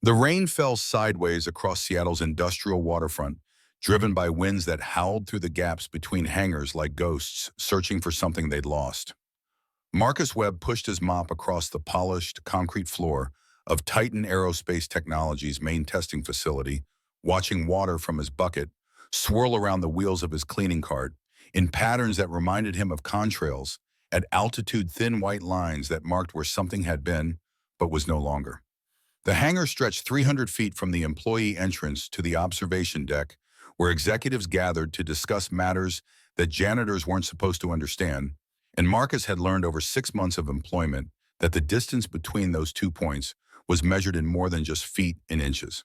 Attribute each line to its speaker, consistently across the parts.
Speaker 1: The rain fell sideways across Seattle's industrial waterfront, driven by winds that howled through the gaps between hangars like ghosts searching for something they'd lost. Marcus Webb pushed his mop across the polished concrete floor of Titan Aerospace Technologies' main testing facility, watching water from his bucket swirl around the wheels of his cleaning cart in patterns that reminded him of contrails at altitude, thin white lines that marked where something had been but was no longer. The hangar stretched 300 feet from the employee entrance to the observation deck, where executives gathered to discuss matters that janitors weren't supposed to understand, and Marcus had learned over 6 months of employment that the distance between those 2 points was measured in more than just feet and inches.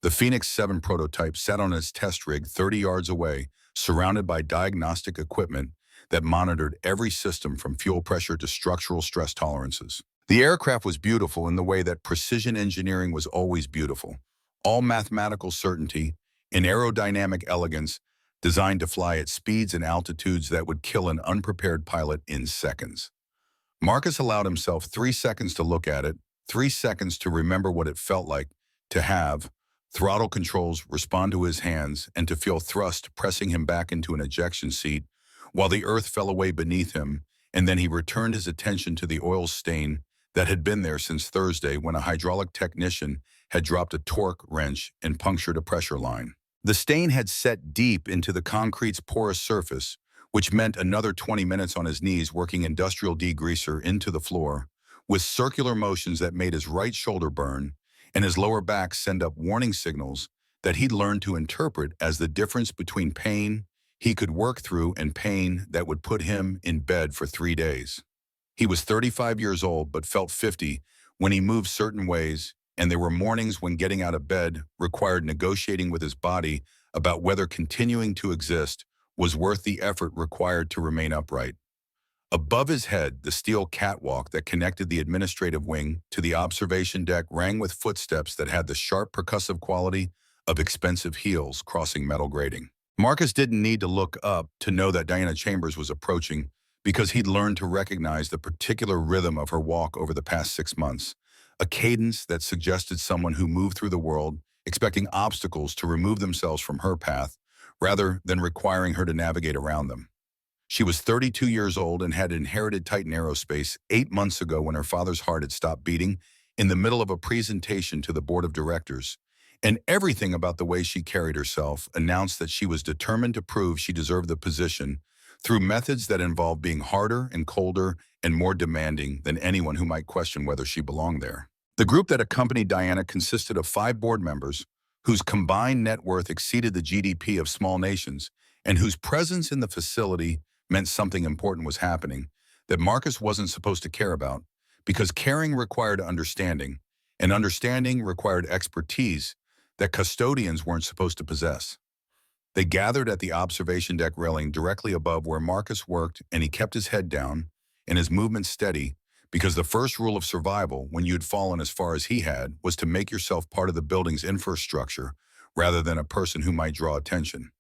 Speaker 1: The Phoenix 7 prototype sat on its test rig 30 yards away, surrounded by diagnostic equipment that monitored every system from fuel pressure to structural stress tolerances. The aircraft was beautiful in the way that precision engineering was always beautiful. All mathematical certainty and aerodynamic elegance designed to fly at speeds and altitudes that would kill an unprepared pilot in seconds. Marcus allowed himself 3 seconds to look at it, 3 seconds to remember what it felt like to have throttle controls respond to his hands and to feel thrust pressing him back into an ejection seat while the earth fell away beneath him, and then he returned his attention to the oil stain that had been there since Thursday when a hydraulic technician had dropped a torque wrench and punctured a pressure line. The stain had set deep into the concrete's porous surface, which meant another 20 minutes on his knees working industrial degreaser into the floor, with circular motions that made his right shoulder burn and his lower back send up warning signals that he'd learned to interpret as the difference between pain he could work through and pain that would put him in bed for 3 days. He was 35 years old but felt 50 when he moved certain ways, and there were mornings when getting out of bed required negotiating with his body about whether continuing to exist was worth the effort required to remain upright. Above his head, the steel catwalk that connected the administrative wing to the observation deck rang with footsteps that had the sharp percussive quality of expensive heels crossing metal grating. Marcus didn't need to look up to know that Diana Chambers was approaching because he'd learned to recognize the particular rhythm of her walk over the past 6 months, a cadence that suggested someone who moved through the world expecting obstacles to remove themselves from her path rather than requiring her to navigate around them. She was 32 years old and had inherited Titan Aerospace 8 months ago when her father's heart had stopped beating in the middle of a presentation to the board of directors, and everything about the way she carried herself announced that she was determined to prove she deserved the position through methods that involved being harder and colder and more demanding than anyone who might question whether she belonged there. The group that accompanied Diana consisted of 5 board members whose combined net worth exceeded the GDP of small nations and whose presence in the facility meant something important was happening that Marcus wasn't supposed to care about, because caring required understanding, and understanding required expertise that custodians weren't supposed to possess. They gathered at the observation deck railing directly above where Marcus worked, and he kept his head down and his movement steady, because the first rule of survival when you'd fallen as far as he had was to make yourself part of the building's infrastructure rather than a person who might draw attention.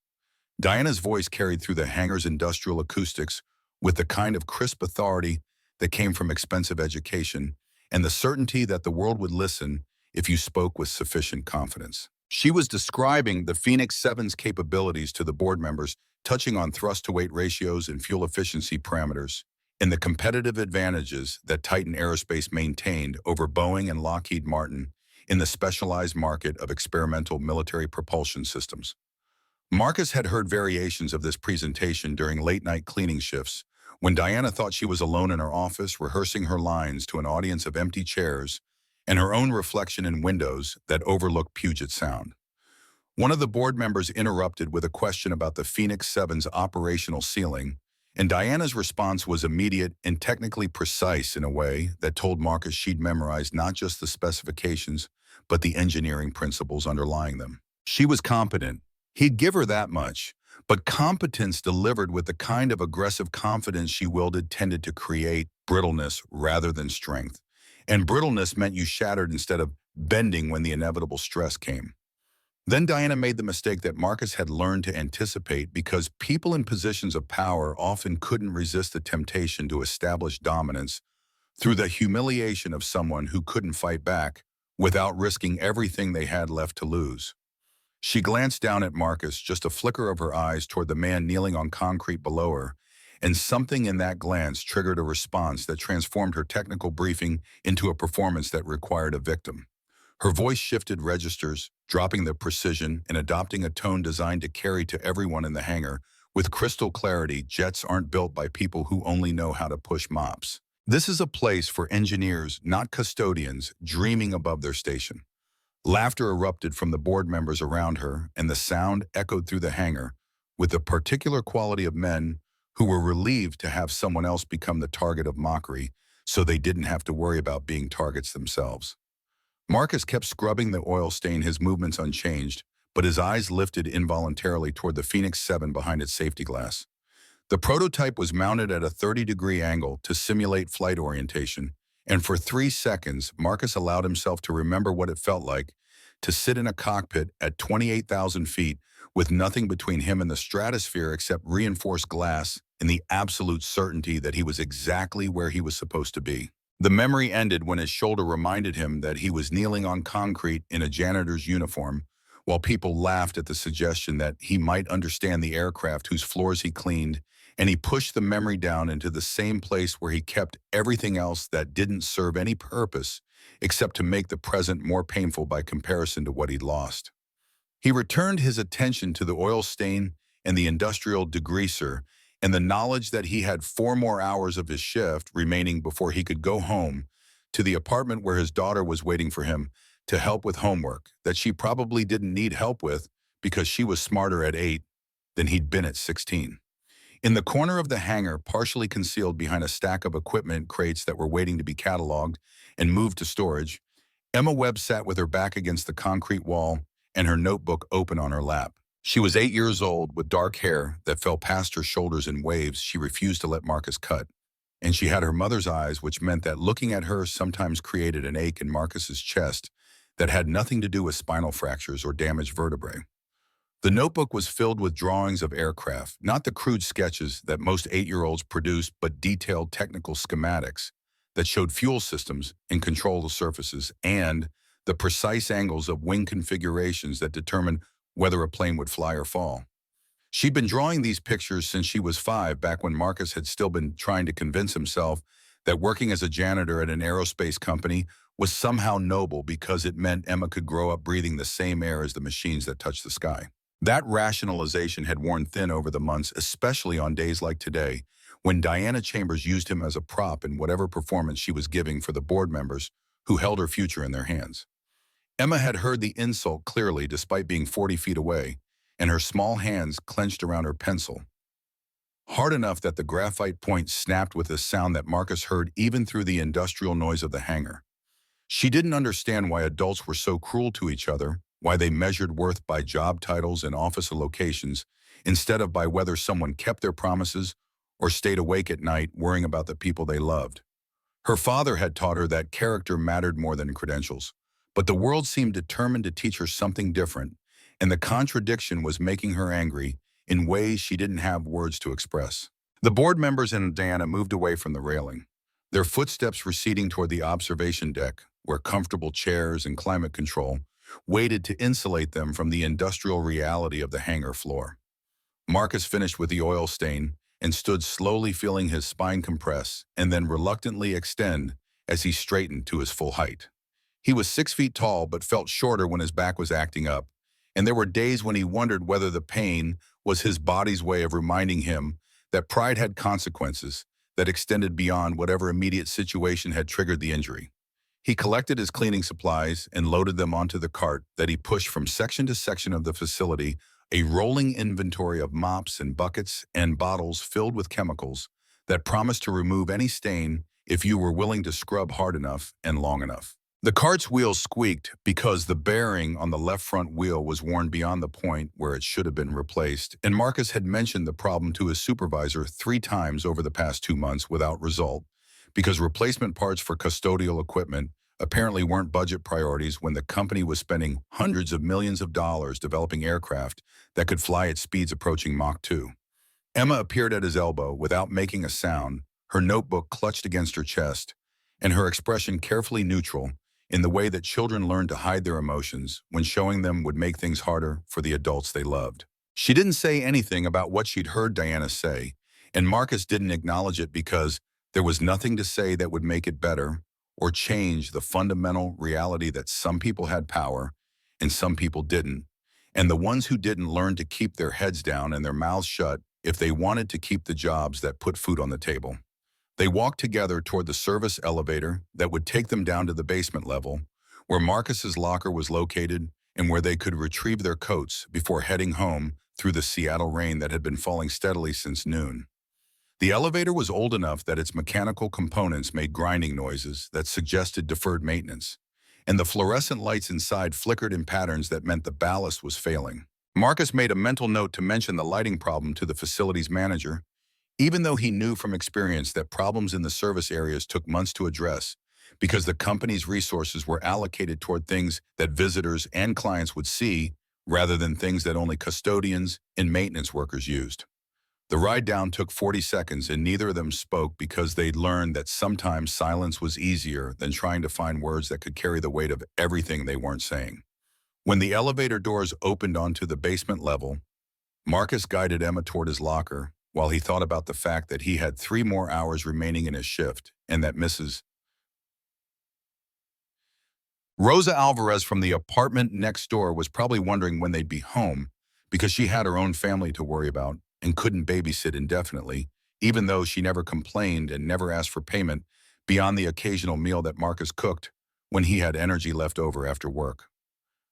Speaker 1: Diana's voice carried through the hangar's industrial acoustics with the kind of crisp authority that came from expensive education and the certainty that the world would listen if you spoke with sufficient confidence. She was describing the Phoenix 7's capabilities to the board members, touching on thrust-to-weight ratios and fuel efficiency parameters, and the competitive advantages that Titan Aerospace maintained over Boeing and Lockheed Martin in the specialized market of experimental military propulsion systems. Marcus had heard variations of this presentation during late-night cleaning shifts, when Diana thought she was alone in her office rehearsing her lines to an audience of empty chairs and her own reflection in windows that overlooked Puget Sound. One of the board members interrupted with a question about the Phoenix 7's operational ceiling, and Diana's response was immediate and technically precise in a way that told Marcus she'd memorized not just the specifications, but the engineering principles underlying them. She was competent. He'd give her that much, but competence delivered with the kind of aggressive confidence she wielded tended to create brittleness rather than strength. And brittleness meant you shattered instead of bending when the inevitable stress came. Then Diana made the mistake that Marcus had learned to anticipate, because people in positions of power often couldn't resist the temptation to establish dominance through the humiliation of someone who couldn't fight back without risking everything they had left to lose. She glanced down at Marcus, just a flicker of her eyes toward the man kneeling on concrete below her, and something in that glance triggered a response that transformed her technical briefing into a performance that required a victim. Her voice shifted registers, dropping the precision and adopting a tone designed to carry to everyone in the hangar. With crystal clarity, jets aren't built by people who only know how to push mops. This is a place for engineers, not custodians, dreaming above their station. Laughter erupted from the board members around her, and the sound echoed through the hangar, with the particular quality of men who were relieved to have someone else become the target of mockery, so they didn't have to worry about being targets themselves. Marcus kept scrubbing the oil stain, his movements unchanged, but his eyes lifted involuntarily toward the Phoenix 7 behind its safety glass. The prototype was mounted at a 30-degree angle to simulate flight orientation, and for 3 seconds, Marcus allowed himself to remember what it felt like to sit in a cockpit at 28,000 feet with nothing between him and the stratosphere except reinforced glass and the absolute certainty that he was exactly where he was supposed to be. The memory ended when his shoulder reminded him that he was kneeling on concrete in a janitor's uniform, while people laughed at the suggestion that he might understand the aircraft whose floors he cleaned, and he pushed the memory down into the same place where he kept everything else that didn't serve any purpose except to make the present more painful by comparison to what he'd lost. He returned his attention to the oil stain and the industrial degreaser, and the knowledge that he had 4 more hours of his shift remaining before he could go home to the apartment where his daughter was waiting for him to help with homework that she probably didn't need help with because she was smarter at 8 than he'd been at 16. In the corner of the hangar, partially concealed behind a stack of equipment crates that were waiting to be cataloged and moved to storage, Emma Webb sat with her back against the concrete wall and her notebook open on her lap. She was 8 years old, with dark hair that fell past her shoulders in waves she refused to let Marcus cut. And she had her mother's eyes, which meant that looking at her sometimes created an ache in Marcus's chest that had nothing to do with spinal fractures or damaged vertebrae. The notebook was filled with drawings of aircraft, not the crude sketches that most 8-year-olds produce, but detailed technical schematics that showed fuel systems and control surfaces and the precise angles of wing configurations that determined whether a plane would fly or fall. She'd been drawing these pictures since she was 5, back when Marcus had still been trying to convince himself that working as a janitor at an aerospace company was somehow noble because it meant Emma could grow up breathing the same air as the machines that touched the sky. That rationalization had worn thin over the months, especially on days like today, when Diana Chambers used him as a prop in whatever performance she was giving for the board members who held her future in their hands. Emma had heard the insult clearly despite being 40 feet away, and her small hands clenched around her pencil, hard enough that the graphite point snapped with a sound that Marcus heard even through the industrial noise of the hangar. She didn't understand why adults were so cruel to each other, why they measured worth by job titles and office locations, instead of by whether someone kept their promises or stayed awake at night worrying about the people they loved. Her father had taught her that character mattered more than credentials, but the world seemed determined to teach her something different, and the contradiction was making her angry in ways she didn't have words to express. The board members and Diana moved away from the railing, their footsteps receding toward the observation deck, where comfortable chairs and climate control waited to insulate them from the industrial reality of the hangar floor. Marcus finished with the oil stain and stood slowly, feeling his spine compress and then reluctantly extend as he straightened to his full height. He was 6 feet tall but felt shorter when his back was acting up, and there were days when he wondered whether the pain was his body's way of reminding him that pride had consequences that extended beyond whatever immediate situation had triggered the injury. He collected his cleaning supplies and loaded them onto the cart that he pushed from section to section of the facility, a rolling inventory of mops and buckets and bottles filled with chemicals that promised to remove any stain if you were willing to scrub hard enough and long enough. The cart's wheels squeaked because the bearing on the left front wheel was worn beyond the point where it should have been replaced, and Marcus had mentioned the problem to his supervisor 3 times over the past 2 months without result, because replacement parts for custodial equipment apparently weren't budget priorities when the company was spending hundreds of millions of dollars developing aircraft that could fly at speeds approaching Mach 2. Emma appeared at his elbow without making a sound, her notebook clutched against her chest, and her expression carefully neutral in the way that children learn to hide their emotions when showing them would make things harder for the adults they loved. She didn't say anything about what she'd heard Diana say, and Marcus didn't acknowledge it because there was nothing to say that would make it better or change the fundamental reality that some people had power and some people didn't, and the ones who didn't learn to keep their heads down and their mouths shut if they wanted to keep the jobs that put food on the table. They walked together toward the service elevator that would take them down to the basement level, where Marcus's locker was located and where they could retrieve their coats before heading home through the Seattle rain that had been falling steadily since noon. The elevator was old enough that its mechanical components made grinding noises that suggested deferred maintenance, and the fluorescent lights inside flickered in patterns that meant the ballast was failing. Marcus made a mental note to mention the lighting problem to the facility's manager, even though he knew from experience that problems in the service areas took months to address because the company's resources were allocated toward things that visitors and clients would see rather than things that only custodians and maintenance workers used. The ride down took 40 seconds and neither of them spoke because they'd learned that sometimes silence was easier than trying to find words that could carry the weight of everything they weren't saying. When the elevator doors opened onto the basement level, Marcus guided Emma toward his locker while he thought about the fact that he had 3 more hours remaining in his shift and that Mrs. Rosa Alvarez from the apartment next door was probably wondering when they'd be home because she had her own family to worry about and couldn't babysit indefinitely, even though she never complained and never asked for payment beyond the occasional meal that Marcus cooked when he had energy left over after work.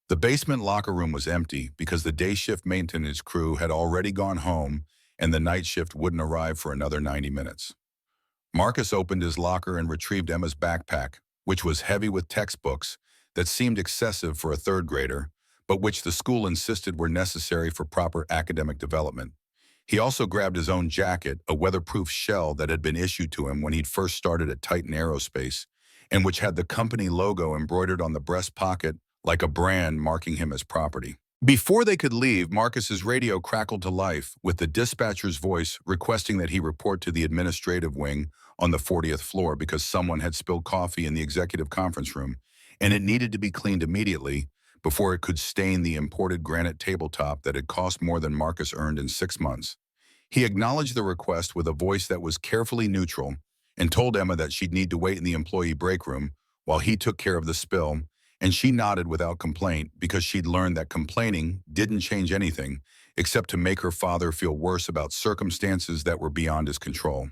Speaker 1: The basement locker room was empty because the day shift maintenance crew had already gone home and the night shift wouldn't arrive for another 90 minutes. Marcus opened his locker and retrieved Emma's backpack, which was heavy with textbooks that seemed excessive for a third grader, but which the school insisted were necessary for proper academic development. He also grabbed his own jacket, a weatherproof shell that had been issued to him when he'd first started at Titan Aerospace, and which had the company logo embroidered on the breast pocket like a brand marking him as property. Before they could leave, Marcus's radio crackled to life with the dispatcher's voice requesting that he report to the administrative wing on the 40th floor because someone had spilled coffee in the executive conference room, and it needed to be cleaned immediately before it could stain the imported granite tabletop that had cost more than Marcus earned in 6 months. He acknowledged the request with a voice that was carefully neutral and told Emma that she'd need to wait in the employee break room while he took care of the spill, and she nodded without complaint because she'd learned that complaining didn't change anything except to make her father feel worse about circumstances that were beyond his control.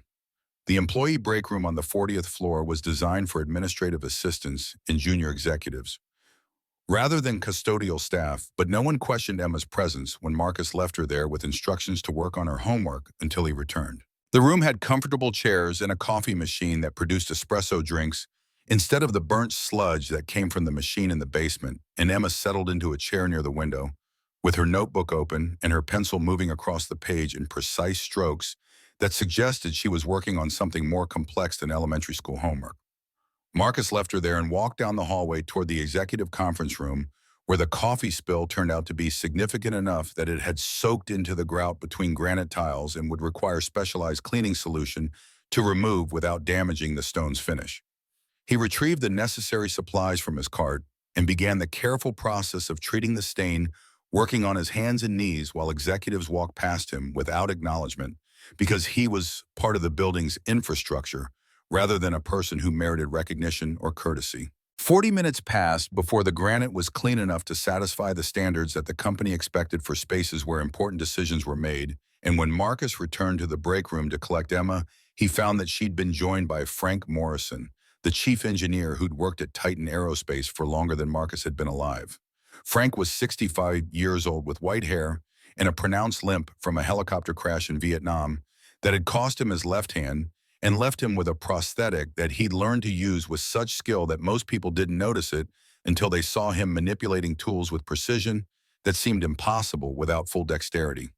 Speaker 1: The employee break room on the 40th floor was designed for administrative assistants and junior executives, rather than custodial staff, but no one questioned Emma's presence when Marcus left her there with instructions to work on her homework until he returned. The room had comfortable chairs and a coffee machine that produced espresso drinks instead of the burnt sludge that came from the machine in the basement, and Emma settled into a chair near the window, with her notebook open and her pencil moving across the page in precise strokes that suggested she was working on something more complex than elementary school homework. Marcus left her there and walked down the hallway toward the executive conference room, where the coffee spill turned out to be significant enough that it had soaked into the grout between granite tiles and would require specialized cleaning solution to remove without damaging the stone's finish. He retrieved the necessary supplies from his cart and began the careful process of treating the stain, working on his hands and knees while executives walked past him without acknowledgement because he was part of the building's infrastructure rather than a person who merited recognition or courtesy. 40 minutes passed before the granite was clean enough to satisfy the standards that the company expected for spaces where important decisions were made, and when Marcus returned to the break room to collect Emma, he found that she'd been joined by Frank Morrison, the chief engineer who'd worked at Titan Aerospace for longer than Marcus had been alive. Frank was 65 years old with white hair and a pronounced limp from a helicopter crash in Vietnam that had cost him his left hand and left him with a prosthetic that he'd learned to use with such skill that most people didn't notice it until they saw him manipulating tools with precision that seemed impossible without full dexterity.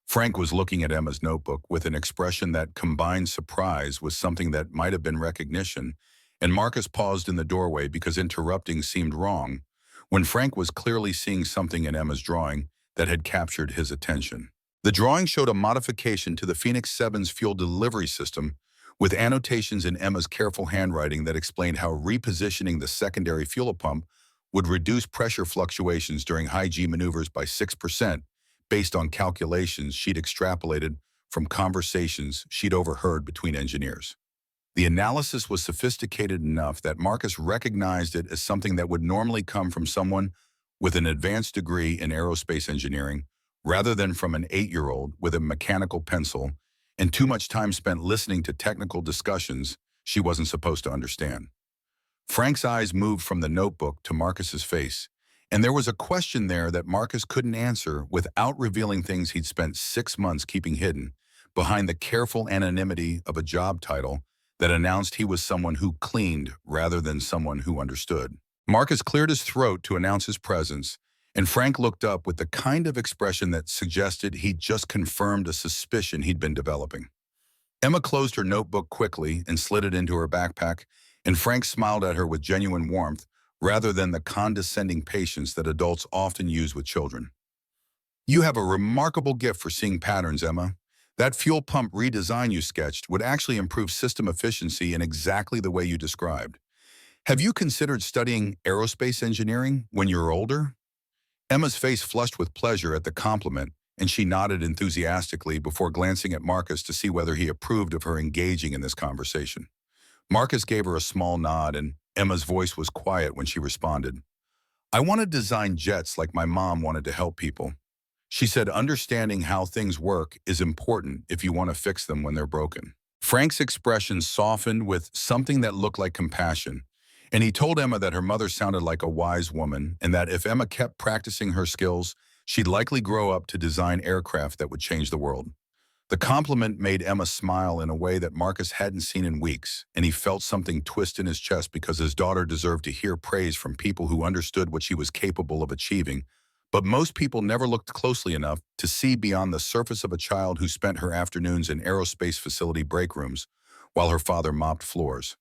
Speaker 1: Frank was looking at Emma's notebook with an expression that combined surprise with something that might have been recognition, and Marcus paused in the doorway because interrupting seemed wrong, when Frank was clearly seeing something in Emma's drawing that had captured his attention. The drawing showed a modification to the Phoenix 7's fuel delivery system, with annotations in Emma's careful handwriting that explained how repositioning the secondary fuel pump would reduce pressure fluctuations during high-G maneuvers by 6%, based on calculations she'd extrapolated from conversations she'd overheard between engineers. The analysis was sophisticated enough that Marcus recognized it as something that would normally come from someone with an advanced degree in aerospace engineering, rather than from an 8-year-old with a mechanical pencil and too much time spent listening to technical discussions she wasn't supposed to understand. Frank's eyes moved from the notebook to Marcus's face, and there was a question there that Marcus couldn't answer without revealing things he'd spent 6 months keeping hidden behind the careful anonymity of a job title that announced he was someone who cleaned rather than someone who understood. Marcus cleared his throat to announce his presence, and Frank looked up with the kind of expression that suggested he'd just confirmed a suspicion he'd been developing. Emma closed her notebook quickly and slid it into her backpack, and Frank smiled at her with genuine warmth rather than the condescending patience that adults often use with children. "You have a remarkable gift for seeing patterns, Emma. That fuel pump redesign you sketched would actually improve system efficiency in exactly the way you described. Have you considered studying aerospace engineering when you're older?" Emma's face flushed with pleasure at the compliment, and she nodded enthusiastically before glancing at Marcus to see whether he approved of her engaging in this conversation. Marcus gave her a small nod, and Emma's voice was quiet when she responded. "I want to design jets like my mom wanted to help people. She said understanding how things work is important if you want to fix them when they're broken." Frank's expression softened with something that looked like compassion, and he told Emma that her mother sounded like a wise woman and that if Emma kept practicing her skills, she'd likely grow up to design aircraft that would change the world. The compliment made Emma smile in a way that Marcus hadn't seen in weeks, and he felt something twist in his chest because his daughter deserved to hear praise from people who understood what she was capable of achieving. But most people never looked closely enough to see beyond the surface of a child who spent her afternoons in aerospace facility break rooms while her father mopped floors.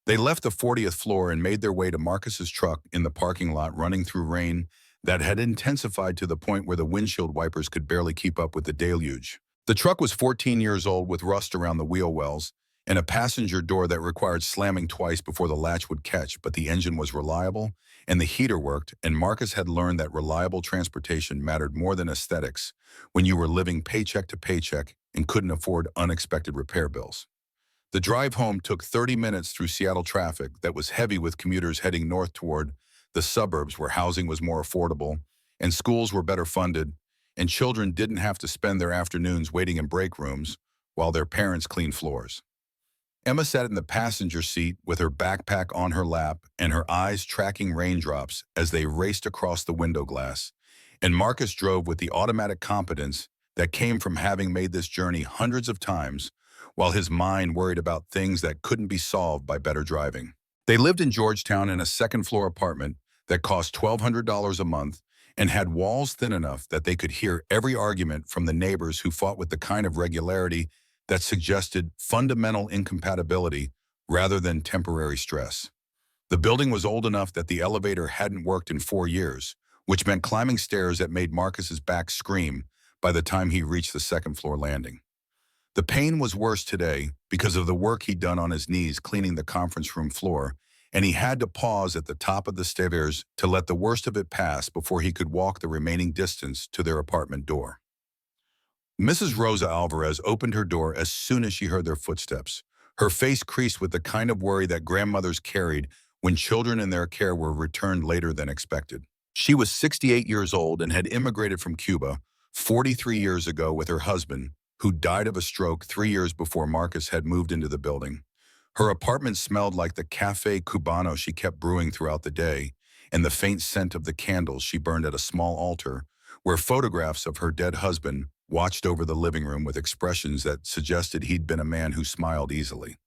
Speaker 1: They left the 40th floor and made their way to Marcus's truck in the parking lot, running through rain that had intensified to the point where the windshield wipers could barely keep up with the deluge. The truck was 14 years old with rust around the wheel wells and a passenger door that required slamming twice before the latch would catch, but the engine was reliable and the heater worked, and Marcus had learned that reliable transportation mattered more than aesthetics when you were living paycheck to paycheck and couldn't afford unexpected repair bills. The drive home took 30 minutes through Seattle traffic that was heavy with commuters heading north toward the suburbs where housing was more affordable and schools were better funded, and children didn't have to spend their afternoons waiting in break rooms while their parents cleaned floors. Emma sat in the passenger seat with her backpack on her lap and her eyes tracking raindrops as they raced across the window glass, and Marcus drove with the automatic competence that came from having made this journey hundreds of times while his mind worried about things that couldn't be solved by better driving. They lived in Georgetown in a second-floor apartment that cost $1,200 a month and had walls thin enough that they could hear every argument from the neighbors who fought with the kind of regularity that suggested fundamental incompatibility rather than temporary stress. The building was old enough that the elevator hadn't worked in 4 years, which meant climbing stairs that made Marcus's back scream by the time he reached the second-floor landing. The pain was worse today because of the work he'd done on his knees cleaning the conference room floor, and he had to pause at the top of the stairs to let the worst of it pass before he could walk the remaining distance to their apartment door. Mrs. Rosa Alvarez opened her door as soon as she heard their footsteps, her face creased with the kind of worry that grandmothers carried when children in their care were returned later than expected. She was 68 years old and had immigrated from Cuba 43 years ago with her husband, who died of a stroke 3 years before Marcus had moved into the building. Her apartment smelled like the Café Cubano she kept brewing throughout the day, and the faint scent of the candles she burned at a small altar, where photographs of her dead husband watched over the living room with expressions that suggested he'd been a man who smiled easily.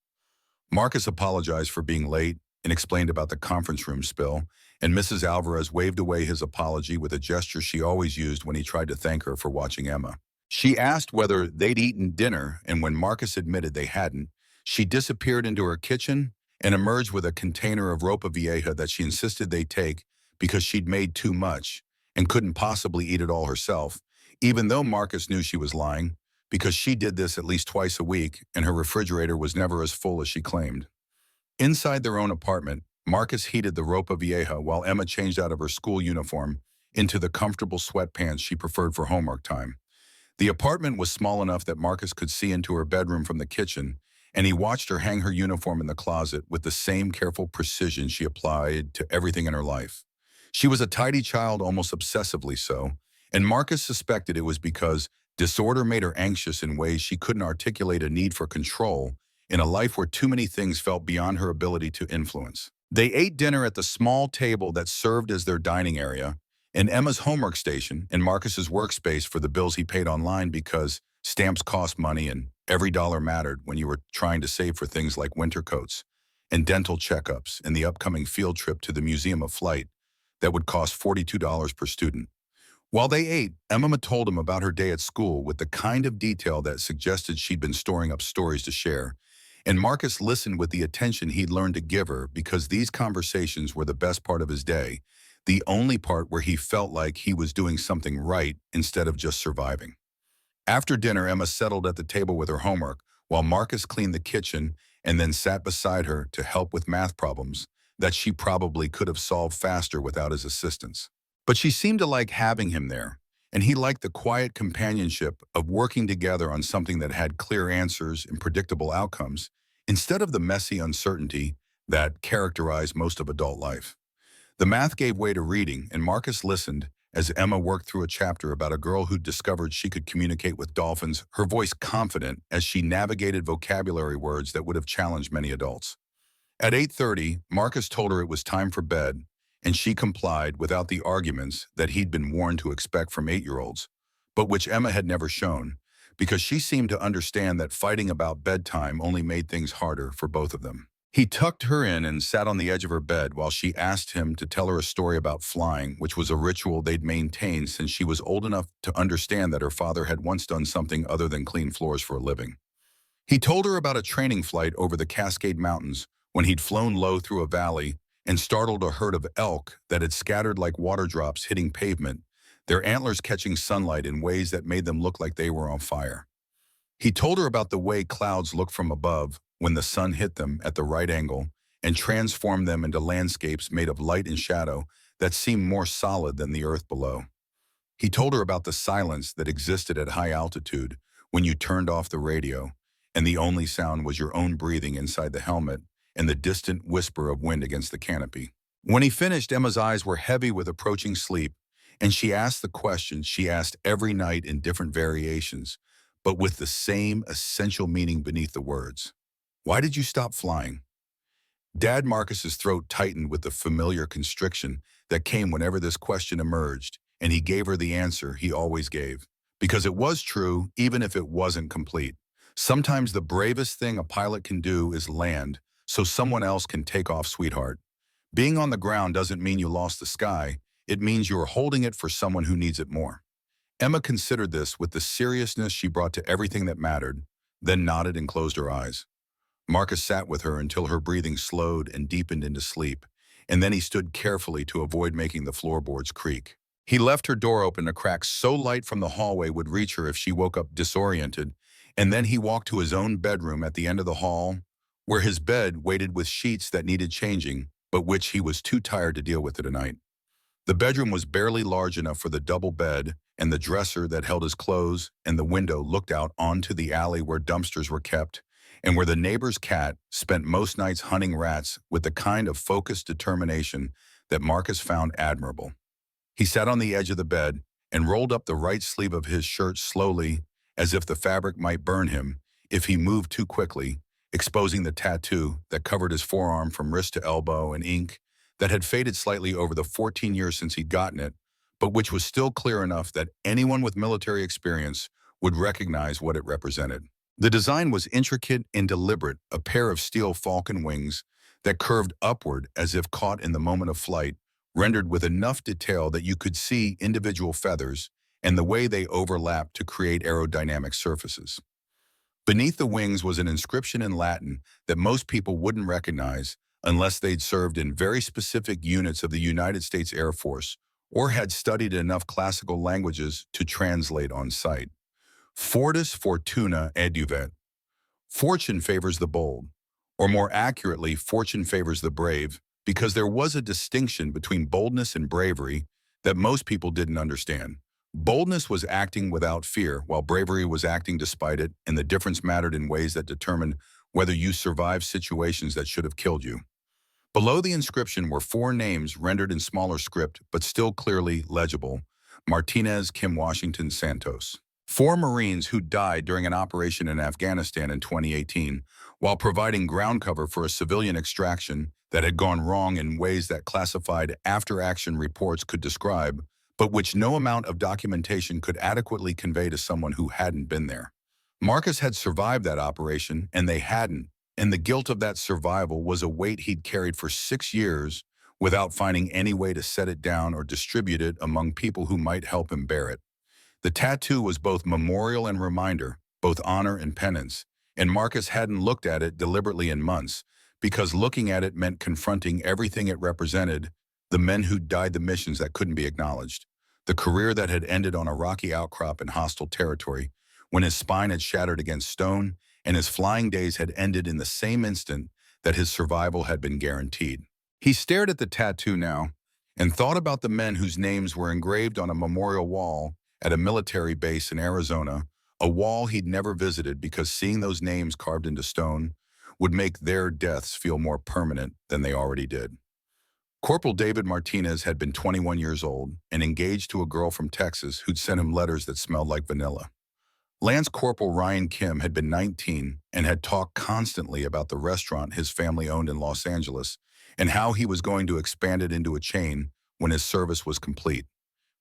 Speaker 1: Marcus apologized for being late and explained about the conference room spill, and Mrs. Alvarez waved away his apology with a gesture she always used when he tried to thank her for watching Emma. She asked whether they'd eaten dinner, and when Marcus admitted they hadn't, she disappeared into her kitchen and emerged with a container of ropa vieja that she insisted they take because she'd made too much and couldn't possibly eat it all herself, even though Marcus knew she was lying, because she did this at least twice a week and her refrigerator was never as full as she claimed. Inside their own apartment, Marcus heated the ropa vieja while Emma changed out of her school uniform into the comfortable sweatpants she preferred for homework time. The apartment was small enough that Marcus could see into her bedroom from the kitchen, and he watched her hang her uniform in the closet with the same careful precision she applied to everything in her life. She was a tidy child, almost obsessively so, and Marcus suspected it was because disorder made her anxious in ways she couldn't articulate a need for control in a life where too many things felt beyond her ability to influence. They ate dinner at the small table that served as their dining area, in Emma's homework station, and Marcus's workspace for the bills he paid online because stamps cost money and every dollar mattered when you were trying to save for things like winter coats and dental checkups and the upcoming field trip to the Museum of Flight that would cost $42 per student. While they ate, Emma told him about her day at school with the kind of detail that suggested she'd been storing up stories to share, and Marcus listened with the attention he'd learned to give her because these conversations were the best part of his day, the only part where he felt like he was doing something right instead of just surviving. After dinner, Emma settled at the table with her homework, while Marcus cleaned the kitchen and then sat beside her to help with math problems that she probably could have solved faster without his assistance. But she seemed to like having him there, and he liked the quiet companionship of working together on something that had clear answers and predictable outcomes, instead of the messy uncertainty that characterized most of adult life. The math gave way to reading, and Marcus listened as Emma worked through a chapter about a girl who discovered she could communicate with dolphins, her voice confident as she navigated vocabulary words that would have challenged many adults. At 8:30, Marcus told her it was time for bed, and she complied without the arguments that he'd been warned to expect from 8-year-olds, but which Emma had never shown, because she seemed to understand that fighting about bedtime only made things harder for both of them. He tucked her in and sat on the edge of her bed while she asked him to tell her a story about flying, which was a ritual they'd maintained since she was old enough to understand that her father had once done something other than clean floors for a living. He told her about a training flight over the Cascade Mountains when he'd flown low through a valley and startled a herd of elk that had scattered like water drops hitting pavement, their antlers catching sunlight in ways that made them look like they were on fire. He told her about the way clouds look from above when the sun hit them at the right angle and transformed them into landscapes made of light and shadow that seemed more solid than the earth below. He told her about the silence that existed at high altitude when you turned off the radio, and the only sound was your own breathing inside the helmet and the distant whisper of wind against the canopy. When he finished, Emma's eyes were heavy with approaching sleep, and she asked the question she asked every night in different variations, but with the same essential meaning beneath the words. Why did you stop flying? Dad Marcus's throat tightened with the familiar constriction that came whenever this question emerged, and he gave her the answer he always gave. Because it was true, even if it wasn't complete. Sometimes the bravest thing a pilot can do is land, so someone else can take off, sweetheart. Being on the ground doesn't mean you lost the sky. It means you are holding it for someone who needs it more. Emma considered this with the seriousness she brought to everything that mattered, then nodded and closed her eyes. Marcus sat with her until her breathing slowed and deepened into sleep, and then he stood carefully to avoid making the floorboards creak. He left her door open a crack so light from the hallway would reach her if she woke up disoriented, and then he walked to his own bedroom at the end of the hall, where his bed waited with sheets that needed changing, but which he was too tired to deal with tonight. The bedroom was barely large enough for the double bed and the dresser that held his clothes, and the window looked out onto the alley where dumpsters were kept, and where the neighbor's cat spent most nights hunting rats with the kind of focused determination that Marcus found admirable. He sat on the edge of the bed and rolled up the right sleeve of his shirt slowly, as if the fabric might burn him if he moved too quickly, exposing the tattoo that covered his forearm from wrist to elbow and ink that had faded slightly over the 14 years since he'd gotten it, but which was still clear enough that anyone with military experience would recognize what it represented. The design was intricate and deliberate, a pair of steel falcon wings that curved upward as if caught in the moment of flight, rendered with enough detail that you could see individual feathers and the way they overlapped to create aerodynamic surfaces. Beneath the wings was an inscription in Latin that most people wouldn't recognize unless they'd served in very specific units of the United States Air Force or had studied enough classical languages to translate on site. Fortis fortuna eduvet. Fortune favors the bold, or more accurately, fortune favors the brave, because there was a distinction between boldness and bravery that most people didn't understand. Boldness was acting without fear, while bravery was acting despite it, and the difference mattered in ways that determined whether you survived situations that should have killed you. Below the inscription were four names rendered in smaller script, but still clearly legible: Martinez, Kim Washington, Santos. Four Marines who died during an operation in Afghanistan in 2018 while providing ground cover for a civilian extraction that had gone wrong in ways that classified after-action reports could describe, but which no amount of documentation could adequately convey to someone who hadn't been there. Marcus had survived that operation, and they hadn't, and the guilt of that survival was a weight he'd carried for 6 years without finding any way to set it down or distribute it among people who might help him bear it. The tattoo was both memorial and reminder, both honor and penance, and Marcus hadn't looked at it deliberately in months, because looking at it meant confronting everything it represented: the men who'd died the missions that couldn't be acknowledged, the career that had ended on a rocky outcrop in hostile territory, when his spine had shattered against stone, and his flying days had ended in the same instant that his survival had been guaranteed. He stared at the tattoo now, and thought about the men whose names were engraved on a memorial wall at a military base in Arizona, a wall he'd never visited because seeing those names carved into stone would make their deaths feel more permanent than they already did. Corporal David Martinez had been 21 years old and engaged to a girl from Texas who'd sent him letters that smelled like vanilla. Lance Corporal Ryan Kim had been 19 and had talked constantly about the restaurant his family owned in Los Angeles and how he was going to expand it into a chain when his service was complete.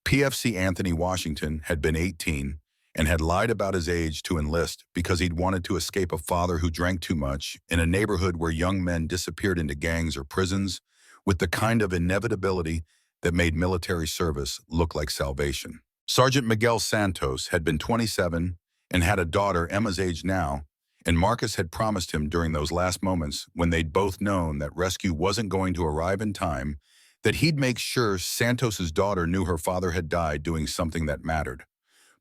Speaker 1: PFC Anthony Washington had been 18 and had lied about his age to enlist because he'd wanted to escape a father who drank too much in a neighborhood where young men disappeared into gangs or prisons with the kind of inevitability that made military service look like salvation. Sergeant Miguel Santos had been 27 and had a daughter Emma's age now, and Marcus had promised him during those last moments when they'd both known that rescue wasn't going to arrive in time that he'd make sure Santos's daughter knew her father had died doing something that mattered.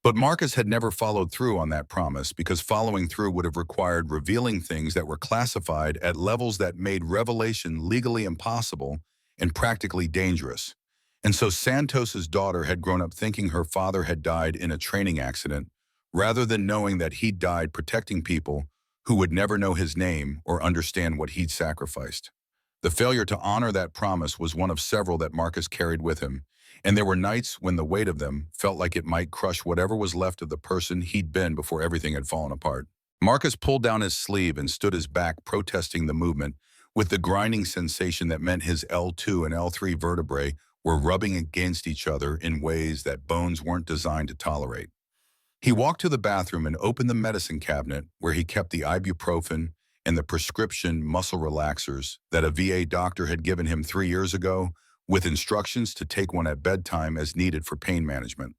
Speaker 1: But Marcus had never followed through on that promise because following through would have required revealing things that were classified at levels that made revelation legally impossible and practically dangerous. And so Santos's daughter had grown up thinking her father had died in a training accident, rather than knowing that he'd died protecting people who would never know his name or understand what he'd sacrificed. The failure to honor that promise was one of several that Marcus carried with him, and there were nights when the weight of them felt like it might crush whatever was left of the person he'd been before everything had fallen apart. Marcus pulled down his sleeve and stood his back, protesting the movement, with the grinding sensation that meant his L2 and L3 vertebrae were rubbing against each other in ways that bones weren't designed to tolerate. He walked to the bathroom and opened the medicine cabinet where he kept the ibuprofen and the prescription muscle relaxers that a VA doctor had given him 3 years ago, with instructions to take one at bedtime as needed for pain management.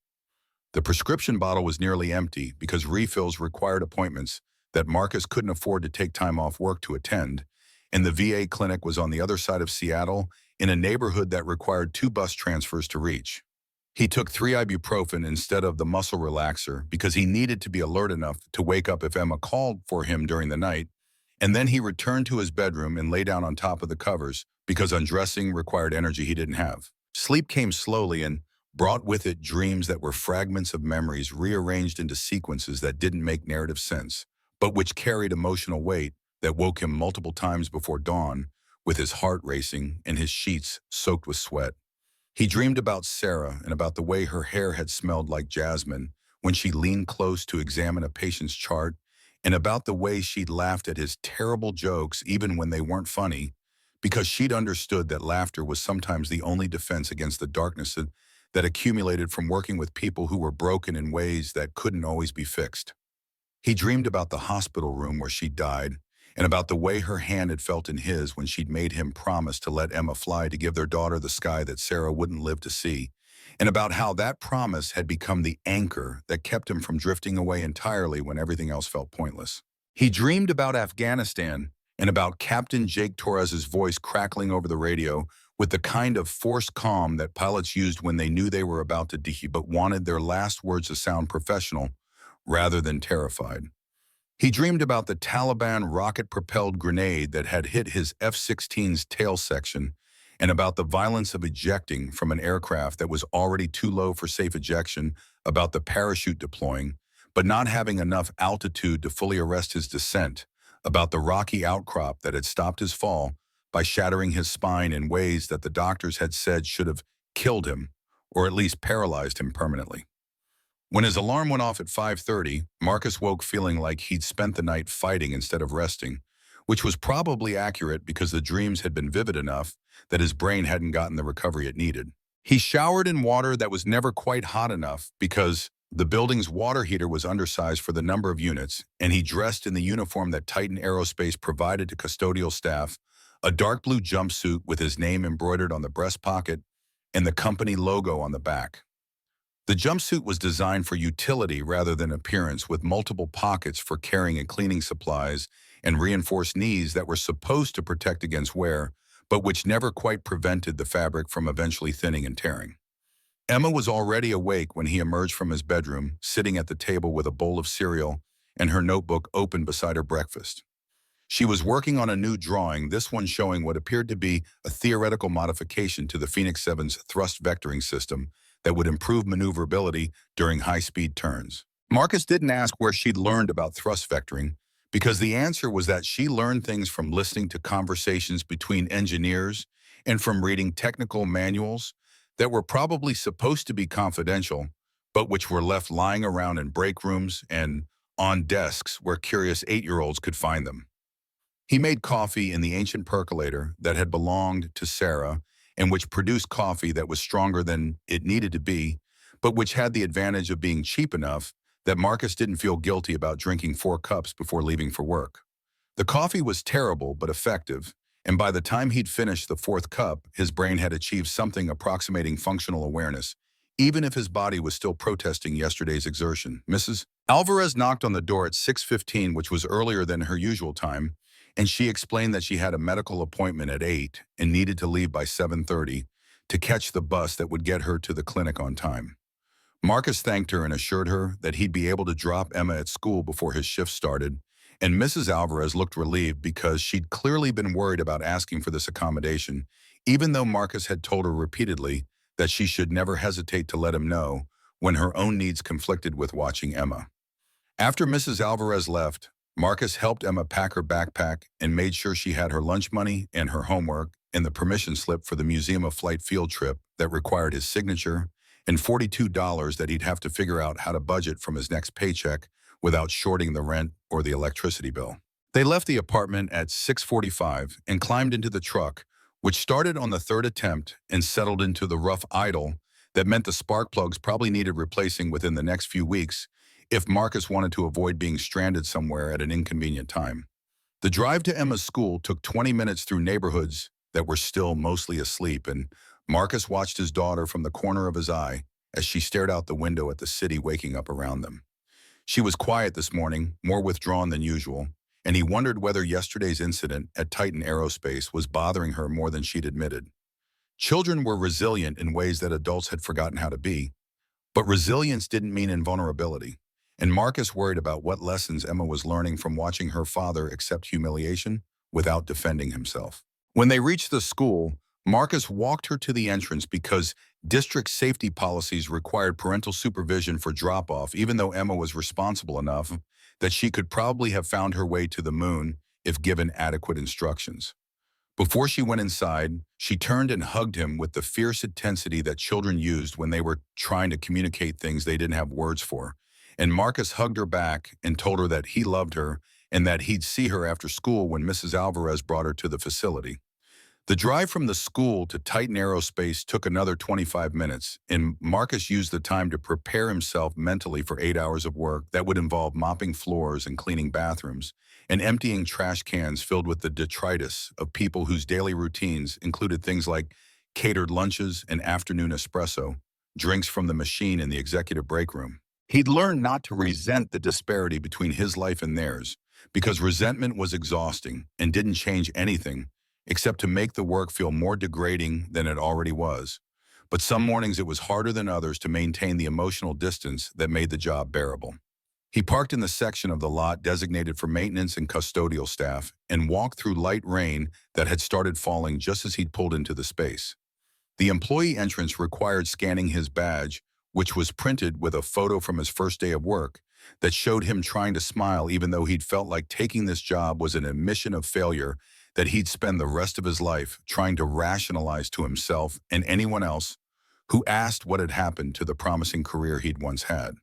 Speaker 1: The prescription bottle was nearly empty because refills required appointments that Marcus couldn't afford to take time off work to attend, and the VA clinic was on the other side of Seattle in a neighborhood that required 2 bus transfers to reach. He took 3 ibuprofen instead of the muscle relaxer because he needed to be alert enough to wake up if Emma called for him during the night, and then he returned to his bedroom and lay down on top of the covers because undressing required energy he didn't have. Sleep came slowly and brought with it dreams that were fragments of memories rearranged into sequences that didn't make narrative sense, but which carried emotional weight that woke him multiple times before dawn, with his heart racing and his sheets soaked with sweat. He dreamed about Sarah and about the way her hair had smelled like jasmine when she leaned close to examine a patient's chart, and about the way she'd laughed at his terrible jokes even when they weren't funny, because she'd understood that laughter was sometimes the only defense against the darkness that accumulated from working with people who were broken in ways that couldn't always be fixed. He dreamed about the hospital room where she died, and about the way her hand had felt in his when she'd made him promise to let Emma fly to give their daughter the sky that Sarah wouldn't live to see, and about how that promise had become the anchor that kept him from drifting away entirely when everything else felt pointless. He dreamed about Afghanistan and about Captain Jake Torres's voice crackling over the radio with the kind of forced calm that pilots used when they knew they were about to but wanted their last words to sound professional, rather than terrified. He dreamed about the Taliban rocket-propelled grenade that had hit his F-16's tail section and about the violence of ejecting from an aircraft that was already too low for safe ejection, about the parachute deploying, but not having enough altitude to fully arrest his descent, about the rocky outcrop that had stopped his fall by shattering his spine in ways that the doctors had said should have killed him, or at least paralyzed him permanently. When his alarm went off at 5:30, Marcus woke feeling like he'd spent the night fighting instead of resting, which was probably accurate because the dreams had been vivid enough that his brain hadn't gotten the recovery it needed. He showered in water that was never quite hot enough because the building's water heater was undersized for the number of units, and he dressed in the uniform that Titan Aerospace provided to custodial staff, a dark blue jumpsuit with his name embroidered on the breast pocket and the company logo on the back. The jumpsuit was designed for utility rather than appearance, with multiple pockets for carrying and cleaning supplies and reinforced knees that were supposed to protect against wear, but which never quite prevented the fabric from eventually thinning and tearing. Emma was already awake when he emerged from his bedroom, sitting at the table with a bowl of cereal and her notebook open beside her breakfast. She was working on a new drawing, this one showing what appeared to be a theoretical modification to the Phoenix 7's thrust vectoring system that would improve maneuverability during high-speed turns. Marcus didn't ask where she'd learned about thrust vectoring, because the answer was that she learned things from listening to conversations between engineers and from reading technical manuals that were probably supposed to be confidential, but which were left lying around in break rooms and on desks where curious 8-year-olds could find them. He made coffee in the ancient percolator that had belonged to Sarah and which produced coffee that was stronger than it needed to be, but which had the advantage of being cheap enough that Marcus didn't feel guilty about drinking 4 cups before leaving for work. The coffee was terrible but effective, and by the time he'd finished the 4th cup, his brain had achieved something approximating functional awareness, even if his body was still protesting yesterday's exertion. Mrs. Alvarez knocked on the door at 6:15, which was earlier than her usual time, and she explained that she had a medical appointment at 8 and needed to leave by 7:30 to catch the bus that would get her to the clinic on time. Marcus thanked her and assured her that he'd be able to drop Emma at school before his shift started, and Mrs. Alvarez looked relieved because she'd clearly been worried about asking for this accommodation, even though Marcus had told her repeatedly that she should never hesitate to let him know when her own needs conflicted with watching Emma. After Mrs. Alvarez left, Marcus helped Emma pack her backpack and made sure she had her lunch money and her homework and the permission slip for the Museum of Flight field trip that required his signature and $42 that he'd have to figure out how to budget from his next paycheck without shorting the rent or the electricity bill. They left the apartment at 6:45 and climbed into the truck, which started on the 3rd attempt and settled into the rough idle that meant the spark plugs probably needed replacing within the next few weeks if Marcus wanted to avoid being stranded somewhere at an inconvenient time. The drive to Emma's school took 20 minutes through neighborhoods that were still mostly asleep, and Marcus watched his daughter from the corner of his eye as she stared out the window at the city waking up around them. She was quiet this morning, more withdrawn than usual, and he wondered whether yesterday's incident at Titan Aerospace was bothering her more than she'd admitted. Children were resilient in ways that adults had forgotten how to be, but resilience didn't mean invulnerability. And Marcus worried about what lessons Emma was learning from watching her father accept humiliation without defending himself. When they reached the school, Marcus walked her to the entrance because district safety policies required parental supervision for drop-off, even though Emma was responsible enough that she could probably have found her way to the moon if given adequate instructions. Before she went inside, she turned and hugged him with the fierce intensity that children used when they were trying to communicate things they didn't have words for. And Marcus hugged her back and told her that he loved her and that he'd see her after school when Mrs. Alvarez brought her to the facility. The drive from the school to Titan Aerospace took another 25 minutes, and Marcus used the time to prepare himself mentally for 8 hours of work that would involve mopping floors and cleaning bathrooms, and emptying trash cans filled with the detritus of people whose daily routines included things like catered lunches and afternoon espresso, drinks from the machine in the executive break room. He'd learned not to resent the disparity between his life and theirs, because resentment was exhausting and didn't change anything except to make the work feel more degrading than it already was. But some mornings it was harder than others to maintain the emotional distance that made the job bearable. He parked in the section of the lot designated for maintenance and custodial staff and walked through light rain that had started falling just as he'd pulled into the space. The employee entrance required scanning his badge, which was printed with a photo from his first day of work that showed him trying to smile even though he'd felt like taking this job was an admission of failure that he'd spend the rest of his life trying to rationalize to himself and anyone else who asked what had happened to the promising career he'd once had.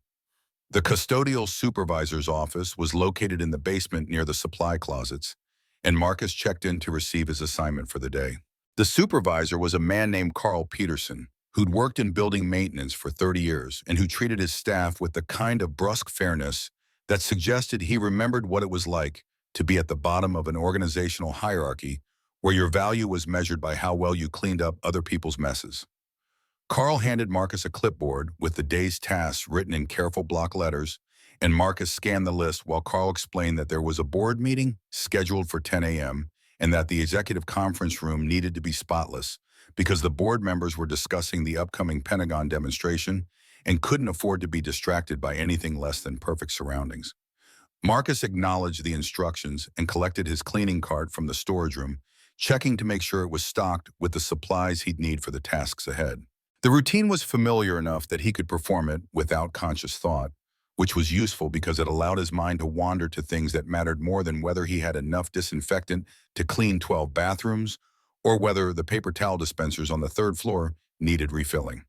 Speaker 1: The custodial supervisor's office was located in the basement near the supply closets, and Marcus checked in to receive his assignment for the day. The supervisor was a man named Carl Peterson, who'd worked in building maintenance for 30 years and who treated his staff with the kind of brusque fairness that suggested he remembered what it was like to be at the bottom of an organizational hierarchy where your value was measured by how well you cleaned up other people's messes. Carl handed Marcus a clipboard with the day's tasks written in careful block letters, and Marcus scanned the list while Carl explained that there was a board meeting scheduled for 10 a.m. and that the executive conference room needed to be spotless because the board members were discussing the upcoming Pentagon demonstration and couldn't afford to be distracted by anything less than perfect surroundings. Marcus acknowledged the instructions and collected his cleaning cart from the storage room, checking to make sure it was stocked with the supplies he'd need for the tasks ahead. The routine was familiar enough that he could perform it without conscious thought, which was useful because it allowed his mind to wander to things that mattered more than whether he had enough disinfectant to clean 12 bathrooms or whether the paper towel dispensers on the third floor needed refilling.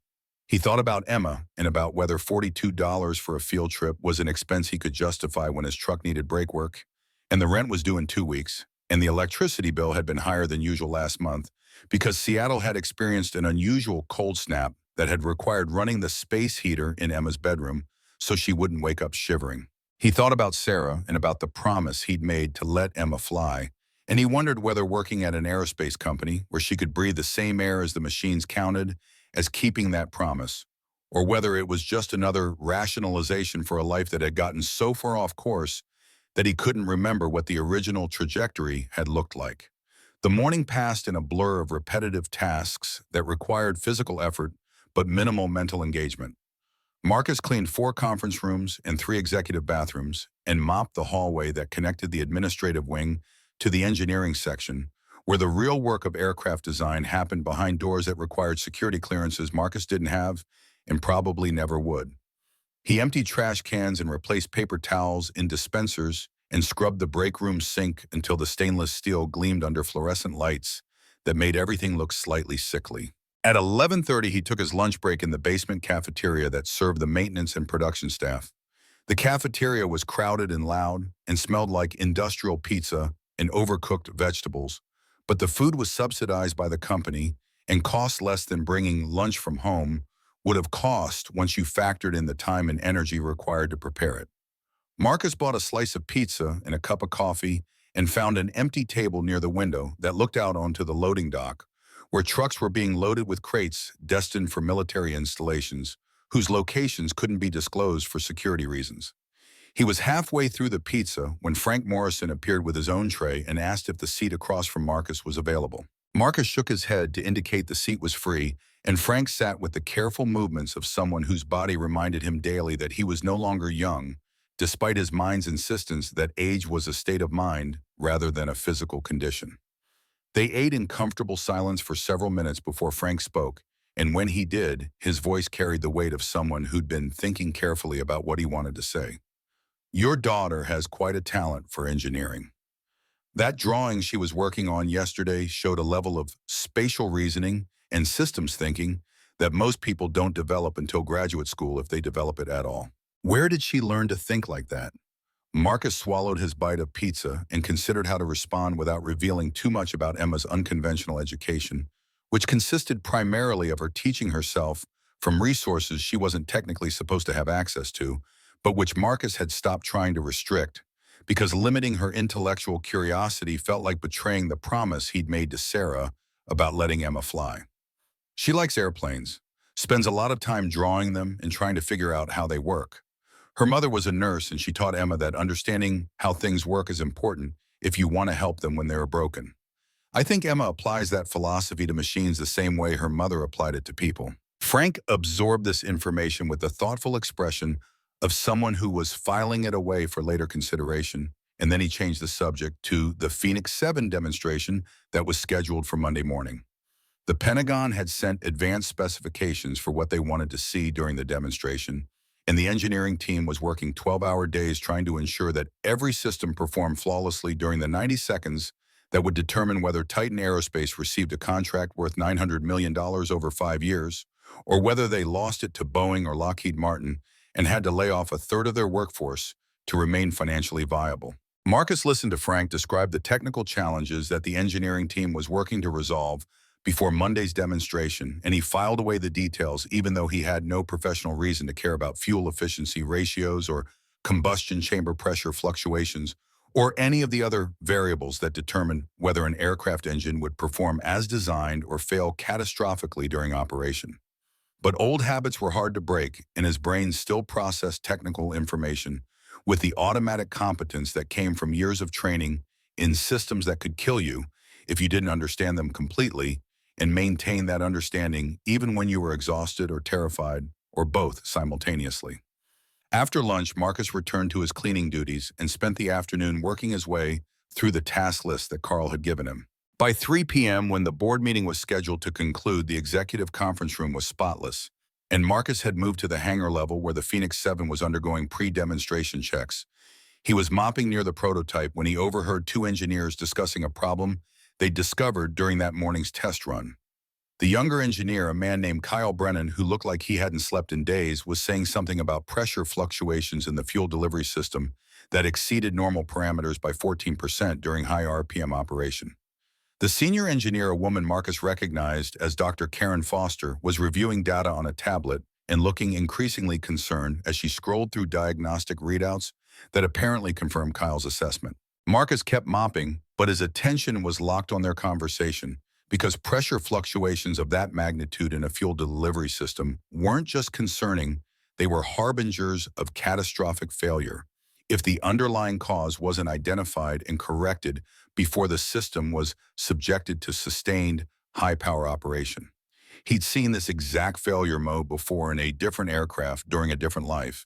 Speaker 1: He thought about Emma and about whether $42 for a field trip was an expense he could justify when his truck needed brake work, and the rent was due in 2 weeks, and the electricity bill had been higher than usual last month because Seattle had experienced an unusual cold snap that had required running the space heater in Emma's bedroom so she wouldn't wake up shivering. He thought about Sarah and about the promise he'd made to let Emma fly, and he wondered whether working at an aerospace company where she could breathe the same air as the machines counted as keeping that promise, or whether it was just another rationalization for a life that had gotten so far off course that he couldn't remember what the original trajectory had looked like. The morning passed in a blur of repetitive tasks that required physical effort but minimal mental engagement. Marcus cleaned 4 conference rooms and 3 executive bathrooms and mopped the hallway that connected the administrative wing to the engineering section, where the real work of aircraft design happened behind doors that required security clearances Marcus didn't have and probably never would. He emptied trash cans and replaced paper towels in dispensers and scrubbed the break room sink until the stainless steel gleamed under fluorescent lights that made everything look slightly sickly. At 11:30, he took his lunch break in the basement cafeteria that served the maintenance and production staff. The cafeteria was crowded and loud and smelled like industrial pizza and overcooked vegetables, but the food was subsidized by the company and cost less than bringing lunch from home would have cost once you factored in the time and energy required to prepare it. Marcus bought a slice of pizza and a cup of coffee and found an empty table near the window that looked out onto the loading dock, where trucks were being loaded with crates destined for military installations, whose locations couldn't be disclosed for security reasons. He was halfway through the pizza when Frank Morrison appeared with his own tray and asked if the seat across from Marcus was available. Marcus shook his head to indicate the seat was free, and Frank sat with the careful movements of someone whose body reminded him daily that he was no longer young, despite his mind's insistence that age was a state of mind rather than a physical condition. They ate in comfortable silence for several minutes before Frank spoke, and when he did, his voice carried the weight of someone who'd been thinking carefully about what he wanted to say. "Your daughter has quite a talent for engineering. That drawing she was working on yesterday showed a level of spatial reasoning and systems thinking that most people don't develop until graduate school if they develop it at all. Where did she learn to think like that?" Marcus swallowed his bite of pizza and considered how to respond without revealing too much about Emma's unconventional education, which consisted primarily of her teaching herself from resources she wasn't technically supposed to have access to, but which Marcus had stopped trying to restrict, because limiting her intellectual curiosity felt like betraying the promise he'd made to Sarah about letting Emma fly. She likes airplanes, spends a lot of time drawing them and trying to figure out how they work. Her mother was a nurse, and she taught Emma that understanding how things work is important if you want to help them when they are broken. I think Emma applies that philosophy to machines the same way her mother applied it to people. Frank absorbed this information with the thoughtful expression of someone who was filing it away for later consideration, and then he changed the subject to the Phoenix 7 demonstration that was scheduled for Monday morning. The Pentagon had sent advanced specifications for what they wanted to see during the demonstration, and the engineering team was working 12-hour days trying to ensure that every system performed flawlessly during the 90 seconds that would determine whether Titan Aerospace received a contract worth $900 million over 5 years, or whether they lost it to Boeing or Lockheed Martin and had to lay off a third of their workforce to remain financially viable. Marcus listened to Frank describe the technical challenges that the engineering team was working to resolve before Monday's demonstration, and he filed away the details even though he had no professional reason to care about fuel efficiency ratios or combustion chamber pressure fluctuations or any of the other variables that determine whether an aircraft engine would perform as designed or fail catastrophically during operation. But old habits were hard to break, and his brain still processed technical information with the automatic competence that came from years of training in systems that could kill you if you didn't understand them completely and maintain that understanding even when you were exhausted or terrified, or both simultaneously. After lunch, Marcus returned to his cleaning duties and spent the afternoon working his way through the task list that Carl had given him. By 3 p.m., when the board meeting was scheduled to conclude, the executive conference room was spotless, and Marcus had moved to the hangar level where the Phoenix 7 was undergoing pre-demonstration checks. He was mopping near the prototype when he overheard two engineers discussing a problem they discovered during that morning's test run. The younger engineer, a man named Kyle Brennan, who looked like he hadn't slept in days, was saying something about pressure fluctuations in the fuel delivery system that exceeded normal parameters by 14% during high RPM operation. The senior engineer, a woman Marcus recognized as Dr. Karen Foster, was reviewing data on a tablet and looking increasingly concerned as she scrolled through diagnostic readouts that apparently confirmed Kyle's assessment. Marcus kept mopping, but his attention was locked on their conversation because pressure fluctuations of that magnitude in a fuel delivery system weren't just concerning, they were harbingers of catastrophic failure if the underlying cause wasn't identified and corrected before the system was subjected to sustained high-power operation. He'd seen this exact failure mode before in a different aircraft during a different life,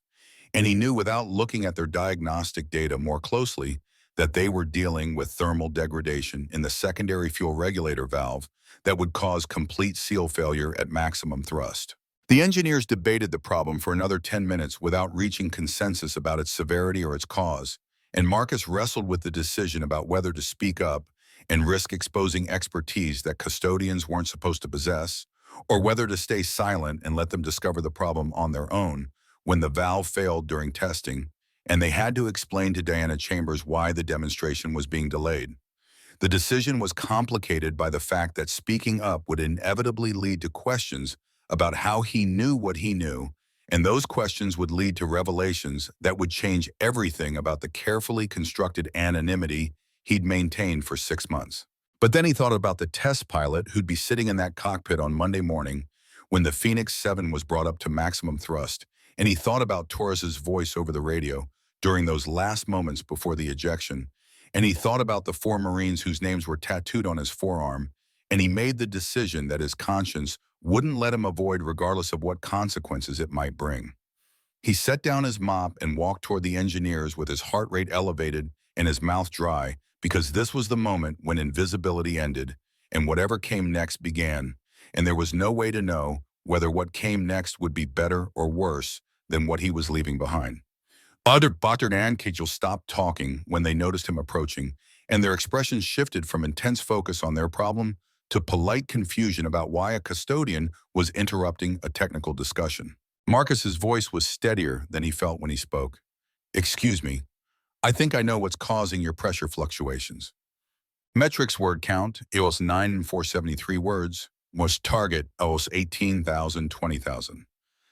Speaker 1: and he knew without looking at their diagnostic data more closely that they were dealing with thermal degradation in the secondary fuel regulator valve that would cause complete seal failure at maximum thrust. The engineers debated the problem for another 10 minutes without reaching consensus about its severity or its cause, and Marcus wrestled with the decision about whether to speak up and risk exposing expertise that custodians weren't supposed to possess, or whether to stay silent and let them discover the problem on their own when the valve failed during testing, and they had to explain to Diana Chambers why the demonstration was being delayed. The decision was complicated by the fact that speaking up would inevitably lead to questions about how he knew what he knew, and those questions would lead to revelations that would change everything about the carefully constructed anonymity he'd maintained for 6 months. But then he thought about the test pilot who'd be sitting in that cockpit on Monday morning when the Phoenix 7 was brought up to maximum thrust, and he thought about Torres's voice over the radio during those last moments before the ejection, and he thought about the 4 Marines whose names were tattooed on his forearm, and he made the decision that his conscience wouldn't let him avoid regardless of what consequences it might bring. He set down his mop and walked toward the engineers with his heart rate elevated and his mouth dry, because this was the moment when invisibility ended and whatever came next began, and there was no way to know whether what came next would be better or worse than what he was leaving behind. Butter and Kajal stopped talking when they noticed him approaching, and their expressions shifted from intense focus on their problem to polite confusion about why a custodian was interrupting a technical discussion. Marcus's voice was steadier than he felt when he spoke. "Excuse me, I think I know what's causing your pressure fluctuations." Metrics word count, it was 9 and 473 words, was target, it was 18,000, 20,000.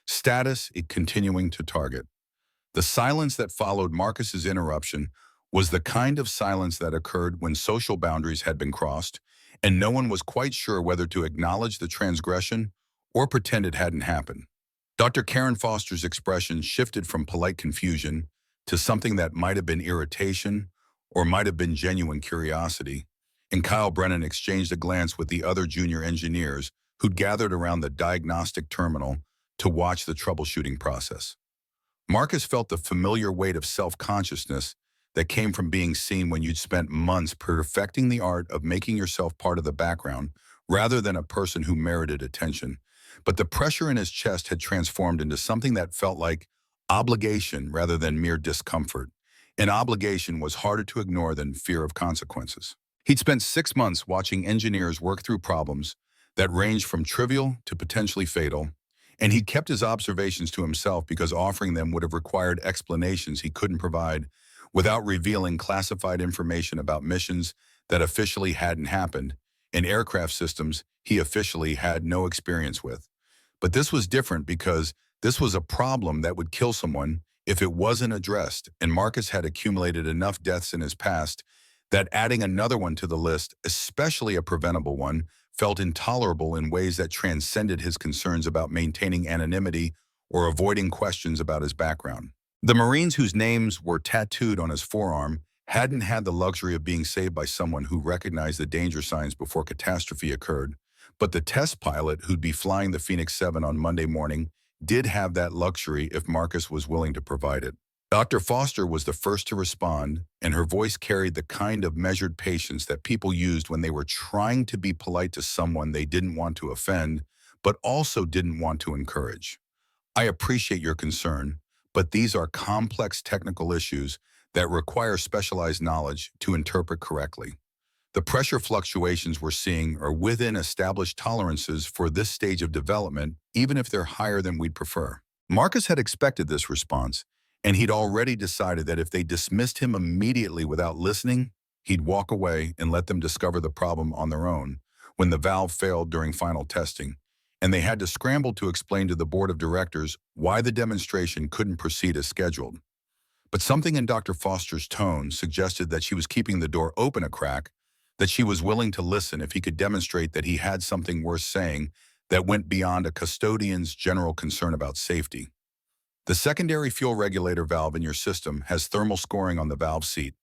Speaker 1: Status, it continuing to target. The silence that followed Marcus's interruption was the kind of silence that occurred when social boundaries had been crossed, and no one was quite sure whether to acknowledge the transgression or pretend it hadn't happened. Dr. Karen Foster's expression shifted from polite confusion to something that might have been irritation or might have been genuine curiosity, and Kyle Brennan exchanged a glance with the other junior engineers who'd gathered around the diagnostic terminal to watch the troubleshooting process. Marcus felt the familiar weight of self-consciousness that came from being seen when you'd spent months perfecting the art of making yourself part of the background rather than a person who merited attention. But the pressure in his chest had transformed into something that felt like obligation rather than mere discomfort. An obligation was harder to ignore than fear of consequences. He'd spent 6 months watching engineers work through problems that ranged from trivial to potentially fatal, and he kept his observations to himself because offering them would have required explanations he couldn't provide without revealing classified information about missions that officially hadn't happened and aircraft systems he officially had no experience with. But this was different because this was a problem that would kill someone if it wasn't addressed, and Marcus had accumulated enough deaths in his past that adding another one to the list, especially a preventable one, felt intolerable in ways that transcended his concerns about maintaining anonymity or avoiding questions about his background. The Marines whose names were tattooed on his forearm hadn't had the luxury of being saved by someone who recognized the danger signs before catastrophe occurred, but the test pilot who'd be flying the Phoenix 7 on Monday morning did have that luxury if Marcus was willing to provide it. Dr. Foster was the first to respond, and her voice carried the kind of measured patience that people used when they were trying to be polite to someone they didn't want to offend, but also didn't want to encourage. I appreciate your concern, but these are complex technical issues that require specialized knowledge to interpret correctly. The pressure fluctuations we're seeing are within established tolerances for this stage of development, even if they're higher than we'd prefer. Marcus had expected this response, and he'd already decided that if they dismissed him immediately without listening, he'd walk away and let them discover the problem on their own when the valve failed during final testing, and they had to scramble to explain to the board of directors why the demonstration couldn't proceed as scheduled. But something in Dr. Foster's tone suggested that she was keeping the door open a crack, that she was willing to listen if he could demonstrate that he had something worth saying that went beyond a custodian's general concern about safety. The secondary fuel regulator valve in your system has thermal scoring on the valve seat.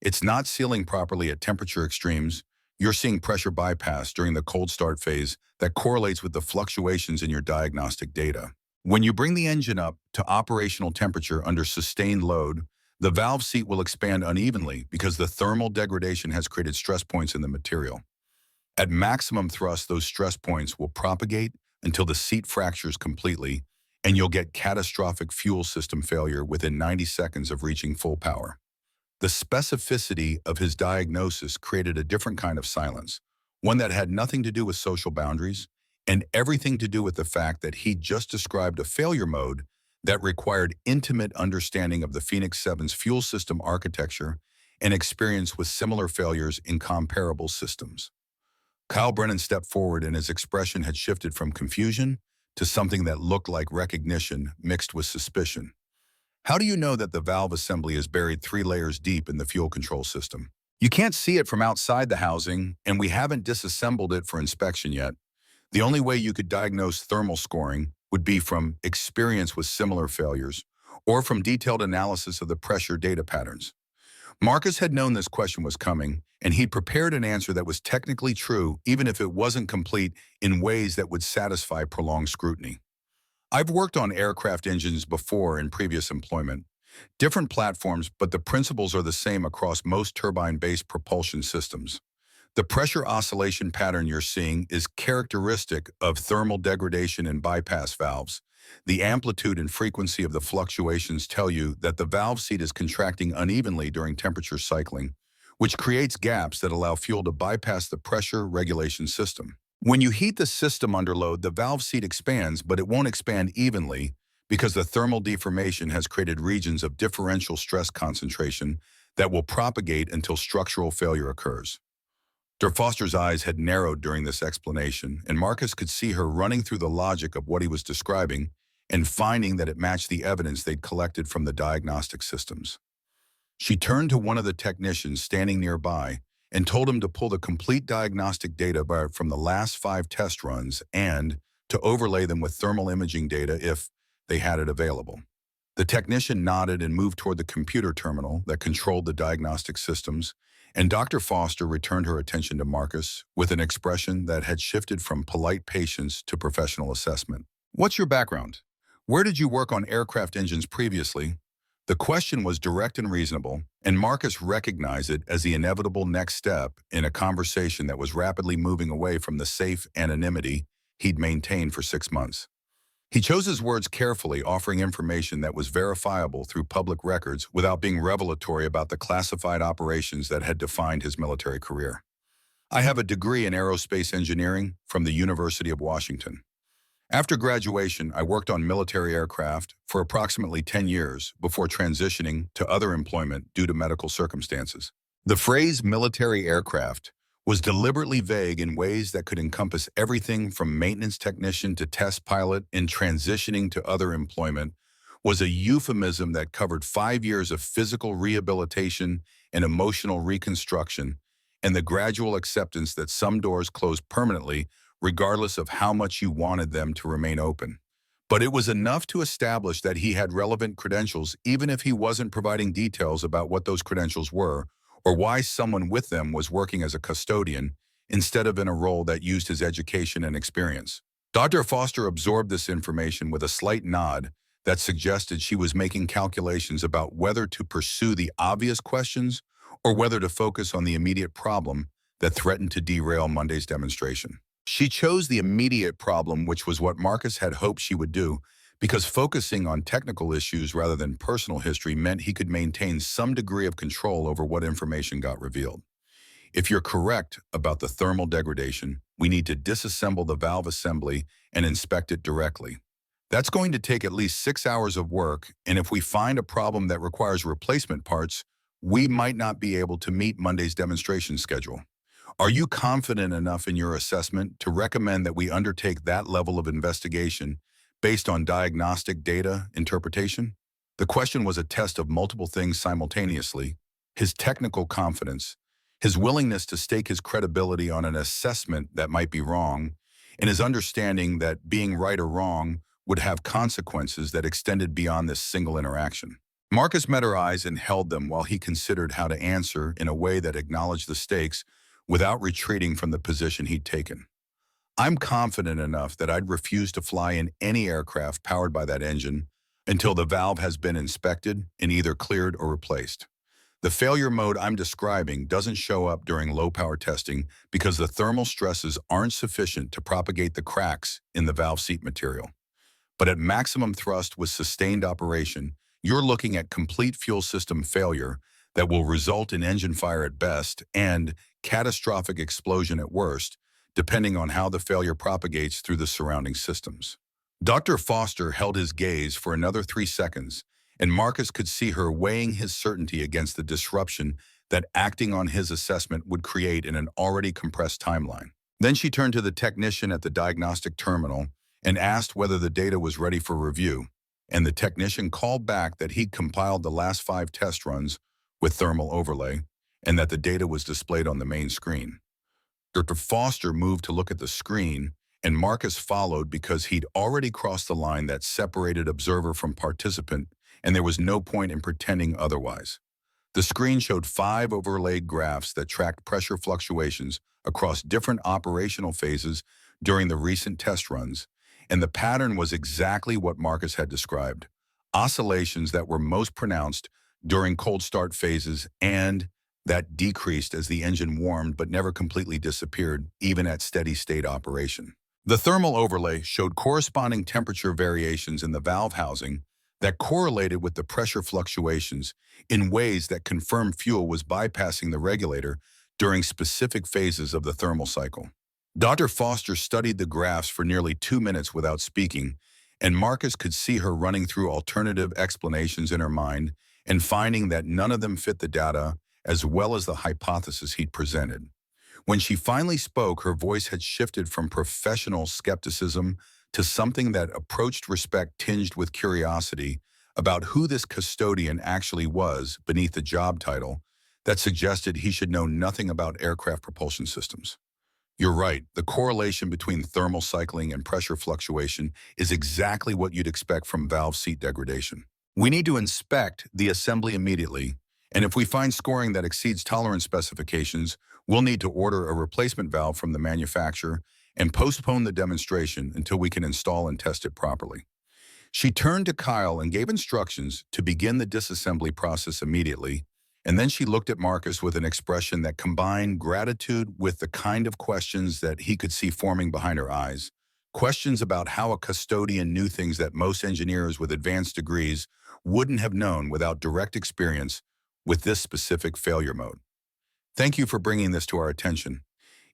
Speaker 1: It's not sealing properly at temperature extremes. You're seeing pressure bypass during the cold start phase that correlates with the fluctuations in your diagnostic data. When you bring the engine up to operational temperature under sustained load, the valve seat will expand unevenly because the thermal degradation has created stress points in the material. At maximum thrust, those stress points will propagate until the seat fractures completely, and you'll get catastrophic fuel system failure within 90 seconds of reaching full power. The specificity of his diagnosis created a different kind of silence, one that had nothing to do with social boundaries and everything to do with the fact that he just described a failure mode that required intimate understanding of the Phoenix 7's fuel system architecture and experience with similar failures in comparable systems. Kyle Brennan stepped forward, and his expression had shifted from confusion to something that looked like recognition mixed with suspicion. How do you know that the valve assembly is buried 3 layers deep in the fuel control system? You can't see it from outside the housing, and we haven't disassembled it for inspection yet. The only way you could diagnose thermal scoring would be from experience with similar failures or from detailed analysis of the pressure data patterns. Marcus had known this question was coming, and he'd prepared an answer that was technically true even if it wasn't complete in ways that would satisfy prolonged scrutiny. I've worked on aircraft engines before in previous employment. Different platforms, but the principles are the same across most turbine-based propulsion systems. The pressure oscillation pattern you're seeing is characteristic of thermal degradation in bypass valves. The amplitude and frequency of the fluctuations tell you that the valve seat is contracting unevenly during temperature cycling, which creates gaps that allow fuel to bypass the pressure regulation system. When you heat the system under load, the valve seat expands, but it won't expand evenly because the thermal deformation has created regions of differential stress concentration that will propagate until structural failure occurs. Dr. Foster's eyes had narrowed during this explanation, and Marcus could see her running through the logic of what he was describing and finding that it matched the evidence they'd collected from the diagnostic systems. She turned to one of the technicians standing nearby and told him to pull the complete diagnostic data from the last 5 test runs and to overlay them with thermal imaging data if they had it available. The technician nodded and moved toward the computer terminal that controlled the diagnostic systems, and Dr. Foster returned her attention to Marcus with an expression that had shifted from polite patience to professional assessment. What's your background? Where did you work on aircraft engines previously? The question was direct and reasonable, and Marcus recognized it as the inevitable next step in a conversation that was rapidly moving away from the safe anonymity he'd maintained for 6 months. He chose his words carefully, offering information that was verifiable through public records without being revelatory about the classified operations that had defined his military career. I have a degree in aerospace engineering from the University of Washington. After graduation, I worked on military aircraft for approximately 10 years before transitioning to other employment due to medical circumstances. The phrase military aircraft was deliberately vague in ways that could encompass everything from maintenance technician to test pilot, and transitioning to other employment was a euphemism that covered 5 years of physical rehabilitation and emotional reconstruction, and the gradual acceptance that some doors close permanently regardless of how much you wanted them to remain open. But it was enough to establish that he had relevant credentials even if he wasn't providing details about what those credentials were or why someone with them was working as a custodian instead of in a role that used his education and experience. Dr. Foster absorbed this information with a slight nod that suggested she was making calculations about whether to pursue the obvious questions or whether to focus on the immediate problem that threatened to derail Monday's demonstration. She chose the immediate problem, which was what Marcus had hoped she would do, because focusing on technical issues rather than personal history meant he could maintain some degree of control over what information got revealed. If you're correct about the thermal degradation, we need to disassemble the valve assembly and inspect it directly. That's going to take at least 6 hours of work, and if we find a problem that requires replacement parts, we might not be able to meet Monday's demonstration schedule. Are you confident enough in your assessment to recommend that we undertake that level of investigation based on diagnostic data interpretation? The question was a test of multiple things simultaneously: his technical confidence, his willingness to stake his credibility on an assessment that might be wrong, and his understanding that being right or wrong would have consequences that extended beyond this single interaction. Marcus met her eyes and held them while he considered how to answer in a way that acknowledged the stakes without retreating from the position he'd taken. I'm confident enough that I'd refuse to fly in any aircraft powered by that engine until the valve has been inspected and either cleared or replaced. The failure mode I'm describing doesn't show up during low-power testing because the thermal stresses aren't sufficient to propagate the cracks in the valve seat material. But at maximum thrust with sustained operation, you're looking at complete fuel system failure that will result in engine fire at best and catastrophic explosion at worst, depending on how the failure propagates through the surrounding systems. Dr. Foster held his gaze for another 3 seconds, and Marcus could see her weighing his certainty against the disruption that acting on his assessment would create in an already compressed timeline. Then she turned to the technician at the diagnostic terminal and asked whether the data was ready for review, and the technician called back that he'd compiled the last 5 test runs with thermal overlay, and that the data was displayed on the main screen. Dr. Foster moved to look at the screen, and Marcus followed because he'd already crossed the line that separated observer from participant, and there was no point in pretending otherwise. The screen showed 5 overlaid graphs that tracked pressure fluctuations across different operational phases during the recent test runs, and the pattern was exactly what Marcus had described: oscillations that were most pronounced during cold start phases and that decreased as the engine warmed but never completely disappeared, even at steady state operation. The thermal overlay showed corresponding temperature variations in the valve housing that correlated with the pressure fluctuations in ways that confirmed fuel was bypassing the regulator during specific phases of the thermal cycle. Dr. Foster studied the graphs for nearly 2 minutes without speaking, and Marcus could see her running through alternative explanations in her mind and finding that none of them fit the data as well as the hypothesis he'd presented. When she finally spoke, her voice had shifted from professional skepticism to something that approached respect tinged with curiosity about who this custodian actually was beneath the job title that suggested he should know nothing about aircraft propulsion systems. You're right, the correlation between thermal cycling and pressure fluctuation is exactly what you'd expect from valve seat degradation. We need to inspect the assembly immediately, and if we find scoring that exceeds tolerance specifications, we'll need to order a replacement valve from the manufacturer and postpone the demonstration until we can install and test it properly. She turned to Kyle and gave instructions to begin the disassembly process immediately, and then she looked at Marcus with an expression that combined gratitude with the kind of questions that he could see forming behind her eyes. Questions about how a custodian knew things that most engineers with advanced degrees wouldn't have known without direct experience with this specific failure mode. Thank you for bringing this to our attention.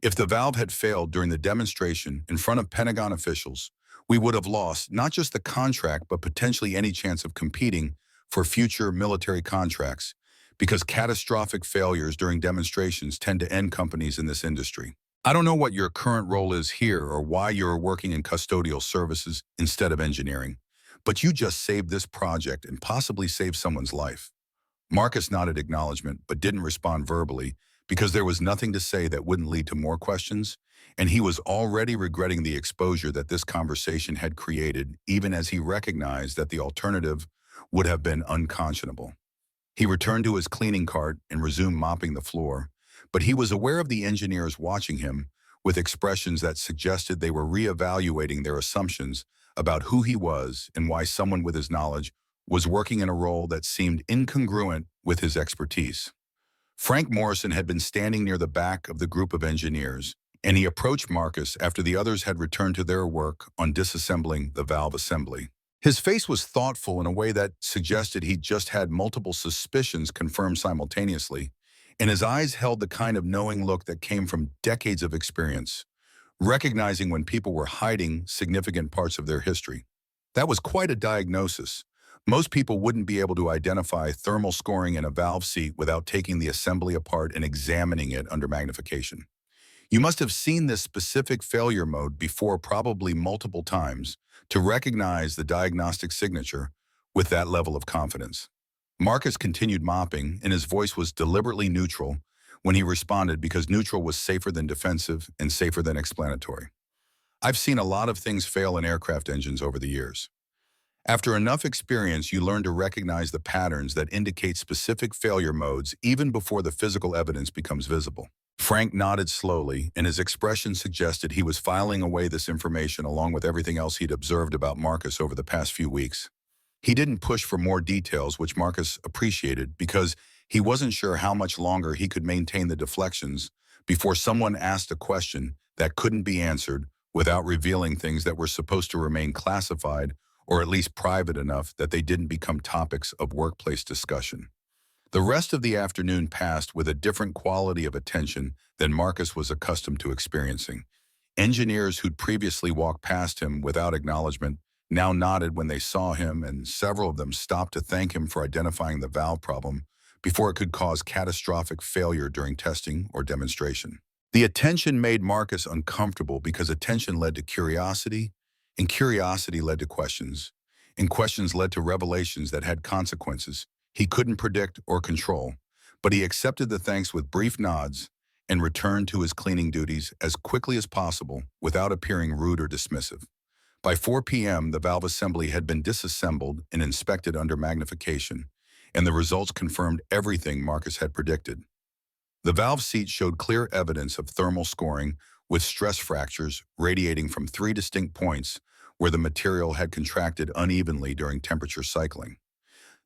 Speaker 1: If the valve had failed during the demonstration in front of Pentagon officials, we would have lost not just the contract, but potentially any chance of competing for future military contracts, because catastrophic failures during demonstrations tend to end companies in this industry. I don't know what your current role is here or why you're working in custodial services instead of engineering, but you just saved this project and possibly saved someone's life. Marcus nodded acknowledgement, but didn't respond verbally because there was nothing to say that wouldn't lead to more questions, and he was already regretting the exposure that this conversation had created, even as he recognized that the alternative would have been unconscionable. He returned to his cleaning cart and resumed mopping the floor, but he was aware of the engineers watching him with expressions that suggested they were reevaluating their assumptions about who he was and why someone with his knowledge was working in a role that seemed incongruent with his expertise. Frank Morrison had been standing near the back of the group of engineers, and he approached Marcus after the others had returned to their work on disassembling the valve assembly. His face was thoughtful in a way that suggested he'd just had multiple suspicions confirmed simultaneously, and his eyes held the kind of knowing look that came from decades of experience, recognizing when people were hiding significant parts of their history. That was quite a diagnosis. Most people wouldn't be able to identify thermal scoring in a valve seat without taking the assembly apart and examining it under magnification. You must have seen this specific failure mode before, probably multiple times, to recognize the diagnostic signature with that level of confidence. Marcus continued mopping, and his voice was deliberately neutral when he responded, because neutral was safer than defensive and safer than explanatory. I've seen a lot of things fail in aircraft engines over the years. After enough experience, you learn to recognize the patterns that indicate specific failure modes even before the physical evidence becomes visible. Frank nodded slowly, and his expression suggested he was filing away this information along with everything else he'd observed about Marcus over the past few weeks. He didn't push for more details, which Marcus appreciated, because he wasn't sure how much longer he could maintain the deflections before someone asked a question that couldn't be answered without revealing things that were supposed to remain classified or at least private enough that they didn't become topics of workplace discussion. The rest of the afternoon passed with a different quality of attention than Marcus was accustomed to experiencing. Engineers who'd previously walked past him without acknowledgement now nodded when they saw him, and several of them stopped to thank him for identifying the valve problem before it could cause catastrophic failure during testing or demonstration. The attention made Marcus uncomfortable because attention led to curiosity, and curiosity led to questions, and questions led to revelations that had consequences he couldn't predict or control, but he accepted the thanks with brief nods and returned to his cleaning duties as quickly as possible without appearing rude or dismissive. By 4 p.m., the valve assembly had been disassembled and inspected under magnification, and the results confirmed everything Marcus had predicted. The valve seat showed clear evidence of thermal scoring, with stress fractures radiating from 3 distinct points where the material had contracted unevenly during temperature cycling.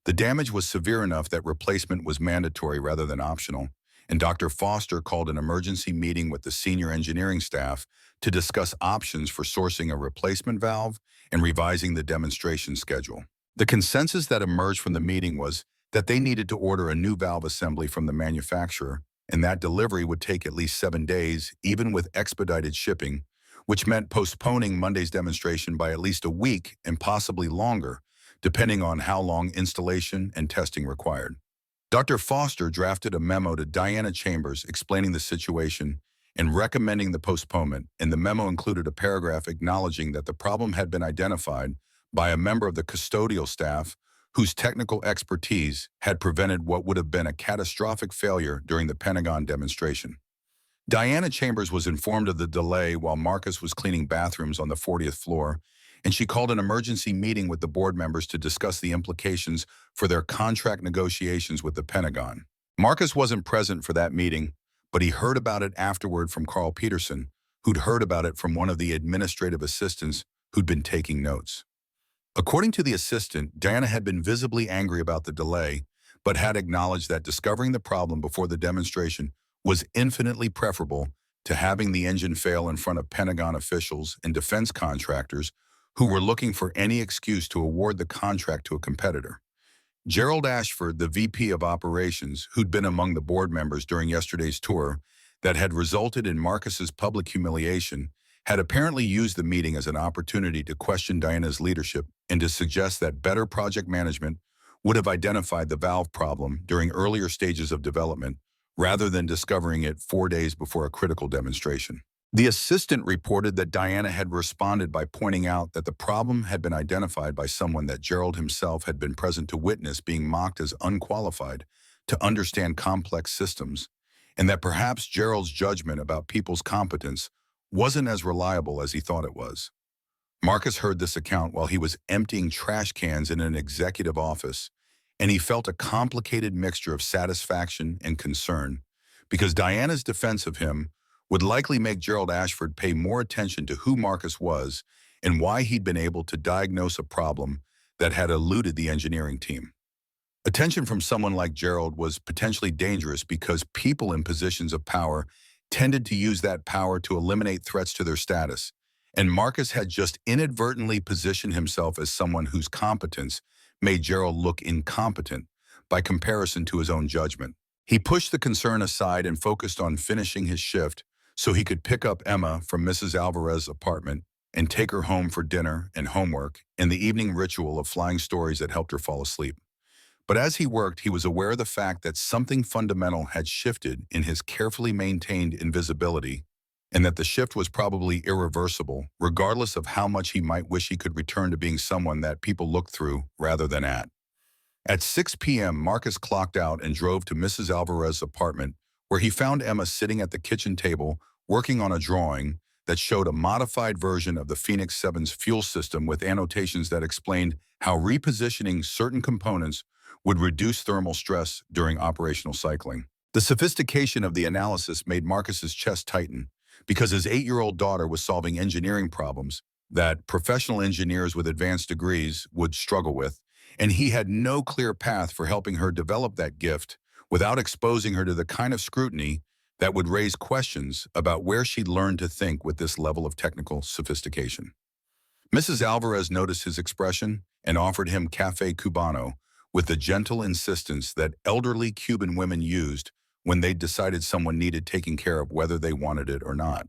Speaker 1: The damage was severe enough that replacement was mandatory rather than optional, and Dr. Foster called an emergency meeting with the senior engineering staff to discuss options for sourcing a replacement valve and revising the demonstration schedule. The consensus that emerged from the meeting was that they needed to order a new valve assembly from the manufacturer, and that delivery would take at least 7 days, even with expedited shipping, which meant postponing Monday's demonstration by at least a week and possibly longer, depending on how long installation and testing required. Dr. Foster drafted a memo to Diana Chambers explaining the situation and recommending the postponement, and the memo included a paragraph acknowledging that the problem had been identified by a member of the custodial staff whose technical expertise had prevented what would have been a catastrophic failure during the Pentagon demonstration. Diana Chambers was informed of the delay while Marcus was cleaning bathrooms on the 40th floor, and she called an emergency meeting with the board members to discuss the implications for their contract negotiations with the Pentagon. Marcus wasn't present for that meeting, but he heard about it afterward from Carl Peterson, who'd heard about it from one of the administrative assistants who'd been taking notes. According to the assistant, Diana had been visibly angry about the delay, but had acknowledged that discovering the problem before the demonstration was infinitely preferable to having the engine fail in front of Pentagon officials and defense contractors who were looking for any excuse to award the contract to a competitor. Gerald Ashford, the VP of Operations, who'd been among the board members during yesterday's tour that had resulted in Marcus's public humiliation, had apparently used the meeting as an opportunity to question Diana's leadership and to suggest that better project management would have identified the valve problem during earlier stages of development rather than discovering it 4 days before a critical demonstration. The assistant reported that Diana had responded by pointing out that the problem had been identified by someone that Gerald himself had been present to witness being mocked as unqualified to understand complex systems, and that perhaps Gerald's judgment about people's competence wasn't as reliable as he thought it was. Marcus heard this account while he was emptying trash cans in an executive office, and he felt a complicated mixture of satisfaction and concern, because Diana's defense of him would likely make Gerald Ashford pay more attention to who Marcus was and why he'd been able to diagnose a problem that had eluded the engineering team. Attention from someone like Gerald was potentially dangerous because people in positions of power tended to use that power to eliminate threats to their status, and Marcus had just inadvertently positioned himself as someone whose competence made Gerald look incompetent by comparison to his own judgment. He pushed the concern aside and focused on finishing his shift so he could pick up Emma from Mrs. Alvarez's apartment and take her home for dinner and homework and the evening ritual of flying stories that helped her fall asleep. But as he worked, he was aware of the fact that something fundamental had shifted in his carefully maintained invisibility, and that the shift was probably irreversible, regardless of how much he might wish he could return to being someone that people looked through rather than at. At 6 p.m., Marcus clocked out and drove to Mrs. Alvarez's apartment, where he found Emma sitting at the kitchen table working on a drawing that showed a modified version of the Phoenix 7's fuel system with annotations that explained how repositioning certain components would reduce thermal stress during operational cycling. The sophistication of the analysis made Marcus's chest tighten because his 8-year-old daughter was solving engineering problems that professional engineers with advanced degrees would struggle with, and he had no clear path for helping her develop that gift without exposing her to the kind of scrutiny that would raise questions about where she'd learned to think with this level of technical sophistication. Mrs. Alvarez noticed his expression and offered him Café Cubano with the gentle insistence that elderly Cuban women used when they decided someone needed taking care of whether they wanted it or not.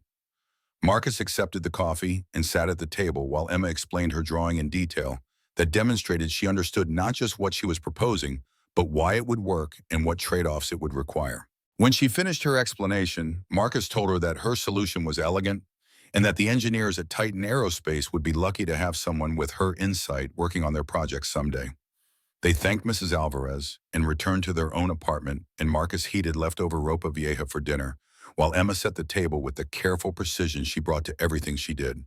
Speaker 1: Marcus accepted the coffee and sat at the table while Emma explained her drawing in detail that demonstrated she understood not just what she was proposing, but why it would work and what trade-offs it would require. When she finished her explanation, Marcus told her that her solution was elegant and that the engineers at Titan Aerospace would be lucky to have someone with her insight working on their project someday. They thanked Mrs. Alvarez and returned to their own apartment, and Marcus heated leftover ropa vieja for dinner, while Emma set the table with the careful precision she brought to everything she did.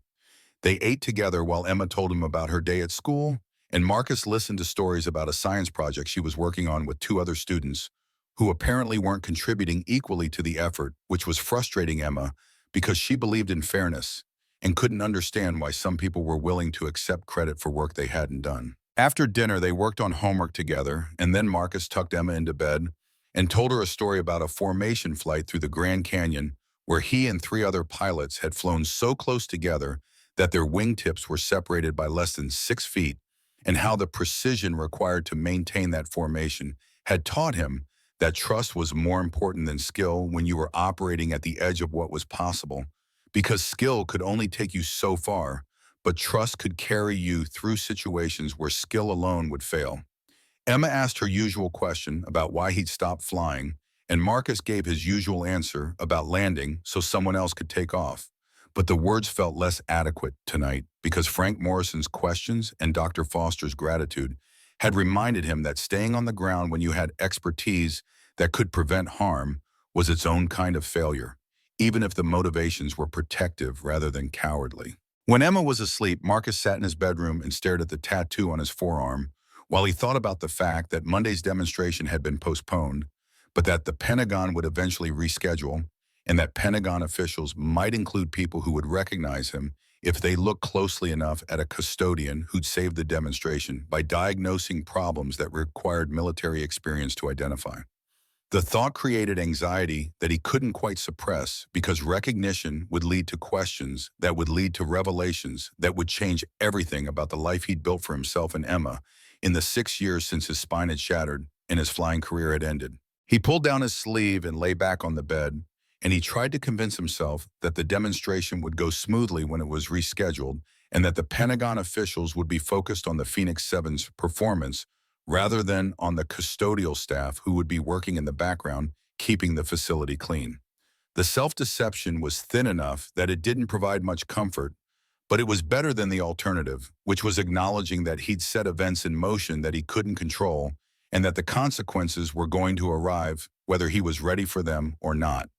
Speaker 1: They ate together while Emma told him about her day at school, and Marcus listened to stories about a science project she was working on with 2 other students, who apparently weren't contributing equally to the effort, which was frustrating Emma because she believed in fairness and couldn't understand why some people were willing to accept credit for work they hadn't done. After dinner, they worked on homework together, and then Marcus tucked Emma into bed and told her a story about a formation flight through the Grand Canyon where he and 3 other pilots had flown so close together that their wingtips were separated by less than 6 feet, and how the precision required to maintain that formation had taught him that trust was more important than skill when you were operating at the edge of what was possible, because skill could only take you so far, but trust could carry you through situations where skill alone would fail. Emma asked her usual question about why he'd stopped flying, and Marcus gave his usual answer about landing so someone else could take off. But the words felt less adequate tonight because Frank Morrison's questions and Dr. Foster's gratitude had reminded him that staying on the ground when you had expertise that could prevent harm was its own kind of failure, even if the motivations were protective rather than cowardly. When Emma was asleep, Marcus sat in his bedroom and stared at the tattoo on his forearm while he thought about the fact that Monday's demonstration had been postponed, but that the Pentagon would eventually reschedule, and that Pentagon officials might include people who would recognize him if they looked closely enough at a custodian who'd saved the demonstration by diagnosing problems that required military experience to identify. The thought created anxiety that he couldn't quite suppress because recognition would lead to questions that would lead to revelations that would change everything about the life he'd built for himself and Emma in the 6 years since his spine had shattered and his flying career had ended. He pulled down his sleeve and lay back on the bed, and he tried to convince himself that the demonstration would go smoothly when it was rescheduled and that the Pentagon officials would be focused on the Phoenix Seven's performance rather than on the custodial staff who would be working in the background, keeping the facility clean. The self-deception was thin enough that it didn't provide much comfort, but it was better than the alternative, which was acknowledging that he'd set events in motion that he couldn't control and that the consequences were going to arrive whether he was ready for them or not.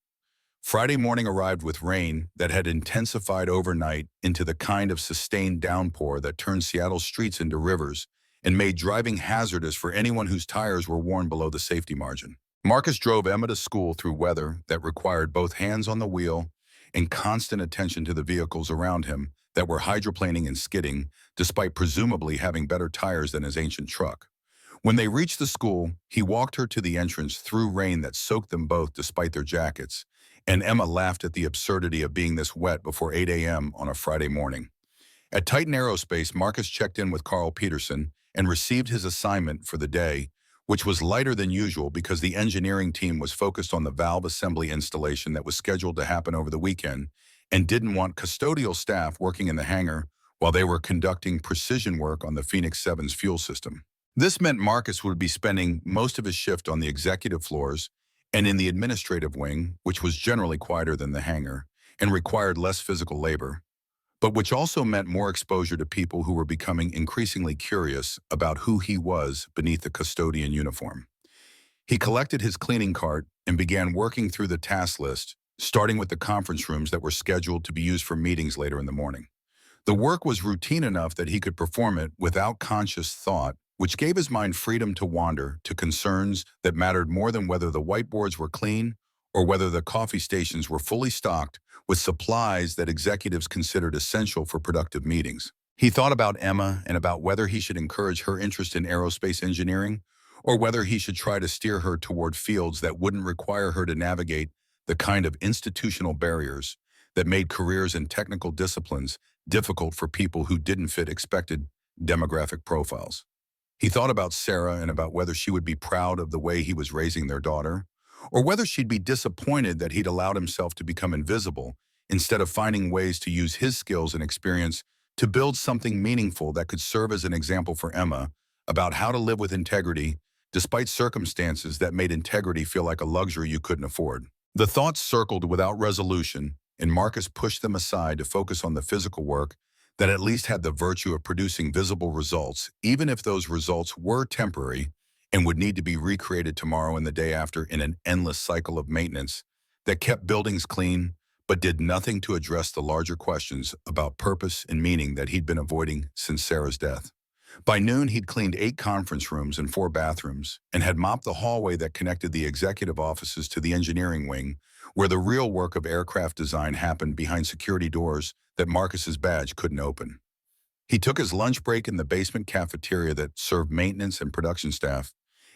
Speaker 1: Friday morning arrived with rain that had intensified overnight into the kind of sustained downpour that turned Seattle's streets into rivers and made driving hazardous for anyone whose tires were worn below the safety margin. Marcus drove Emma to school through weather that required both hands on the wheel and constant attention to the vehicles around him that were hydroplaning and skidding, despite presumably having better tires than his ancient truck. When they reached the school, he walked her to the entrance through rain that soaked them both despite their jackets, and Emma laughed at the absurdity of being this wet before 8 a.m. on a Friday morning. At Titan Aerospace, Marcus checked in with Carl Peterson and received his assignment for the day, which was lighter than usual because the engineering team was focused on the valve assembly installation that was scheduled to happen over the weekend and didn't want custodial staff working in the hangar while they were conducting precision work on the Phoenix Seven's fuel system. This meant Marcus would be spending most of his shift on the executive floors and in the administrative wing, which was generally quieter than the hangar and required less physical labor, but which also meant more exposure to people who were becoming increasingly curious about who he was beneath the custodian uniform. He collected his cleaning cart and began working through the task list, starting with the conference rooms that were scheduled to be used for meetings later in the morning. The work was routine enough that he could perform it without conscious thought, which gave his mind freedom to wander to concerns that mattered more than whether the whiteboards were clean or whether the coffee stations were fully stocked with supplies that executives considered essential for productive meetings. He thought about Emma and about whether he should encourage her interest in aerospace engineering or whether he should try to steer her toward fields that wouldn't require her to navigate the kind of institutional barriers that made careers in technical disciplines difficult for people who didn't fit expected demographic profiles. He thought about Sarah and about whether she would be proud of the way he was raising their daughter, or whether she'd be disappointed that he'd allowed himself to become invisible instead of finding ways to use his skills and experience to build something meaningful that could serve as an example for Emma about how to live with integrity despite circumstances that made integrity feel like a luxury you couldn't afford. The thoughts circled without resolution, and Marcus pushed them aside to focus on the physical work that at least had the virtue of producing visible results, even if those results were temporary and would need to be recreated tomorrow and the day after in an endless cycle of maintenance that kept buildings clean but did nothing to address the larger questions about purpose and meaning that he'd been avoiding since Sarah's death. By noon, he'd cleaned 8 conference rooms and 4 bathrooms and had mopped the hallway that connected the executive offices to the engineering wing, where the real work of aircraft design happened behind security doors that Marcus's badge couldn't open. He took his lunch break in the basement cafeteria that served maintenance and production staff,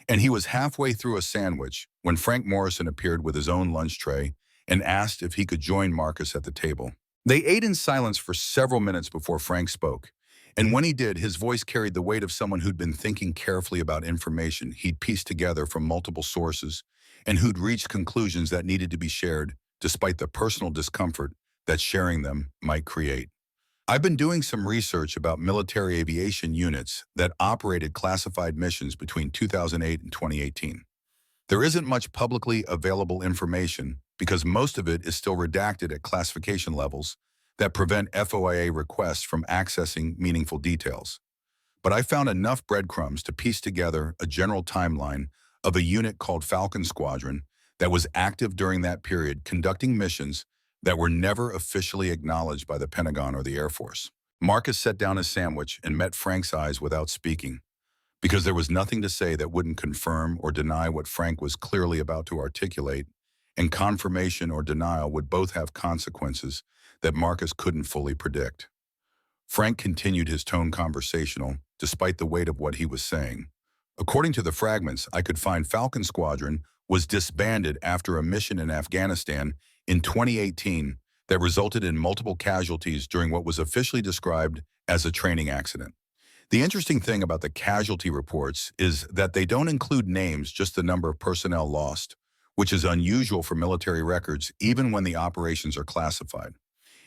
Speaker 1: and he was halfway through a sandwich when Frank Morrison appeared with his own lunch tray and asked if he could join Marcus at the table. They ate in silence for several minutes before Frank spoke, and when he did, his voice carried the weight of someone who'd been thinking carefully about information he'd pieced together from multiple sources and who'd reached conclusions that needed to be shared despite the personal discomfort that sharing them might create. I've been doing some research about military aviation units that operated classified missions between 2008 and 2018. There isn't much publicly available information because most of it is still redacted at classification levels that prevent FOIA requests from accessing meaningful details. But I found enough breadcrumbs to piece together a general timeline of a unit called Falcon Squadron that was active during that period, conducting missions that were never officially acknowledged by the Pentagon or the Air Force. Marcus set down his sandwich and met Frank's eyes without speaking, because there was nothing to say that wouldn't confirm or deny what Frank was clearly about to articulate, and confirmation or denial would both have consequences that Marcus couldn't fully predict. Frank continued his tone conversational, despite the weight of what he was saying. According to the fragments I could find, Falcon Squadron was disbanded after a mission in Afghanistan in 2018 that resulted in multiple casualties during what was officially described as a training accident. The interesting thing about the casualty reports is that they don't include names, just the number of personnel lost, which is unusual for military records even when the operations are classified.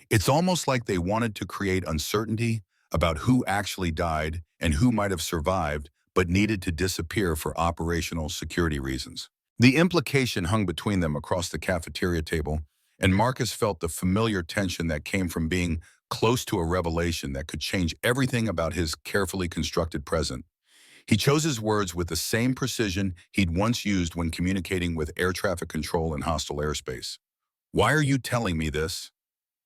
Speaker 1: It's almost like they wanted to create uncertainty about who actually died and who might have survived but needed to disappear for operational security reasons. The implication hung between them across the cafeteria table, and Marcus felt the familiar tension that came from being close to a revelation that could change everything about his carefully constructed present. He chose his words with the same precision he'd once used when communicating with air traffic control in hostile airspace. "Why are you telling me this?"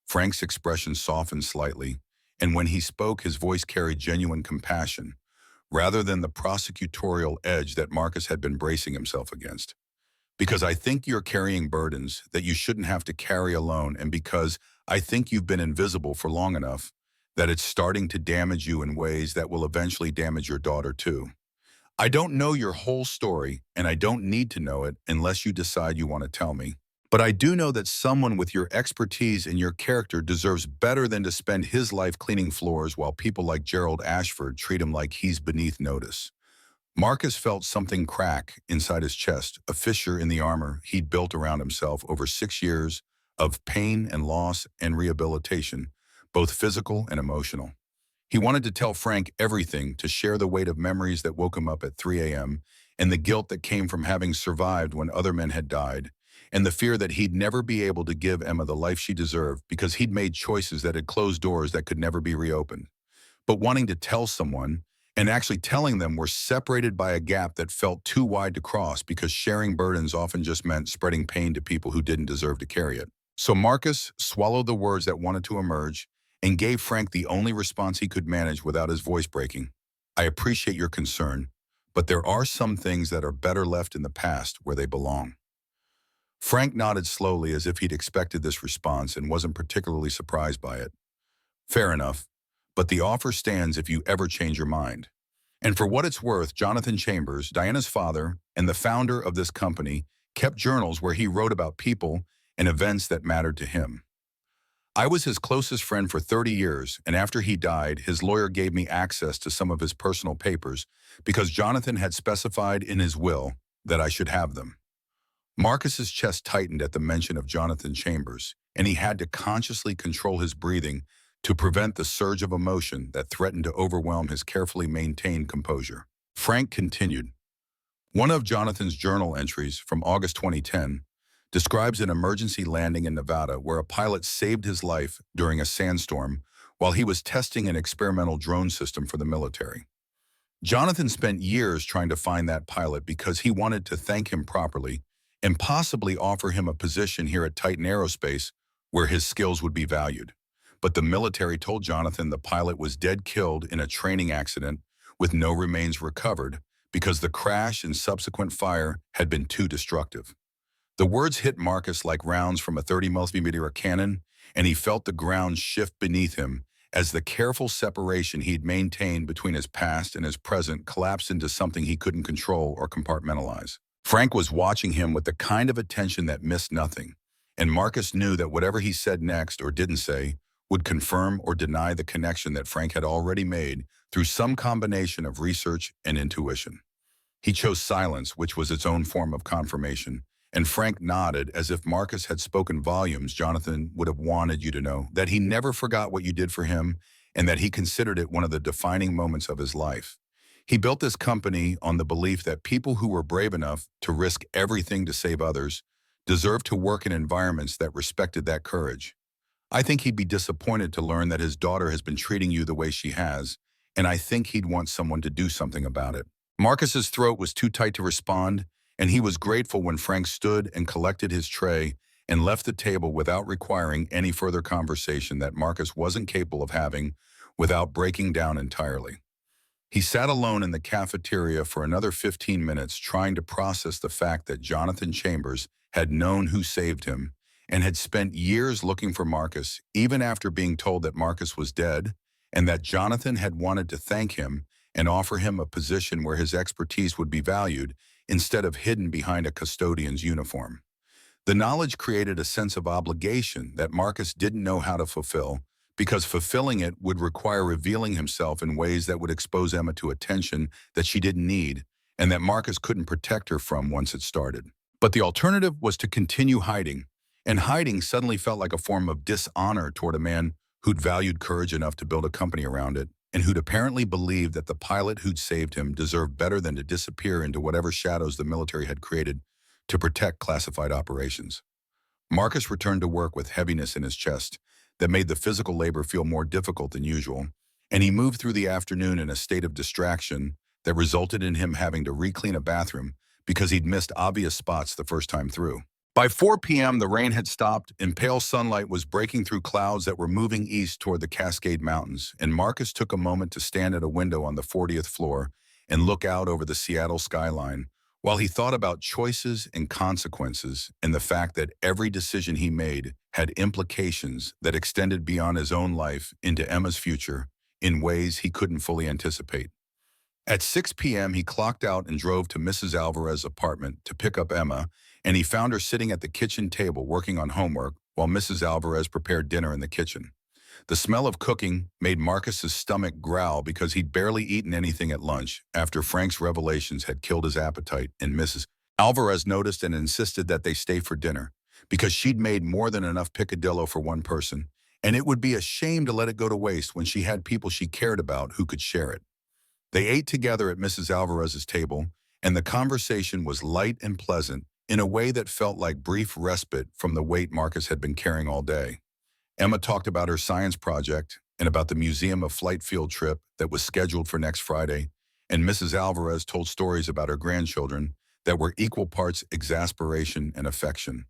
Speaker 1: Frank's expression softened slightly, and when he spoke, his voice carried genuine compassion, rather than the prosecutorial edge that Marcus had been bracing himself against. "Because I think you're carrying burdens that you shouldn't have to carry alone, and because I think you've been invisible for long enough that it's starting to damage you in ways that will eventually damage your daughter too. I don't know your whole story, and I don't need to know it unless you decide you want to tell me. But I do know that someone with your expertise and your character deserves better than to spend his life cleaning floors while people like Gerald Ashford treat him like he's beneath notice." Marcus felt something crack inside his chest, a fissure in the armor he'd built around himself over 6 years of pain and loss and rehabilitation, both physical and emotional. He wanted to tell Frank everything, to share the weight of memories that woke him up at 3 a.m., and the guilt that came from having survived when other men had died, and the fear that he'd never be able to give Emma the life she deserved because he'd made choices that had closed doors that could never be reopened. But wanting to tell someone, and actually telling them, were separated by a gap that felt too wide to cross, because sharing burdens often just meant spreading pain to people who didn't deserve to carry it. So Marcus swallowed the words that wanted to emerge and gave Frank the only response he could manage without his voice breaking. "I appreciate your concern, but there are some things that are better left in the past where they belong." Frank nodded slowly, as if he'd expected this response and wasn't particularly surprised by it. "Fair enough, but the offer stands if you ever change your mind." And for what it's worth, Jonathan Chambers, Diana's father and the founder of this company, kept journals where he wrote about people and events that mattered to him. "I was his closest friend for 30 years, and after he died, his lawyer gave me access to some of his personal papers because Jonathan had specified in his will that I should have them." Marcus's chest tightened at the mention of Jonathan Chambers, and he had to consciously control his breathing to prevent the surge of emotion that threatened to overwhelm his carefully maintained composure. Frank continued. "One of Jonathan's journal entries from August 2010 describes an emergency landing in Nevada where a pilot saved his life during a sandstorm while he was testing an experimental drone system for the military. Jonathan spent years trying to find that pilot because he wanted to thank him properly and possibly offer him a position here at Titan Aerospace where his skills would be valued. But the military told Jonathan the pilot was dead killed in a training accident with no remains recovered because the crash and subsequent fire had been too destructive. The words hit Marcus like rounds from a 30-millimeter cannon, and he felt the ground shift beneath him as the careful separation he'd maintained between his past and his present collapsed into something he couldn't control or compartmentalize. Frank was watching him with the kind of attention that missed nothing, and Marcus knew that whatever he said next or didn't say would confirm or deny the connection that Frank had already made through some combination of research and intuition. He chose silence, which was its own form of confirmation, and Frank nodded as if Marcus had spoken volumes. "Jonathan would have wanted you to know that he never forgot what you did for him and that he considered it one of the defining moments of his life. He built this company on the belief that people who were brave enough to risk everything to save others deserved to work in environments that respected that courage. I think he'd be disappointed to learn that his daughter has been treating you the way she has, and I think he'd want someone to do something about it." Marcus's throat was too tight to respond, and he was grateful when Frank stood and collected his tray and left the table without requiring any further conversation that Marcus wasn't capable of having without breaking down entirely. He sat alone in the cafeteria for another 15 minutes, trying to process the fact that Jonathan Chambers had known who saved him and had spent years looking for Marcus, even after being told that Marcus was dead, and that Jonathan had wanted to thank him and offer him a position where his expertise would be valued instead of hidden behind a custodian's uniform. The knowledge created a sense of obligation that Marcus didn't know how to fulfill, because fulfilling it would require revealing himself in ways that would expose Emma to attention that she didn't need and that Marcus couldn't protect her from once it started. But the alternative was to continue hiding, and hiding suddenly felt like a form of dishonor toward a man who'd valued courage enough to build a company around it, and who'd apparently believed that the pilot who'd saved him deserved better than to disappear into whatever shadows the military had created to protect classified operations. Marcus returned to work with heaviness in his chest that made the physical labor feel more difficult than usual, and he moved through the afternoon in a state of distraction that resulted in him having to re-clean a bathroom because he'd missed obvious spots the first time through. By 4 p.m., the rain had stopped and pale sunlight was breaking through clouds that were moving east toward the Cascade Mountains, and Marcus took a moment to stand at a window on the 40th floor and look out over the Seattle skyline while he thought about choices and consequences and the fact that every decision he made had implications that extended beyond his own life into Emma's future in ways he couldn't fully anticipate. At 6 p.m., he clocked out and drove to Mrs. Alvarez's apartment to pick up Emma, and he found her sitting at the kitchen table working on homework while Mrs. Alvarez prepared dinner in the kitchen. The smell of cooking made Marcus's stomach growl because he'd barely eaten anything at lunch after Frank's revelations had killed his appetite, and Mrs. Alvarez noticed and insisted that they stay for dinner because she'd made more than enough picadillo for one person, and it would be a shame to let it go to waste when she had people she cared about who could share it. They ate together at Mrs. Alvarez's table, and the conversation was light and pleasant in a way that felt like brief respite from the weight Marcus had been carrying all day. Emma talked about her science project and about the Museum of Flight field trip that was scheduled for next Friday, and Mrs. Alvarez told stories about her grandchildren that were equal parts exasperation and affection.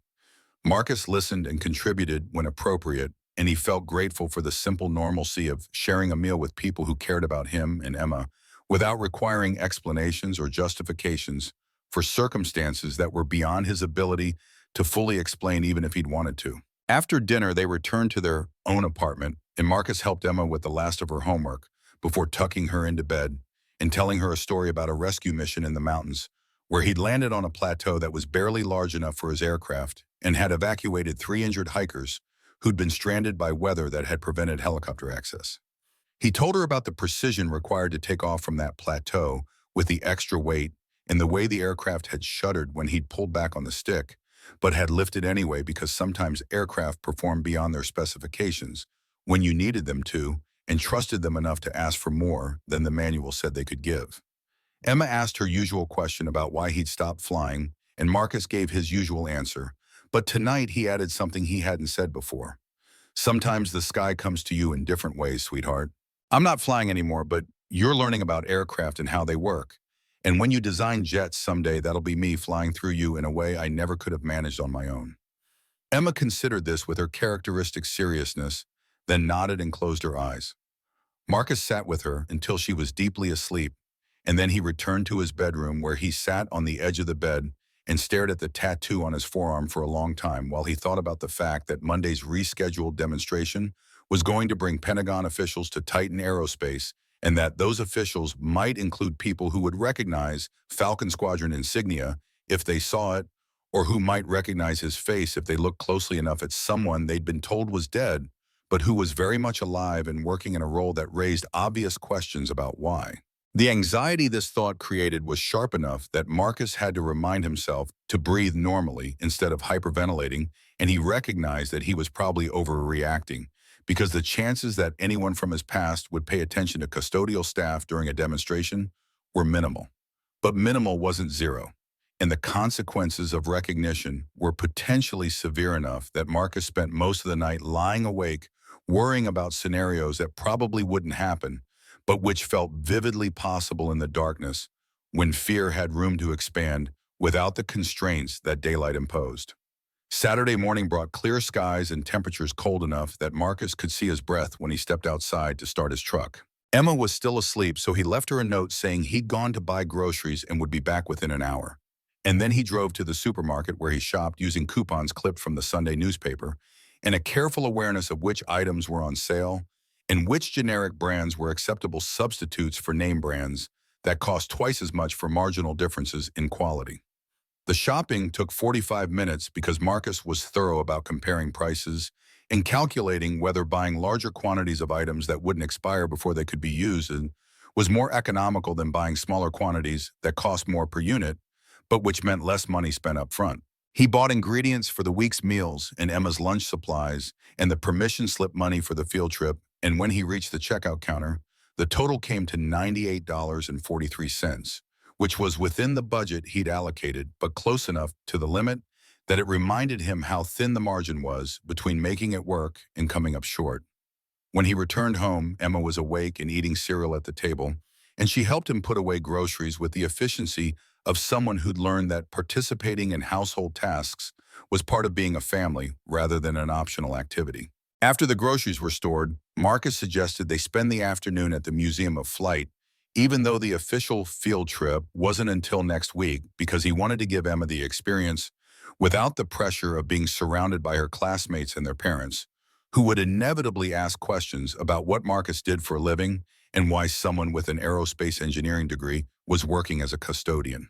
Speaker 1: Marcus listened and contributed when appropriate, and he felt grateful for the simple normalcy of sharing a meal with people who cared about him and Emma without requiring explanations or justifications for circumstances that were beyond his ability to fully explain even if he'd wanted to. After dinner, they returned to their own apartment, and Marcus helped Emma with the last of her homework before tucking her into bed and telling her a story about a rescue mission in the mountains where he'd landed on a plateau that was barely large enough for his aircraft and had evacuated 3 injured hikers who'd been stranded by weather that had prevented helicopter access. He told her about the precision required to take off from that plateau with the extra weight and the way the aircraft had shuddered when he'd pulled back on the stick, but had lifted anyway because sometimes aircraft performed beyond their specifications when you needed them to and trusted them enough to ask for more than the manual said they could give. Emma asked her usual question about why he'd stopped flying, and Marcus gave his usual answer, but tonight he added something he hadn't said before. Sometimes the sky comes to you in different ways, sweetheart. I'm not flying anymore, but you're learning about aircraft and how they work. And when you design jets someday, that'll be me flying through you in a way I never could have managed on my own. Emma considered this with her characteristic seriousness, then nodded and closed her eyes. Marcus sat with her until she was deeply asleep, and then he returned to his bedroom where he sat on the edge of the bed and stared at the tattoo on his forearm for a long time while he thought about the fact that Monday's rescheduled demonstration was going to bring Pentagon officials to Titan Aerospace, and that those officials might include people who would recognize Falcon Squadron insignia if they saw it, or who might recognize his face if they looked closely enough at someone they'd been told was dead, but who was very much alive and working in a role that raised obvious questions about why. The anxiety this thought created was sharp enough that Marcus had to remind himself to breathe normally instead of hyperventilating, and he recognized that he was probably overreacting, because the chances that anyone from his past would pay attention to custodial staff during a demonstration were minimal. But minimal wasn't zero, and the consequences of recognition were potentially severe enough that Marcus spent most of the night lying awake, worrying about scenarios that probably wouldn't happen, but which felt vividly possible in the darkness when fear had room to expand without the constraints that daylight imposed. Saturday morning brought clear skies and temperatures cold enough that Marcus could see his breath when he stepped outside to start his truck. Emma was still asleep, so he left her a note saying he'd gone to buy groceries and would be back within an hour. And then he drove to the supermarket where he shopped using coupons clipped from the Sunday newspaper and a careful awareness of which items were on sale and which generic brands were acceptable substitutes for name brands that cost twice as much for marginal differences in quality. The shopping took 45 minutes because Marcus was thorough about comparing prices and calculating whether buying larger quantities of items that wouldn't expire before they could be used and was more economical than buying smaller quantities that cost more per unit, but which meant less money spent up front. He bought ingredients for the week's meals and Emma's lunch supplies and the permission slip money for the field trip, and when he reached the checkout counter, the total came to $98.43, which was within the budget he'd allocated, but close enough to the limit that it reminded him how thin the margin was between making it work and coming up short. When he returned home, Emma was awake and eating cereal at the table, and she helped him put away groceries with the efficiency of someone who'd learned that participating in household tasks was part of being a family rather than an optional activity. After the groceries were stored, Marcus suggested they spend the afternoon at the Museum of Flight, even though the official field trip wasn't until next week because he wanted to give Emma the experience without the pressure of being surrounded by her classmates and their parents, who would inevitably ask questions about what Marcus did for a living and why someone with an aerospace engineering degree was working as a custodian.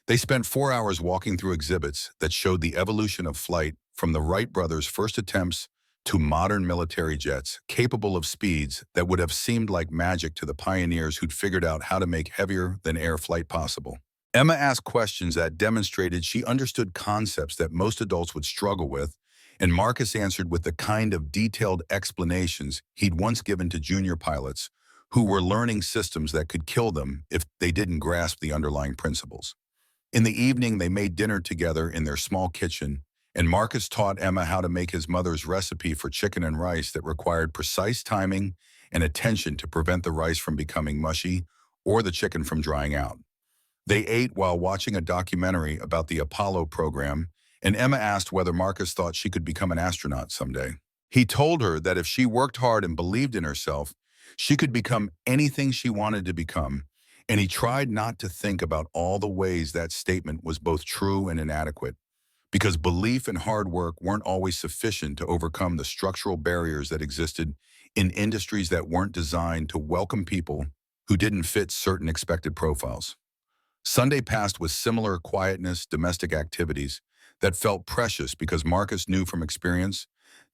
Speaker 1: They spent 4 hours walking through exhibits that showed the evolution of flight from the Wright brothers' first attempts to modern military jets capable of speeds that would have seemed like magic to the pioneers who'd figured out how to make heavier-than-air flight possible. Emma asked questions that demonstrated she understood concepts that most adults would struggle with, and Marcus answered with the kind of detailed explanations he'd once given to junior pilots who were learning systems that could kill them if they didn't grasp the underlying principles. In the evening, they made dinner together in their small kitchen, and Marcus taught Emma how to make his mother's recipe for chicken and rice that required precise timing and attention to prevent the rice from becoming mushy or the chicken from drying out. They ate while watching a documentary about the Apollo program, and Emma asked whether Marcus thought she could become an astronaut someday. He told her that if she worked hard and believed in herself, she could become anything she wanted to become, and he tried not to think about all the ways that statement was both true and inadequate, because belief and hard work weren't always sufficient to overcome the structural barriers that existed in industries that weren't designed to welcome people who didn't fit certain expected profiles. Sunday passed with similar quietness, domestic activities that felt precious because Marcus knew from experience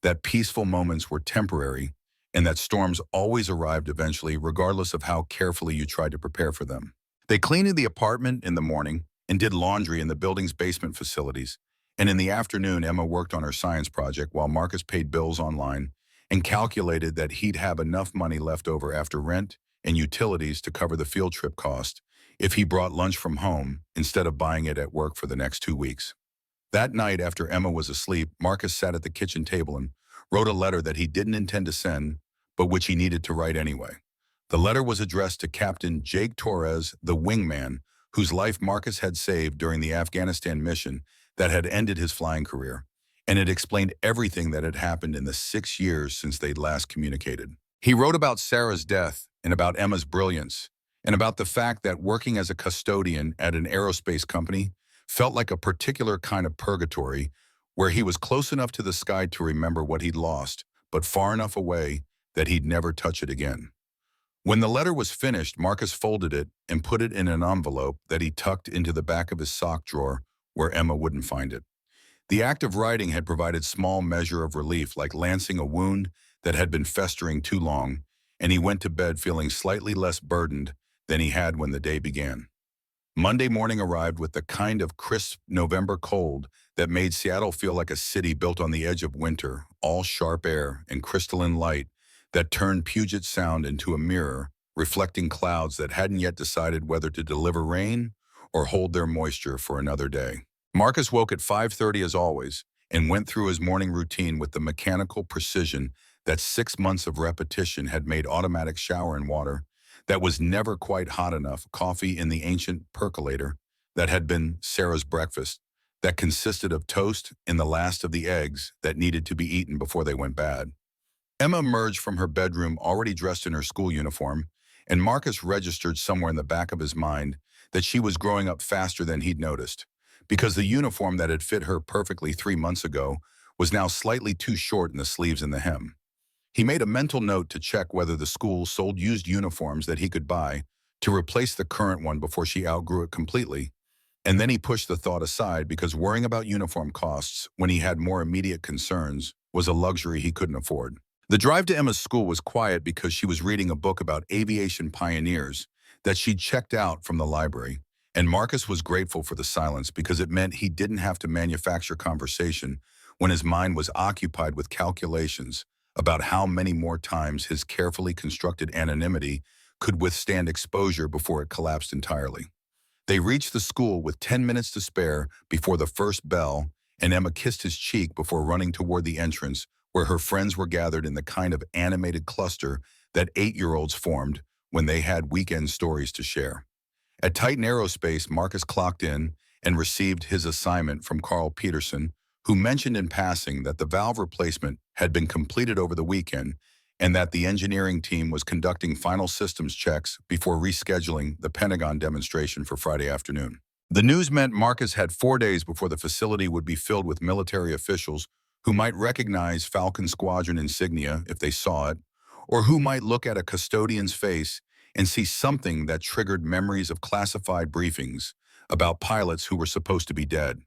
Speaker 1: that peaceful moments were temporary and that storms always arrived eventually, regardless of how carefully you tried to prepare for them. They cleaned the apartment in the morning and did laundry in the building's basement facilities, and in the afternoon, Emma worked on her science project while Marcus paid bills online and calculated that he'd have enough money left over after rent and utilities to cover the field trip cost if he brought lunch from home instead of buying it at work for the next 2 weeks. That night, after Emma was asleep, Marcus sat at the kitchen table and wrote a letter that he didn't intend to send, but which he needed to write anyway. The letter was addressed to Captain Jake Torres, the wingman, whose life Marcus had saved during the Afghanistan mission that had ended his flying career, and it explained everything that had happened in the 6 years since they'd last communicated. He wrote about Sarah's death and about Emma's brilliance, and about the fact that working as a custodian at an aerospace company felt like a particular kind of purgatory where he was close enough to the sky to remember what he'd lost, but far enough away that he'd never touch it again. When the letter was finished, Marcus folded it and put it in an envelope that he tucked into the back of his sock drawer where Emma wouldn't find it. The act of writing had provided small measure of relief, like lancing a wound that had been festering too long, and he went to bed feeling slightly less burdened than he had when the day began. Monday morning arrived with the kind of crisp November cold that made Seattle feel like a city built on the edge of winter, all sharp air and crystalline light that turned Puget Sound into a mirror, reflecting clouds that hadn't yet decided whether to deliver rain or hold their moisture for another day. Marcus woke at 5:30 as always and went through his morning routine with the mechanical precision that 6 months of repetition had made automatic shower and water that was never quite hot enough, coffee in the ancient percolator that had been Sarah's breakfast, that consisted of toast and the last of the eggs that needed to be eaten before they went bad. Emma emerged from her bedroom already dressed in her school uniform, and Marcus registered somewhere in the back of his mind that she was growing up faster than he'd noticed, because the uniform that had fit her perfectly 3 months ago was now slightly too short in the sleeves and the hem. He made a mental note to check whether the school sold used uniforms that he could buy to replace the current one before she outgrew it completely. And then he pushed the thought aside because worrying about uniform costs when he had more immediate concerns was a luxury he couldn't afford. The drive to Emma's school was quiet because she was reading a book about aviation pioneers that she'd checked out from the library, and Marcus was grateful for the silence because it meant he didn't have to manufacture conversation when his mind was occupied with calculations about how many more times his carefully constructed anonymity could withstand exposure before it collapsed entirely. They reached the school with 10 minutes to spare before the first bell, and Emma kissed his cheek before running toward the entrance where her friends were gathered in the kind of animated cluster that 8-year-olds formed when they had weekend stories to share. At Titan Aerospace, Marcus clocked in and received his assignment from Carl Peterson, who mentioned in passing that the valve replacement had been completed over the weekend and that the engineering team was conducting final systems checks before rescheduling the Pentagon demonstration for Friday afternoon. The news meant Marcus had 4 days before the facility would be filled with military officials who might recognize Falcon Squadron insignia if they saw it, or who might look at a custodian's face and see something that triggered memories of classified briefings about pilots who were supposed to be dead.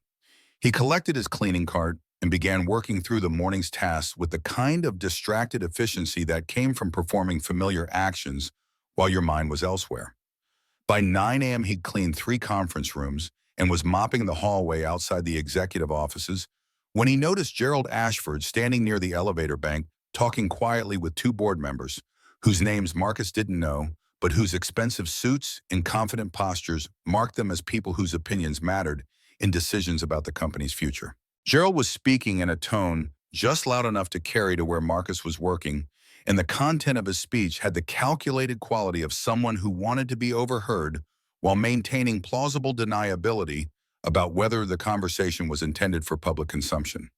Speaker 1: He collected his cleaning cart and began working through the morning's tasks with the kind of distracted efficiency that came from performing familiar actions while your mind was elsewhere. By 9 a.m., he'd cleaned 3 conference rooms and was mopping the hallway outside the executive offices when he noticed Gerald Ashford standing near the elevator bank talking quietly with 2 board members, whose names Marcus didn't know, but whose expensive suits and confident postures marked them as people whose opinions mattered in decisions about the company's future. Gerald was speaking in a tone just loud enough to carry to where Marcus was working, and the content of his speech had the calculated quality of someone who wanted to be overheard while maintaining plausible deniability about whether the conversation was intended for public consumption.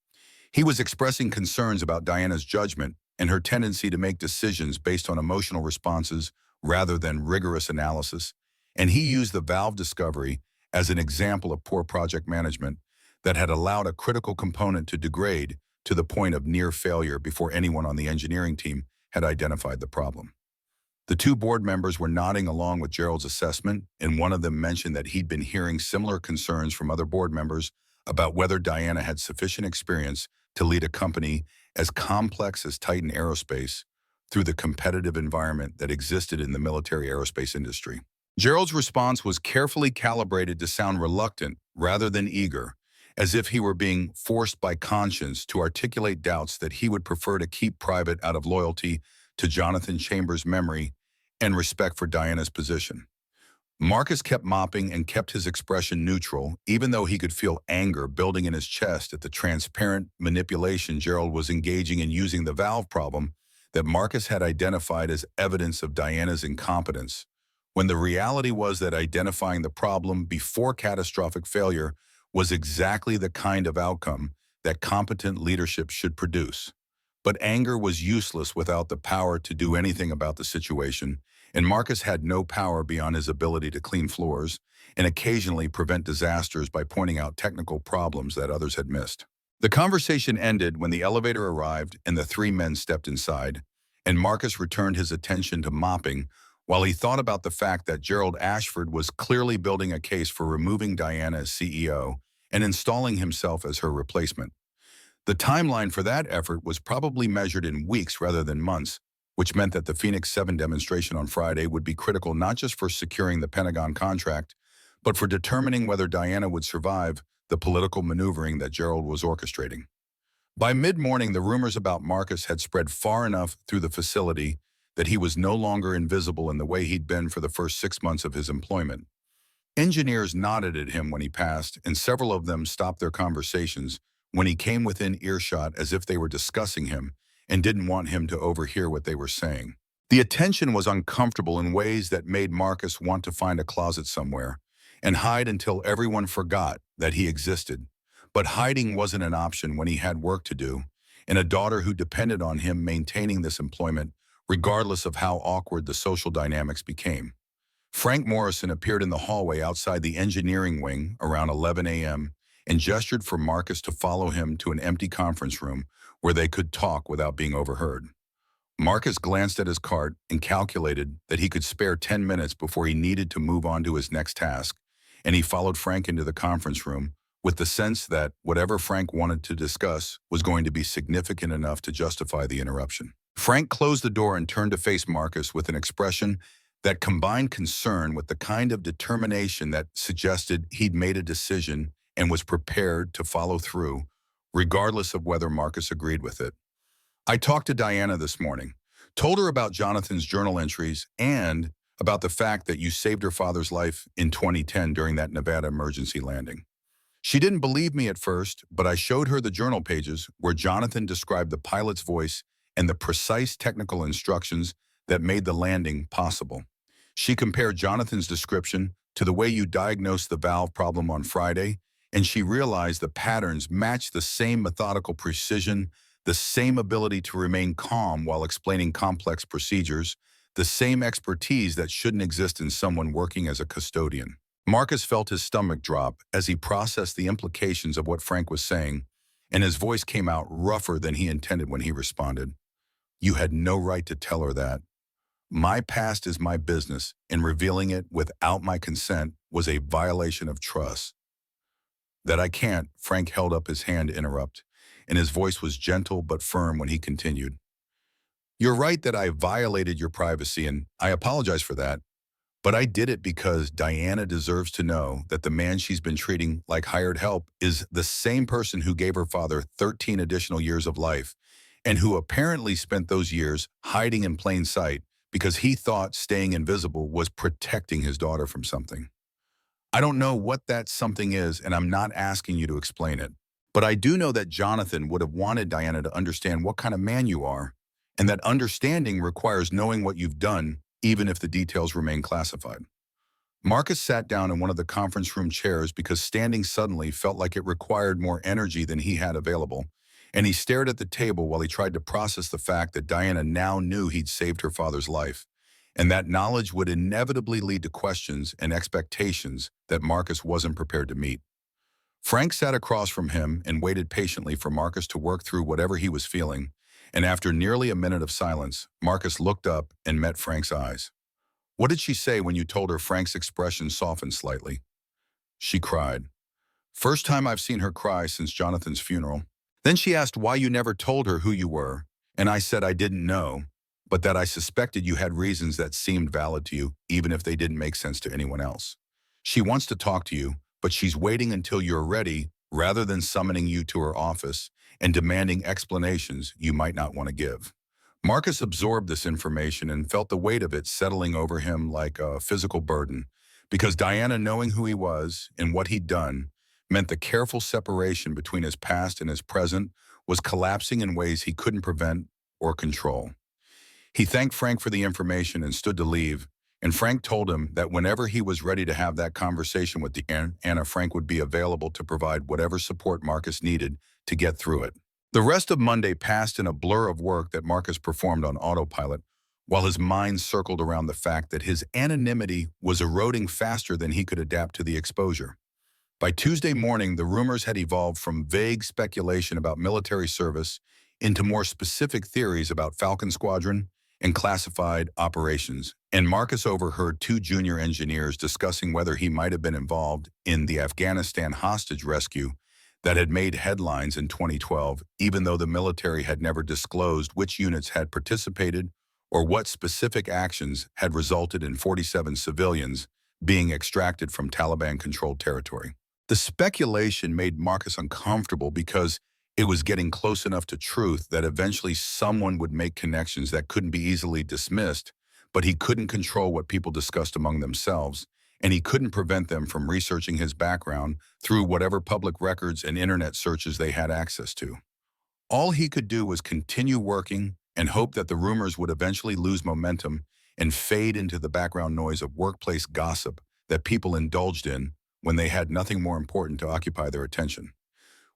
Speaker 1: He was expressing concerns about Diana's judgment and her tendency to make decisions based on emotional responses rather than rigorous analysis, and he used the valve discovery as an example of poor project management that had allowed a critical component to degrade to the point of near failure before anyone on the engineering team had identified the problem. The 2 board members were nodding along with Gerald's assessment, and one of them mentioned that he'd been hearing similar concerns from other board members about whether Diana had sufficient experience to lead a company as complex as Titan Aerospace through the competitive environment that existed in the military aerospace industry. Gerald's response was carefully calibrated to sound reluctant rather than eager, as if he were being forced by conscience to articulate doubts that he would prefer to keep private out of loyalty to Jonathan Chambers' memory and respect for Diana's position. Marcus kept mopping and kept his expression neutral, even though he could feel anger building in his chest at the transparent manipulation Gerald was engaging in using the valve problem that Marcus had identified as evidence of Diana's incompetence, when the reality was that identifying the problem before catastrophic failure was exactly the kind of outcome that competent leadership should produce. But anger was useless without the power to do anything about the situation, and Marcus had no power beyond his ability to clean floors and occasionally prevent disasters by pointing out technical problems that others had missed. The conversation ended when the elevator arrived and the 3 men stepped inside, and Marcus returned his attention to mopping while he thought about the fact that Gerald Ashford was clearly building a case for removing Diana as CEO and installing himself as her replacement. The timeline for that effort was probably measured in weeks rather than months, which meant that the Phoenix 7 demonstration on Friday would be critical not just for securing the Pentagon contract, but for determining whether Diana would survive the political maneuvering that Gerald was orchestrating. By mid-morning, the rumors about Marcus had spread far enough through the facility that he was no longer invisible in the way he'd been for the first 6 months of his employment. Engineers nodded at him when he passed, and several of them stopped their conversations when he came within earshot as if they were discussing him and didn't want him to overhear what they were saying. The attention was uncomfortable in ways that made Marcus want to find a closet somewhere and hide until everyone forgot that he existed. But hiding wasn't an option when he had work to do, and a daughter who depended on him maintaining this employment, regardless of how awkward the social dynamics became. Frank Morrison appeared in the hallway outside the engineering wing around 11 a.m. and gestured for Marcus to follow him to an empty conference room where they could talk without being overheard. Marcus glanced at his cart and calculated that he could spare 10 minutes before he needed to move on to his next task, and he followed Frank into the conference room with the sense that whatever Frank wanted to discuss was going to be significant enough to justify the interruption. Frank closed the door and turned to face Marcus with an expression that combined concern with the kind of determination that suggested he'd made a decision and was prepared to follow through, regardless of whether Marcus agreed with it. I talked to Diana this morning, told her about Jonathan's journal entries and about the fact that you saved her father's life in 2010 during that Nevada emergency landing. She didn't believe me at first, but I showed her the journal pages where Jonathan described the pilot's voice and the precise technical instructions that made the landing possible. She compared Jonathan's description to the way you diagnosed the valve problem on Friday, and she realized the patterns matched the same methodical precision, the same ability to remain calm while explaining complex procedures, the same expertise that shouldn't exist in someone working as a custodian. Marcus felt his stomach drop as he processed the implications of what Frank was saying, and his voice came out rougher than he intended when he responded. You had no right to tell her that. My past is my business, and revealing it without my consent was a violation of trust. That I can't, Frank held up his hand to interrupt, and his voice was gentle but firm when he continued. You're right that I violated your privacy, and I apologize for that. But I did it because Diana deserves to know that the man she's been treating like hired help is the same person who gave her father 13 additional years of life and who apparently spent those years hiding in plain sight because he thought staying invisible was protecting his daughter from something. I don't know what that something is, and I'm not asking you to explain it. But I do know that Jonathan would have wanted Diana to understand what kind of man you are, and that understanding requires knowing what you've done even if the details remain classified. Marcus sat down in one of the conference room chairs because standing suddenly felt like it required more energy than he had available, and he stared at the table while he tried to process the fact that Diana now knew he'd saved her father's life, and that knowledge would inevitably lead to questions and expectations that Marcus wasn't prepared to meet. Frank sat across from him and waited patiently for Marcus to work through whatever he was feeling, and after nearly a minute of silence, Marcus looked up and met Frank's eyes. What did she say when you told her? Frank's expression softened slightly. She cried. First time I've seen her cry since Jonathan's funeral. Then she asked why you never told her who you were, and I said I didn't know, but that I suspected you had reasons that seemed valid to you, even if they didn't make sense to anyone else. She wants to talk to you, but she's waiting until you're ready rather than summoning you to her office and demanding explanations you might not want to give. Marcus absorbed this information and felt the weight of it settling over him like a physical burden, because Diana knowing who he was and what he'd done meant the careful separation between his past and his present was collapsing in ways he couldn't prevent or control. He thanked Frank for the information and stood to leave, and Frank told him that whenever he was ready to have that conversation with Diana, Frank would be available to provide whatever support Marcus needed to get through it. The rest of Monday passed in a blur of work that Marcus performed on autopilot, while his mind circled around the fact that his anonymity was eroding faster than he could adapt to the exposure. By Tuesday morning, the rumors had evolved from vague speculation about military service into more specific theories about Falcon Squadron and classified operations, and Marcus overheard two junior engineers discussing whether he might have been involved in the Afghanistan hostage rescue that had made headlines in 2012, even though the military had never disclosed which units had participated or what specific actions had resulted in 47 civilians being extracted from Taliban-controlled territory. The speculation made Marcus uncomfortable because it was getting close enough to truth that eventually someone would make connections that couldn't be easily dismissed, but he couldn't control what people discussed among themselves, and he couldn't prevent them from researching his background through whatever public records and internet searches they had access to. All he could do was continue working and hope that the rumors would eventually lose momentum and fade into the background noise of workplace gossip that people indulged in when they had nothing more important to occupy their attention.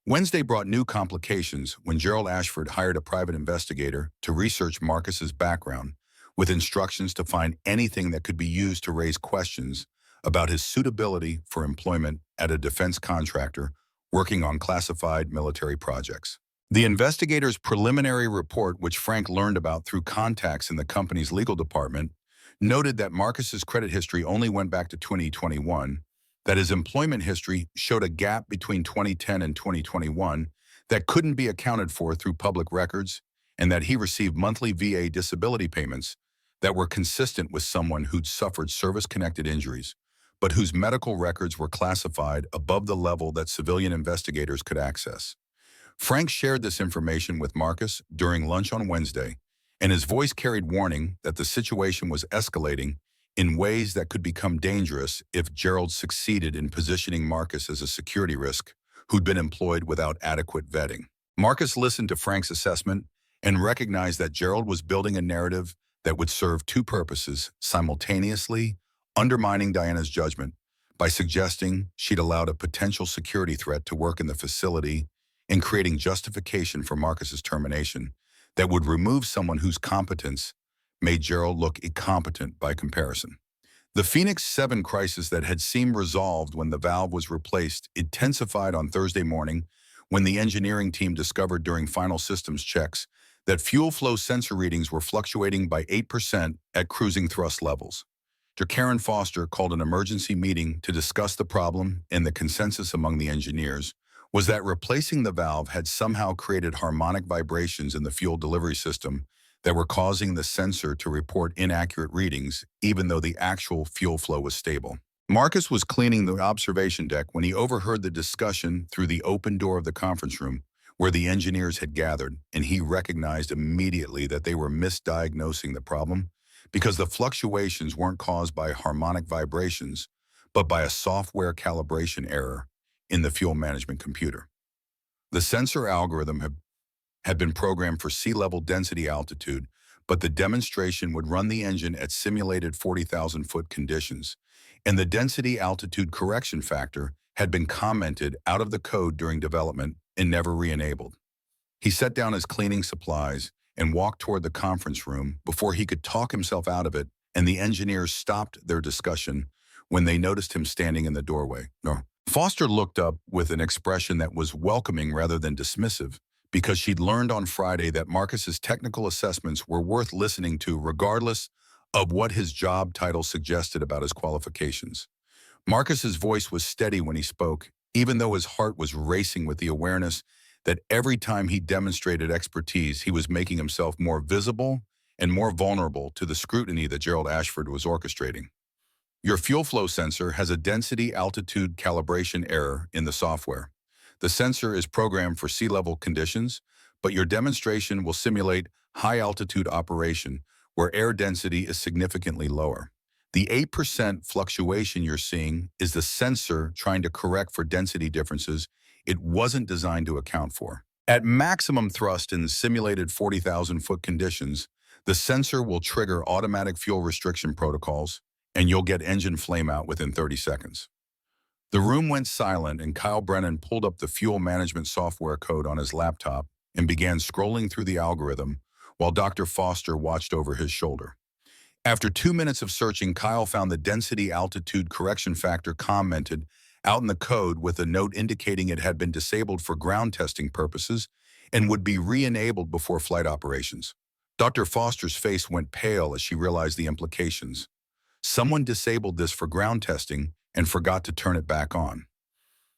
Speaker 1: Wednesday brought new complications when Gerald Ashford hired a private investigator to research Marcus's background with instructions to find anything that could be used to raise questions about his suitability for employment at a defense contractor working on classified military projects. The investigator's preliminary report, which Frank learned about through contacts in the company's legal department, noted that Marcus's credit history only went back to 2021, that his employment history showed a gap between 2010 and 2021 that couldn't be accounted for through public records, and that he received monthly VA disability payments that were consistent with someone who'd suffered service-connected injuries, but whose medical records were classified above the level that civilian investigators could access. Frank shared this information with Marcus during lunch on Wednesday, and his voice carried warning that the situation was escalating in ways that could become dangerous if Gerald succeeded in positioning Marcus as a security risk who'd been employed without adequate vetting. Marcus listened to Frank's assessment and recognized that Gerald was building a narrative that would serve two purposes simultaneously, undermining Diana's judgment by suggesting she'd allowed a potential security threat to work in the facility and creating justification for Marcus's termination that would remove someone whose competence made Gerald look incompetent by comparison. The Phoenix 7 crisis that had seemed resolved when the valve was replaced intensified on Thursday morning when the engineering team discovered during final systems checks that fuel flow sensor readings were fluctuating by 8% at cruising thrust levels. Dr. Karen Foster called an emergency meeting to discuss the problem, and the consensus among the engineers was that replacing the valve had somehow created harmonic vibrations in the fuel delivery system that were causing the sensor to report inaccurate readings, even though the actual fuel flow was stable. Marcus was cleaning the observation deck when he overheard the discussion through the open door of the conference room where the engineers had gathered, and he recognized immediately that they were misdiagnosing the problem because the fluctuations weren't caused by harmonic vibrations, but by a software calibration error in the fuel management computer. The sensor algorithm had been programmed for sea level density altitude, but the demonstration would run the engine at simulated 40,000-foot conditions, and the density altitude correction factor had been commented out of the code during development and never re-enabled. He set down his cleaning supplies and walked toward the conference room before he could talk himself out of it, and the engineers stopped their discussion when they noticed him standing in the doorway. No. Foster looked up with an expression that was welcoming rather than dismissive, because she'd learned on Friday that Marcus's technical assessments were worth listening to regardless of what his job title suggested about his qualifications. Marcus's voice was steady when he spoke, even though his heart was racing with the awareness that every time he demonstrated expertise, he was making himself more visible and more vulnerable to the scrutiny that Gerald Ashford was orchestrating. Your fuel flow sensor has a density altitude calibration error in the software. The sensor is programmed for sea level conditions, but your demonstration will simulate high altitude operation where air density is significantly lower. The 8% fluctuation you're seeing is the sensor trying to correct for density differences it wasn't designed to account for. At maximum thrust in simulated 40,000-foot conditions, the sensor will trigger automatic fuel restriction protocols, and you'll get engine flameout within 30 seconds. The room went silent, and Kyle Brennan pulled up the fuel management software code on his laptop and began scrolling through the algorithm while Dr. Foster watched over his shoulder. After 2 minutes of searching, Kyle found the density altitude correction factor commented out in the code with a note indicating it had been disabled for ground testing purposes and would be re-enabled before flight operations. Dr. Foster's face went pale as she realized the implications. Someone disabled this for ground testing and forgot to turn it back on.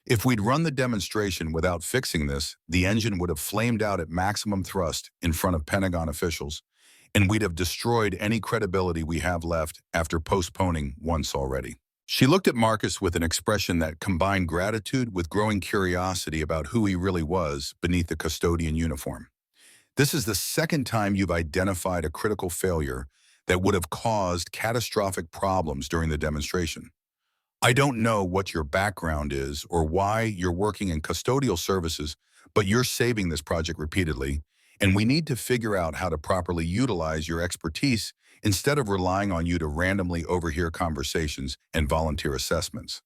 Speaker 1: If we'd run the demonstration without fixing this, the engine would have flamed out at maximum thrust in front of Pentagon officials, and we'd have destroyed any credibility we have left after postponing once already. She looked at Marcus with an expression that combined gratitude with growing curiosity about who he really was beneath the custodian uniform. This is the second time you've identified a critical failure that would have caused catastrophic problems during the demonstration. I don't know what your background is or why you're working in custodial services, but you're saving this project repeatedly, and we need to figure out how to properly utilize your expertise instead of relying on you to randomly overhear conversations and volunteer assessments.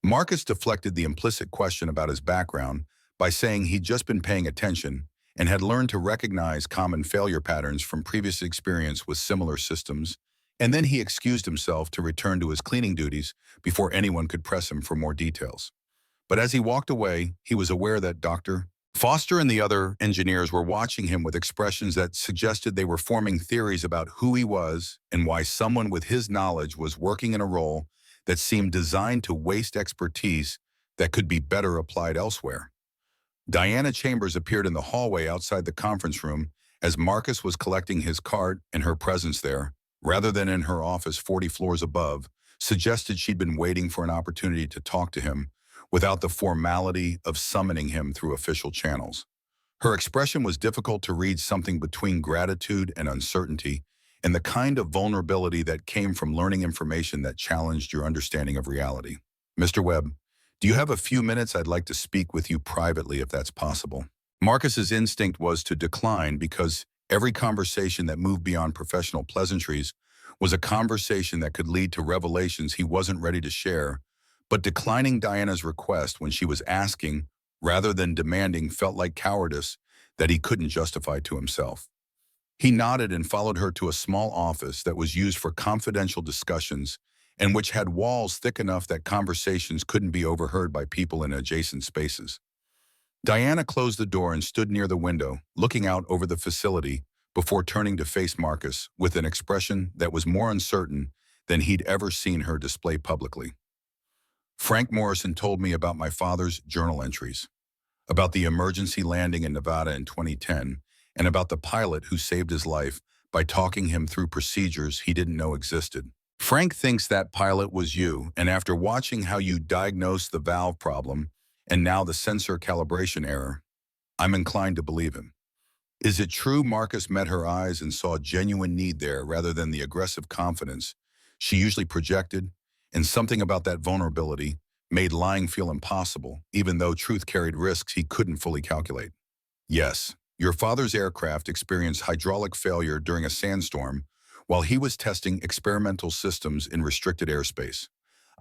Speaker 1: Marcus deflected the implicit question about his background by saying he'd just been paying attention and had learned to recognize common failure patterns from previous experience with similar systems, and then he excused himself to return to his cleaning duties before anyone could press him for more details. But as he walked away, he was aware that Dr. Foster and the other engineers were watching him with expressions that suggested they were forming theories about who he was and why someone with his knowledge was working in a role that seemed designed to waste expertise that could be better applied elsewhere. Diana Chambers appeared in the hallway outside the conference room as Marcus was collecting his cart, and her presence there, rather than in her office 40 floors above, suggested she'd been waiting for an opportunity to talk to him without the formality of summoning him through official channels. Her expression was difficult to read, something between gratitude and uncertainty, and the kind of vulnerability that came from learning information that challenged your understanding of reality. Mr. Webb, do you have a few minutes? I'd like to speak with you privately if that's possible. Marcus's instinct was to decline because every conversation that moved beyond professional pleasantries was a conversation that could lead to revelations he wasn't ready to share, but declining Diana's request when she was asking rather than demanding felt like cowardice that he couldn't justify to himself. He nodded and followed her to a small office that was used for confidential discussions and which had walls thick enough that conversations couldn't be overheard by people in adjacent spaces. Diana closed the door and stood near the window, looking out over the facility before turning to face Marcus with an expression that was more uncertain than he'd ever seen her display publicly. Frank Morrison told me about my father's journal entries, about the emergency landing in Nevada in 2010, and about the pilot who saved his life by talking him through procedures he didn't know existed. Frank thinks that pilot was you, and after watching how you diagnosed the valve problem and now the sensor calibration error, I'm inclined to believe him. Is it true Marcus met her eyes and saw genuine need there rather than the aggressive confidence she usually projected, and something about that vulnerability made lying feel impossible, even though truth carried risks he couldn't fully calculate? Yes, your father's aircraft experienced hydraulic failure during a sandstorm while he was testing experimental systems in restricted airspace.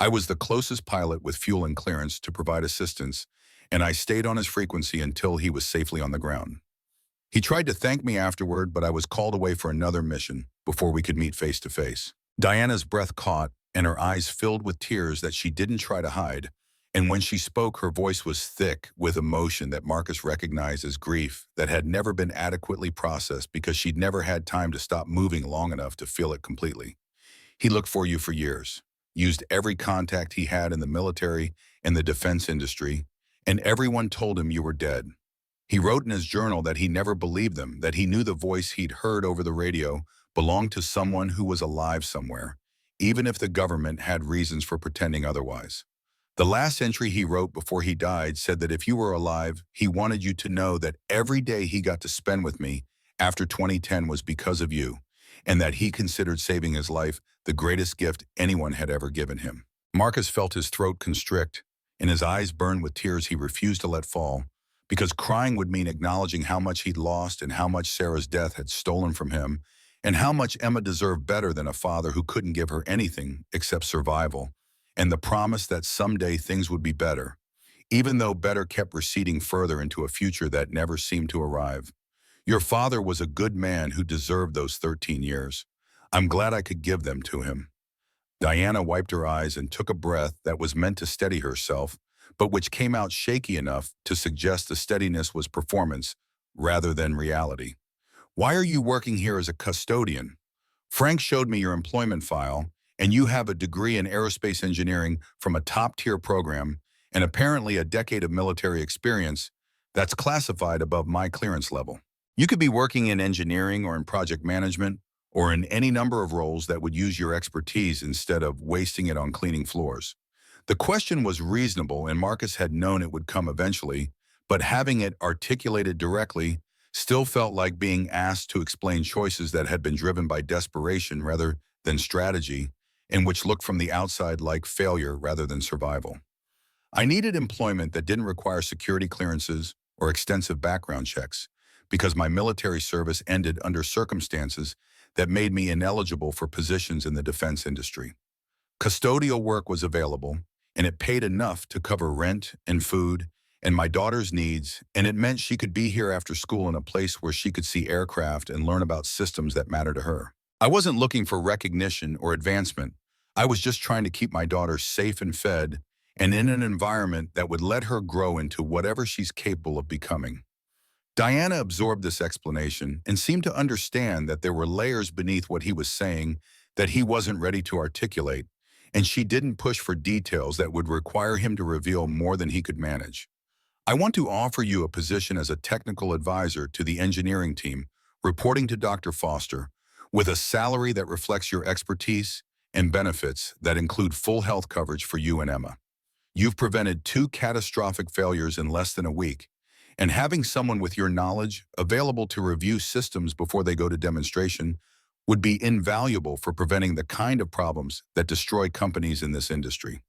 Speaker 1: I was the closest pilot with fuel and clearance to provide assistance, and I stayed on his frequency until he was safely on the ground. He tried to thank me afterward, but I was called away for another mission before we could meet face to face. Diana's breath caught, and her eyes filled with tears that she didn't try to hide, and when she spoke, her voice was thick with emotion that Marcus recognized as grief that had never been adequately processed because she'd never had time to stop moving long enough to feel it completely. He looked for you for years, used every contact he had in the military and the defense industry, and everyone told him you were dead. He wrote in his journal that he never believed them, that he knew the voice he'd heard over the radio belonged to someone who was alive somewhere, even if the government had reasons for pretending otherwise. The last entry he wrote before he died said that if you were alive, he wanted you to know that every day he got to spend with me after 2010 was because of you, and that he considered saving his life the greatest gift anyone had ever given him. Marcus felt his throat constrict, and his eyes burned with tears he refused to let fall, because crying would mean acknowledging how much he'd lost and how much Sarah's death had stolen from him, and how much Emma deserved better than a father who couldn't give her anything except survival, and the promise that someday things would be better, even though better kept receding further into a future that never seemed to arrive. Your father was a good man who deserved those 13 years. I'm glad I could give them to him. Diana wiped her eyes and took a breath that was meant to steady herself, but which came out shaky enough to suggest the steadiness was performance rather than reality. Why are you working here as a custodian? Frank showed me your employment file, and you have a degree in aerospace engineering from a top-tier program and apparently a decade of military experience that's classified above my clearance level. You could be working in engineering or in project management or in any number of roles that would use your expertise instead of wasting it on cleaning floors. The question was reasonable, and Marcus had known it would come eventually, but having it articulated directly still felt like being asked to explain choices that had been driven by desperation rather than strategy, and which looked from the outside like failure rather than survival. I needed employment that didn't require security clearances or extensive background checks, because my military service ended under circumstances that made me ineligible for positions in the defense industry. Custodial work was available, and it paid enough to cover rent and food and my daughter's needs, and it meant she could be here after school in a place where she could see aircraft and learn about systems that matter to her. I wasn't looking for recognition or advancement. I was just trying to keep my daughter safe and fed, and in an environment that would let her grow into whatever she's capable of becoming. Diana absorbed this explanation and seemed to understand that there were layers beneath what he was saying that he wasn't ready to articulate, and she didn't push for details that would require him to reveal more than he could manage. I want to offer you a position as a technical advisor to the engineering team, reporting to Dr. Foster, with a salary that reflects your expertise and benefits that include full health coverage for you and Emma. You've prevented two catastrophic failures in less than a week, and having someone with your knowledge available to review systems before they go to demonstration would be invaluable for preventing the kind of problems that destroy companies in this industry.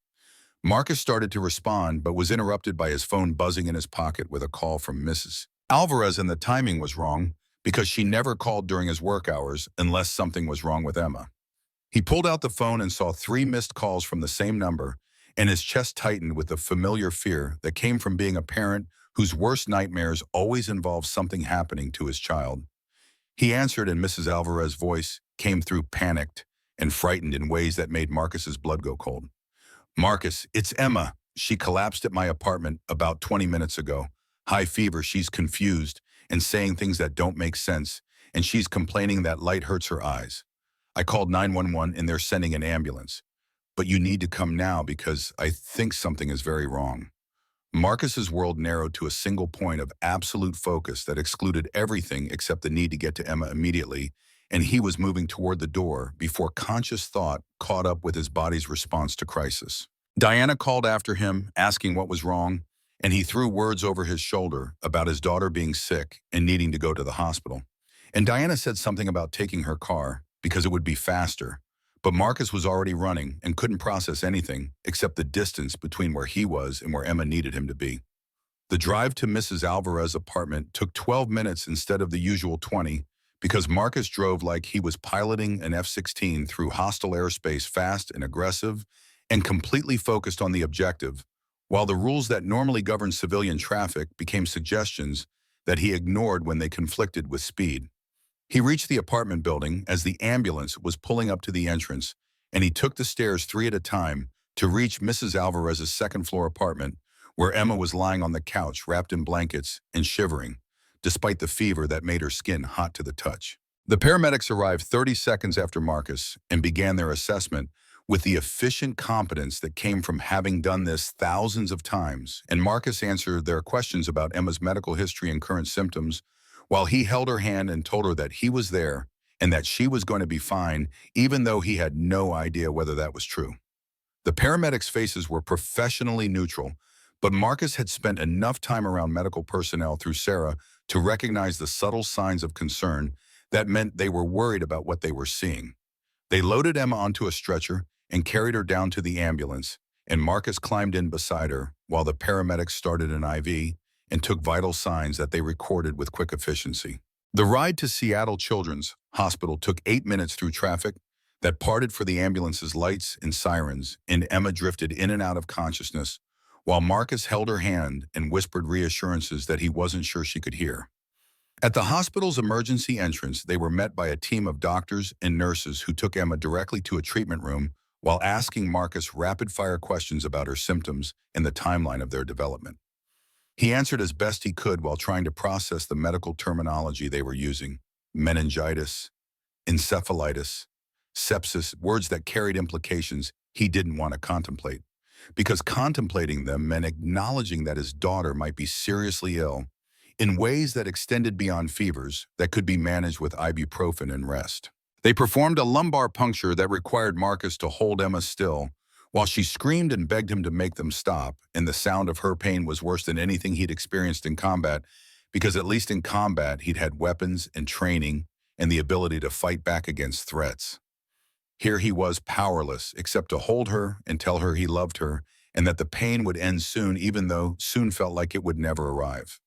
Speaker 1: Marcus started to respond, but was interrupted by his phone buzzing in his pocket with a call from Mrs. Alvarez, and the timing was wrong because she never called during his work hours unless something was wrong with Emma. He pulled out the phone and saw 3 missed calls from the same number, and his chest tightened with the familiar fear that came from being a parent whose worst nightmares always involve something happening to his child. He answered, and Mrs. Alvarez's voice came through panicked and frightened in ways that made Marcus's blood go cold. "Marcus, it's Emma. She collapsed at my apartment about 20 minutes ago. High fever, she's confused and saying things that don't make sense, and she's complaining that light hurts her eyes. I called 911 and they're sending an ambulance. But you need to come now because I think something is very wrong." Marcus's world narrowed to a single point of absolute focus that excluded everything except the need to get to Emma immediately, and he was moving toward the door before conscious thought caught up with his body's response to crisis. Diana called after him, asking what was wrong, and he threw words over his shoulder about his daughter being sick and needing to go to the hospital. And Diana said something about taking her car because it would be faster, but Marcus was already running and couldn't process anything except the distance between where he was and where Emma needed him to be. The drive to Mrs. Alvarez's apartment took 12 minutes instead of the usual 20 because Marcus drove like he was piloting an F-16 through hostile airspace, fast and aggressive and completely focused on the objective, while the rules that normally govern civilian traffic became suggestions that he ignored when they conflicted with speed. He reached the apartment building as the ambulance was pulling up to the entrance, and he took the stairs 3 at a time to reach Mrs. Alvarez's second-floor apartment, where Emma was lying on the couch wrapped in blankets and shivering, despite the fever that made her skin hot to the touch. The paramedics arrived 30 seconds after Marcus and began their assessment with the efficient competence that came from having done this thousands of times, and Marcus answered their questions about Emma's medical history and current symptoms, while he held her hand and told her that he was there and that she was going to be fine, even though he had no idea whether that was true. The paramedics' faces were professionally neutral, but Marcus had spent enough time around medical personnel through Sarah to recognize the subtle signs of concern that meant they were worried about what they were seeing. They loaded Emma onto a stretcher and carried her down to the ambulance, and Marcus climbed in beside her while the paramedics started an IV and took vital signs that they recorded with quick efficiency. The ride to Seattle Children's Hospital took 8 minutes through traffic that parted for the ambulance's lights and sirens, and Emma drifted in and out of consciousness while Marcus held her hand and whispered reassurances that he wasn't sure she could hear. At the hospital's emergency entrance, they were met by a team of doctors and nurses who took Emma directly to a treatment room while asking Marcus rapid-fire questions about her symptoms and the timeline of their development. He answered as best he could while trying to process the medical terminology they were using: meningitis, encephalitis, sepsis, words that carried implications he didn't want to contemplate, because contemplating them meant acknowledging that his daughter might be seriously ill in ways that extended beyond fevers that could be managed with ibuprofen and rest. They performed a lumbar puncture that required Marcus to hold Emma still while she screamed and begged him to make them stop, and the sound of her pain was worse than anything he'd experienced in combat, because at least in combat he'd had weapons and training and the ability to fight back against threats. Here he was powerless except to hold her and tell her he loved her and that the pain would end soon, even though soon felt like it would never arrive.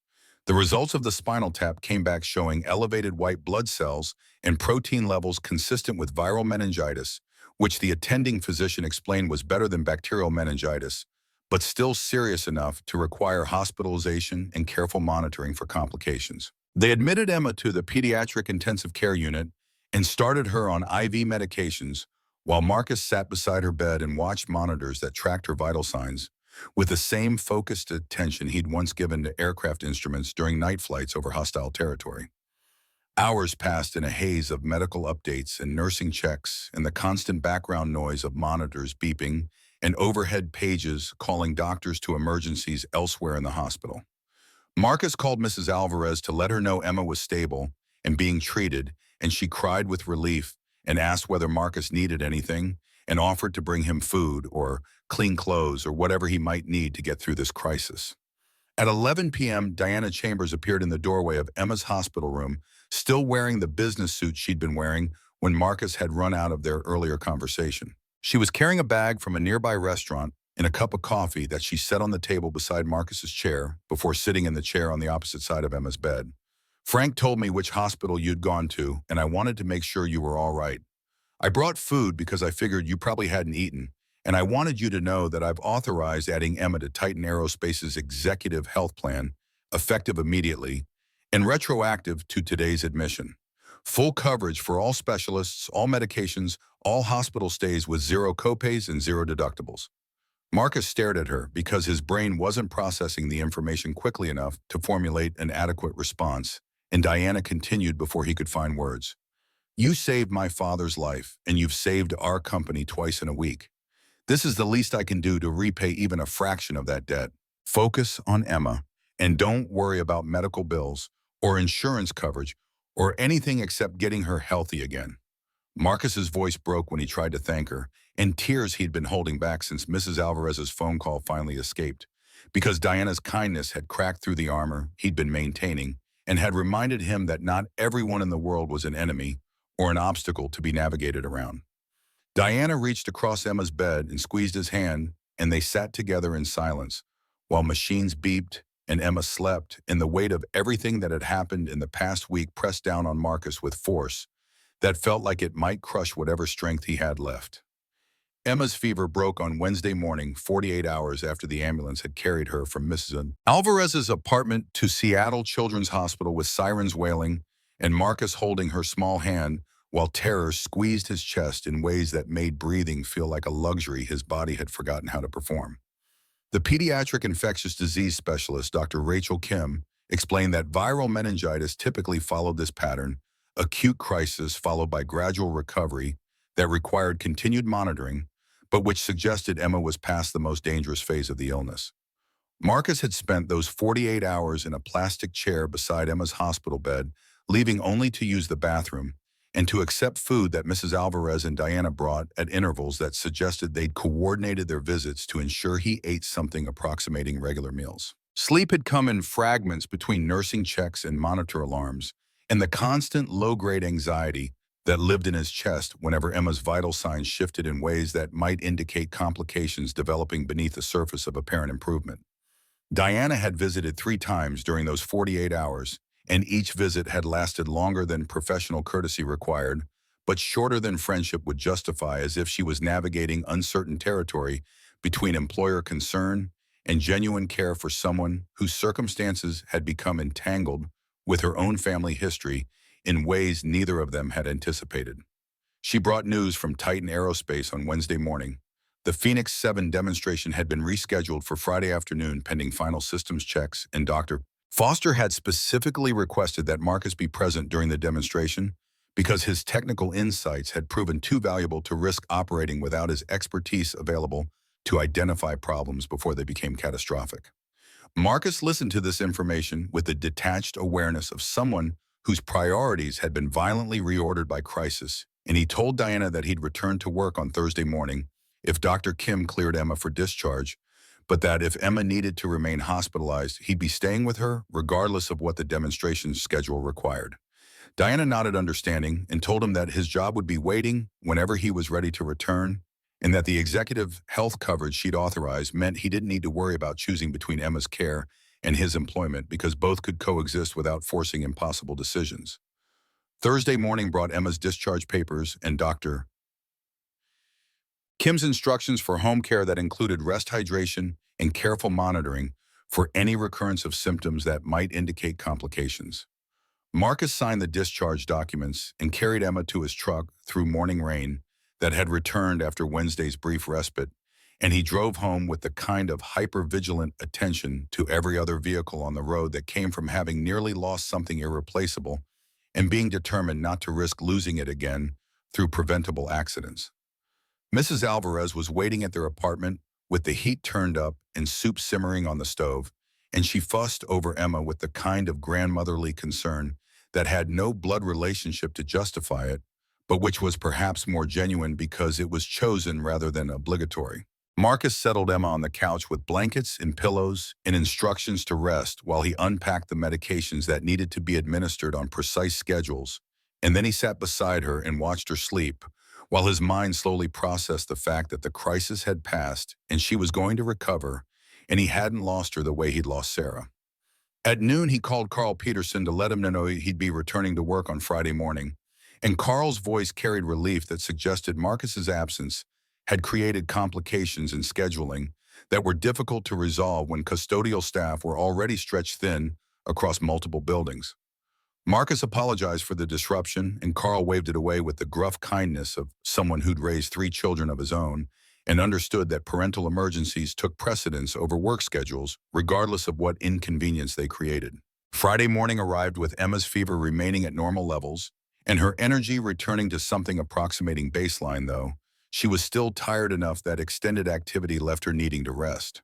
Speaker 1: The results of the spinal tap came back showing elevated white blood cells and protein levels consistent with viral meningitis, which the attending physician explained was better than bacterial meningitis, but still serious enough to require hospitalization and careful monitoring for complications. They admitted Emma to the pediatric intensive care unit and started her on IV medications while Marcus sat beside her bed and watched monitors that tracked her vital signs, with the same focused attention he'd once given to aircraft instruments during night flights over hostile territory. Hours passed in a haze of medical updates and nursing checks and the constant background noise of monitors beeping and overhead pages calling doctors to emergencies elsewhere in the hospital. Marcus called Mrs. Alvarez to let her know Emma was stable and being treated, and she cried with relief and asked whether Marcus needed anything and offered to bring him food or clean clothes or whatever he might need to get through this crisis. At 11 p.m., Diana Chambers appeared in the doorway of Emma's hospital room, still wearing the business suit she'd been wearing when Marcus had run out of their earlier conversation. She was carrying a bag from a nearby restaurant and a cup of coffee that she set on the table beside Marcus's chair before sitting in the chair on the opposite side of Emma's bed. "Frank told me which hospital you'd gone to, and I wanted to make sure you were all right. I brought food because I figured you probably hadn't eaten, and I wanted you to know that I've authorized adding Emma to Titan Aerospace's executive health plan, effective immediately, and retroactive to today's admission. Full coverage for all specialists, all medications, all hospital stays with zero copays and zero deductibles." Marcus stared at her because his brain wasn't processing the information quickly enough to formulate an adequate response, and Diana continued before he could find words. "You saved my father's life, and you've saved our company twice in a week. This is the least I can do to repay even a fraction of that debt. Focus on Emma, and don't worry about medical bills or insurance coverage or anything except getting her healthy again." Marcus's voice broke when he tried to thank her, and tears he'd been holding back since Mrs. Alvarez's phone call finally escaped, because Diana's kindness had cracked through the armor he'd been maintaining and had reminded him that not everyone in the world was an enemy or an obstacle to be navigated around. Diana reached across Emma's bed and squeezed his hand, and they sat together in silence, while machines beeped and Emma slept, and the weight of everything that had happened in the past week pressed down on Marcus with force that felt like it might crush whatever strength he had left. Emma's fever broke on Wednesday morning, 48 hours after the ambulance had carried her from Mrs. Alvarez's apartment to Seattle Children's Hospital with sirens wailing and Marcus holding her small hand while terror squeezed his chest in ways that made breathing feel like a luxury his body had forgotten how to perform. The pediatric infectious disease specialist, Dr. Rachel Kim, explained that viral meningitis typically followed this pattern: acute crisis followed by gradual recovery that required continued monitoring, but which suggested Emma was past the most dangerous phase of the illness. Marcus had spent those 48 hours in a plastic chair beside Emma's hospital bed, leaving only to use the bathroom and to accept food that Mrs. Alvarez and Diana brought at intervals that suggested they'd coordinated their visits to ensure he ate something approximating regular meals. Sleep had come in fragments between nursing checks and monitor alarms, and the constant low-grade anxiety that lived in his chest whenever Emma's vital signs shifted in ways that might indicate complications developing beneath the surface of apparent improvement. Diana had visited 3 times during those 48 hours, and each visit had lasted longer than professional courtesy required, but shorter than friendship would justify, as if she was navigating uncertain territory between employer concern and genuine care for someone whose circumstances had become entangled with her own family history in ways neither of them had anticipated. She brought news from Titan Aerospace on Wednesday morning. The Phoenix 7 demonstration had been rescheduled for Friday afternoon pending final systems checks, and Dr. Foster had specifically requested that Marcus be present during the demonstration because his technical insights had proven too valuable to risk operating without his expertise available to identify problems before they became catastrophic. Marcus listened to this information with the detached awareness of someone whose priorities had been violently reordered by crisis, and he told Diana that he'd return to work on Thursday morning if Dr. Kim cleared Emma for discharge, but that if Emma needed to remain hospitalized, he'd be staying with her regardless of what the demonstration schedule required. Diana nodded understanding and told him that his job would be waiting whenever he was ready to return, and that the executive health coverage she'd authorized meant he didn't need to worry about choosing between Emma's care and his employment because both could coexist without forcing impossible decisions. Thursday morning brought Emma's discharge papers and Dr. Kim's instructions for home care that included rest, hydration, and careful monitoring for any recurrence of symptoms that might indicate complications. Marcus signed the discharge documents and carried Emma to his truck through morning rain that had returned after Wednesday's brief respite, and he drove home with the kind of hyper-vigilant attention to every other vehicle on the road that came from having nearly lost something irreplaceable and being determined not to risk losing it again through preventable accidents. Mrs. Alvarez was waiting at their apartment with the heat turned up and soup simmering on the stove, and she fussed over Emma with the kind of grandmotherly concern that had no blood relationship to justify it, but which was perhaps more genuine because it was chosen rather than obligatory. Marcus settled Emma on the couch with blankets and pillows and instructions to rest while he unpacked the medications that needed to be administered on precise schedules, and then he sat beside her and watched her sleep, while his mind slowly processed the fact that the crisis had passed and she was going to recover, and he hadn't lost her the way he'd lost Sarah. At noon, he called Carl Peterson to let him know he'd be returning to work on Friday morning, and Carl's voice carried relief that suggested Marcus's absence had created complications in scheduling that were difficult to resolve when custodial staff were already stretched thin across multiple buildings. Marcus apologized for the disruption, and Carl waved it away with the gruff kindness of someone who'd raised 3 children of his own and understood that parental emergencies took precedence over work schedules, regardless of what inconvenience they created. Friday morning arrived with Emma's fever remaining at normal levels, and her energy returning to something approximating baseline, though she was still tired enough that extended activity left her needing to rest.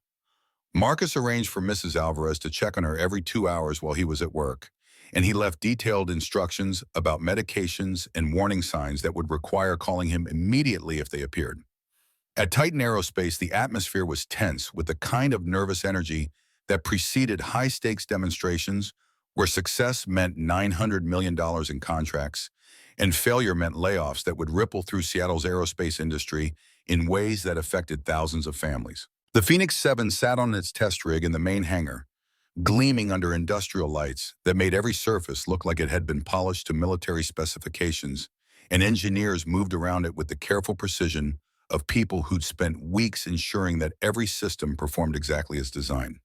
Speaker 1: Marcus arranged for Mrs. Alvarez to check on her every 2 hours while he was at work, and he left detailed instructions about medications and warning signs that would require calling him immediately if they appeared. At Titan Aerospace, the atmosphere was tense with the kind of nervous energy that preceded high-stakes demonstrations where success meant $900 million in contracts and failure meant layoffs that would ripple through Seattle's aerospace industry in ways that affected thousands of families. The Phoenix 7 sat on its test rig in the main hangar, gleaming under industrial lights that made every surface look like it had been polished to military specifications, and engineers moved around it with the careful precision of people who'd spent weeks ensuring that every system performed exactly as designed.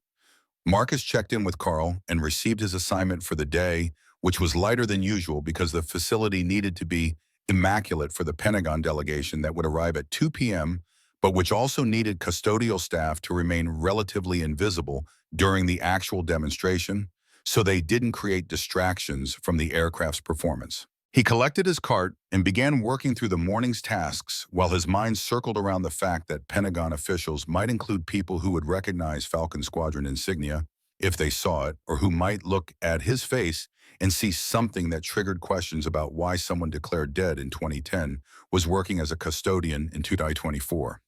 Speaker 1: Marcus checked in with Carl and received his assignment for the day, which was lighter than usual because the facility needed to be immaculate for the Pentagon delegation that would arrive at 2 p.m., but which also needed custodial staff to remain relatively invisible during the actual demonstration, so they didn't create distractions from the aircraft's performance. He collected his cart and began working through the morning's tasks while his mind circled around the fact that Pentagon officials might include people who would recognize Falcon Squadron insignia if they saw it, or who might look at his face and see something that triggered questions about why someone declared dead in 2010 was working as a custodian in 2024.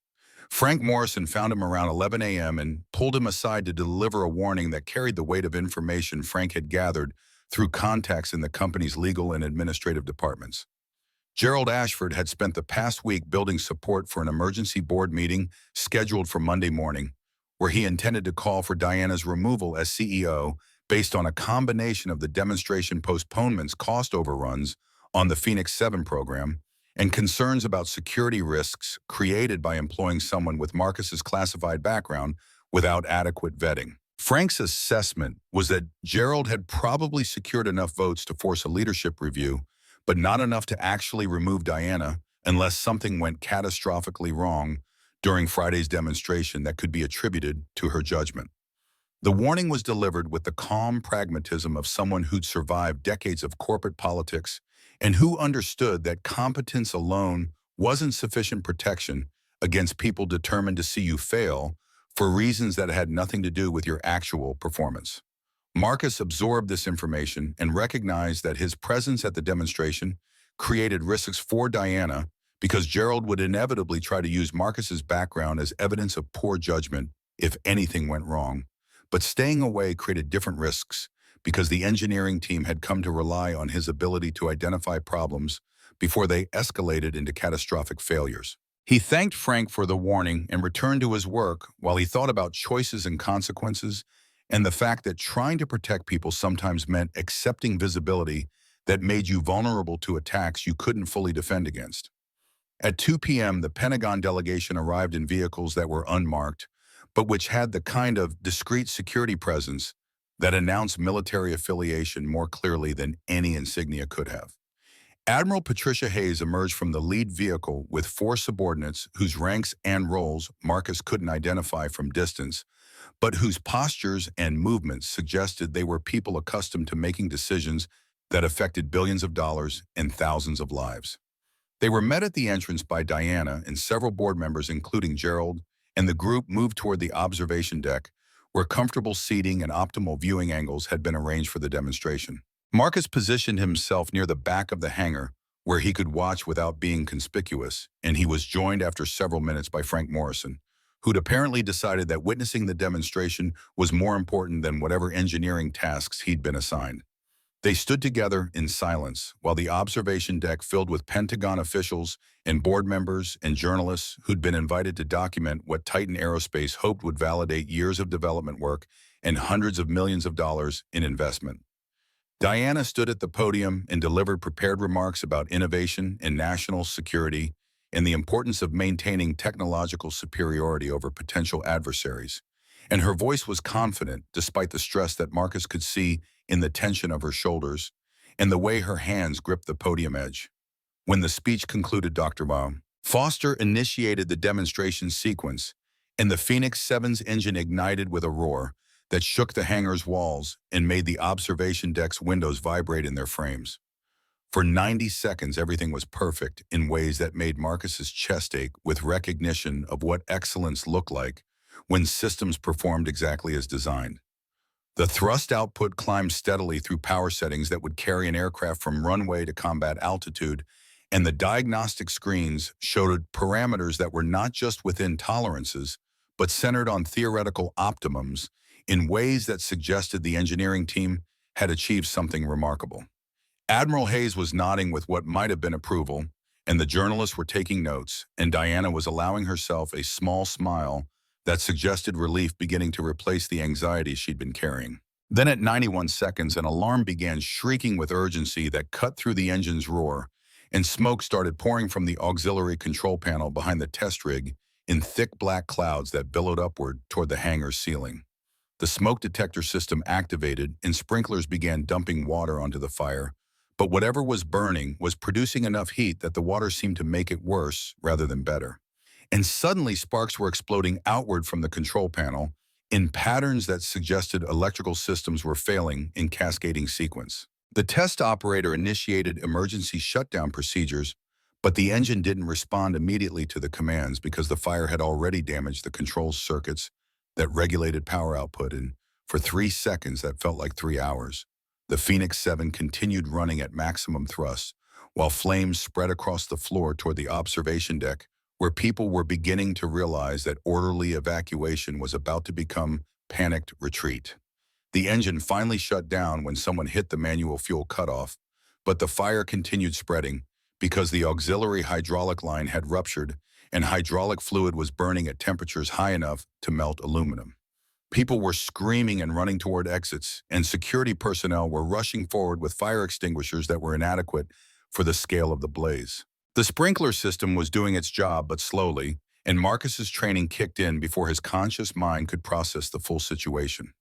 Speaker 1: Frank Morrison found him around 11 a.m. and pulled him aside to deliver a warning that carried the weight of information Frank had gathered through contacts in the company's legal and administrative departments. Gerald Ashford had spent the past week building support for an emergency board meeting scheduled for Monday morning, where he intended to call for Diana's removal as CEO based on a combination of the demonstration postponements cost overruns on the Phoenix 7 program and concerns about security risks created by employing someone with Marcus's classified background without adequate vetting. Frank's assessment was that Gerald had probably secured enough votes to force a leadership review, but not enough to actually remove Diana unless something went catastrophically wrong during Friday's demonstration that could be attributed to her judgment. The warning was delivered with the calm pragmatism of someone who'd survived decades of corporate politics and who understood that competence alone wasn't sufficient protection against people determined to see you fail for reasons that had nothing to do with your actual performance. Marcus absorbed this information and recognized that his presence at the demonstration created risks for Diana because Gerald would inevitably try to use Marcus's background as evidence of poor judgment if anything went wrong. But staying away created different risks because the engineering team had come to rely on his ability to identify problems before they escalated into catastrophic failures. He thanked Frank for the warning and returned to his work while he thought about choices and consequences and the fact that trying to protect people sometimes meant accepting visibility that made you vulnerable to attacks you couldn't fully defend against. At 2 p.m., the Pentagon delegation arrived in vehicles that were unmarked, but which had the kind of discreet security presence that announced military affiliation more clearly than any insignia could have. Admiral Patricia Hayes emerged from the lead vehicle with four subordinates whose ranks and roles Marcus couldn't identify from distance, but whose postures and movements suggested they were people accustomed to making decisions that affected billions of dollars and thousands of lives. They were met at the entrance by Diana and several board members, including Gerald, and the group moved toward the observation deck, where comfortable seating and optimal viewing angles had been arranged for the demonstration. Marcus positioned himself near the back of the hangar, where he could watch without being conspicuous, and he was joined after several minutes by Frank Morrison, who'd apparently decided that witnessing the demonstration was more important than whatever engineering tasks he'd been assigned. They stood together in silence while the observation deck filled with Pentagon officials and board members and journalists who'd been invited to document what Titan Aerospace hoped would validate years of development work and hundreds of millions of dollars in investment. Diana stood at the podium and delivered prepared remarks about innovation and national security and the importance of maintaining technological superiority over potential adversaries. And her voice was confident despite the stress that Marcus could see in the tension of her shoulders and the way her hands gripped the podium edge. When the speech concluded, Dr. Baum Foster initiated the demonstration sequence, and the Phoenix 7's engine ignited with a roar that shook the hangar's walls and made the observation deck's windows vibrate in their frames. For 90 seconds, everything was perfect in ways that made Marcus's chest ache with recognition of what excellence looked like when systems performed exactly as designed. The thrust output climbed steadily through power settings that would carry an aircraft from runway to combat altitude, and the diagnostic screens showed parameters that were not just within tolerances, but centered on theoretical optimums in ways that suggested the engineering team had achieved something remarkable. Admiral Hayes was nodding with what might have been approval, and the journalists were taking notes, and Diana was allowing herself a small smile that suggested relief beginning to replace the anxiety she'd been carrying. Then at 91 seconds, an alarm began shrieking with urgency that cut through the engine's roar, and smoke started pouring from the auxiliary control panel behind the test rig in thick black clouds that billowed upward toward the hangar's ceiling. The smoke detector system activated, and sprinklers began dumping water onto the fire, but whatever was burning was producing enough heat that the water seemed to make it worse rather than better. And suddenly sparks were exploding outward from the control panel in patterns that suggested electrical systems were failing in cascading sequence. The test operator initiated emergency shutdown procedures, but the engine didn't respond immediately to the commands because the fire had already damaged the control circuits that regulated power output, and for 3 seconds that felt like 3 hours. The Phoenix 7 continued running at maximum thrust, while flames spread across the floor toward the observation deck, where people were beginning to realize that orderly evacuation was about to become panicked retreat. The engine finally shut down when someone hit the manual fuel cutoff, but the fire continued spreading because the auxiliary hydraulic line had ruptured and hydraulic fluid was burning at temperatures high enough to melt aluminum. People were screaming and running toward exits, and security personnel were rushing forward with fire extinguishers that were inadequate for the scale of the blaze. The sprinkler system was doing its job, but slowly, and Marcus's training kicked in before his conscious mind could process the full situation.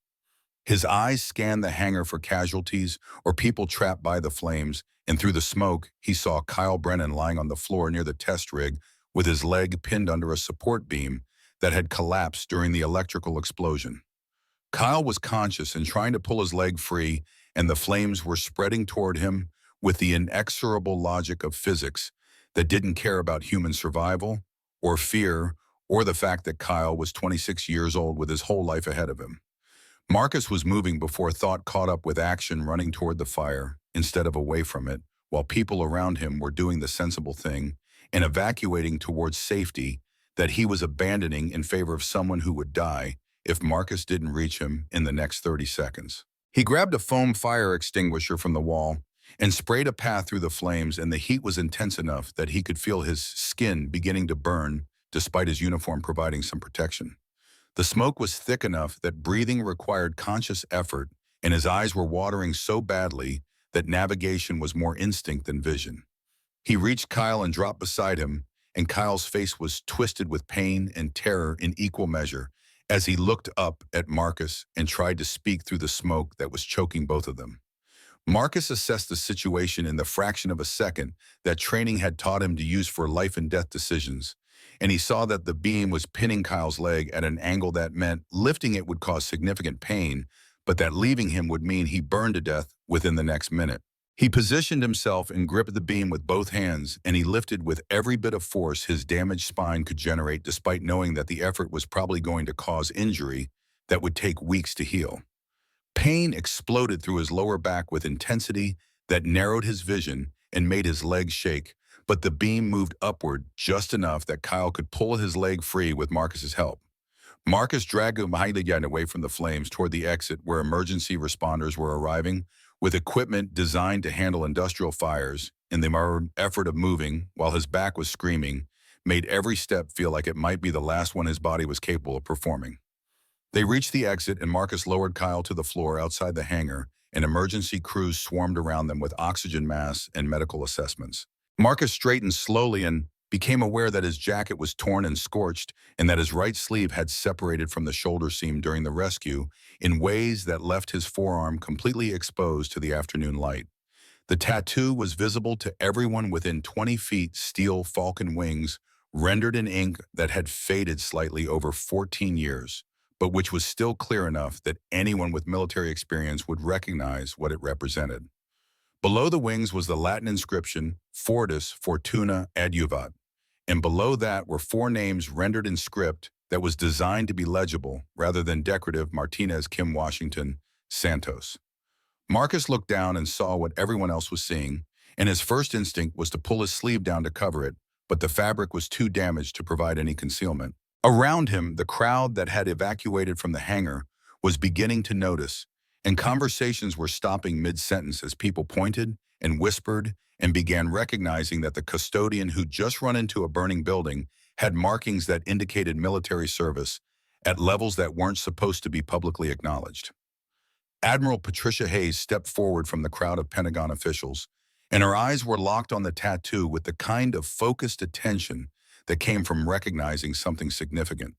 Speaker 1: His eyes scanned the hangar for casualties or people trapped by the flames, and through the smoke, he saw Kyle Brennan lying on the floor near the test rig with his leg pinned under a support beam that had collapsed during the electrical explosion. Kyle was conscious and trying to pull his leg free, and the flames were spreading toward him with the inexorable logic of physics that didn't care about human survival or fear or the fact that Kyle was 26 years old with his whole life ahead of him. Marcus was moving before thought caught up with action, running toward the fire instead of away from it, while people around him were doing the sensible thing and evacuating towards safety that he was abandoning in favor of someone who would die if Marcus didn't reach him in the next 30 seconds. He grabbed a foam fire extinguisher from the wall and sprayed a path through the flames, and the heat was intense enough that he could feel his skin beginning to burn despite his uniform providing some protection. The smoke was thick enough that breathing required conscious effort, and his eyes were watering so badly that navigation was more instinct than vision. He reached Kyle and dropped beside him, and Kyle's face was twisted with pain and terror in equal measure as he looked up at Marcus and tried to speak through the smoke that was choking both of them. Marcus assessed the situation in the fraction of a second that training had taught him to use for life and death decisions, and he saw that the beam was pinning Kyle's leg at an angle that meant lifting it would cause significant pain, but that leaving him would mean he burned to death within the next minute. He positioned himself and gripped the beam with both hands, and he lifted with every bit of force his damaged spine could generate, despite knowing that the effort was probably going to cause injury that would take weeks to heal. Pain exploded through his lower back with intensity that narrowed his vision and made his legs shake, but the beam moved upward just enough that Kyle could pull his leg free with Marcus's help. Marcus dragged him again away from the flames toward the exit where emergency responders were arriving with equipment designed to handle industrial fires, and the effort of moving, while his back was screaming, made every step feel like it might be the last one his body was capable of performing. They reached the exit and Marcus lowered Kyle to the floor outside the hangar, and emergency crews swarmed around them with oxygen masks and medical assessments. Marcus straightened slowly and became aware that his jacket was torn and scorched and that his right sleeve had separated from the shoulder seam during the rescue in ways that left his forearm completely exposed to the afternoon light. The tattoo was visible to everyone within 20 feet, steel falcon wings rendered in ink that had faded slightly over 14 years, but which was still clear enough that anyone with military experience would recognize what it represented. Below the wings was the Latin inscription, Fortis Fortuna Adjuvat, and below that were four names rendered in script that was designed to be legible rather than decorative: Martinez, Kim Washington, Santos. Marcus looked down and saw what everyone else was seeing, and his first instinct was to pull his sleeve down to cover it, but the fabric was too damaged to provide any concealment. Around him, the crowd that had evacuated from the hangar was beginning to notice, and conversations were stopping mid-sentence as people pointed and whispered and began recognizing that the custodian who'd just run into a burning building had markings that indicated military service at levels that weren't supposed to be publicly acknowledged. Admiral Patricia Hayes stepped forward from the crowd of Pentagon officials, and her eyes were locked on the tattoo with the kind of focused attention that came from recognizing something significant.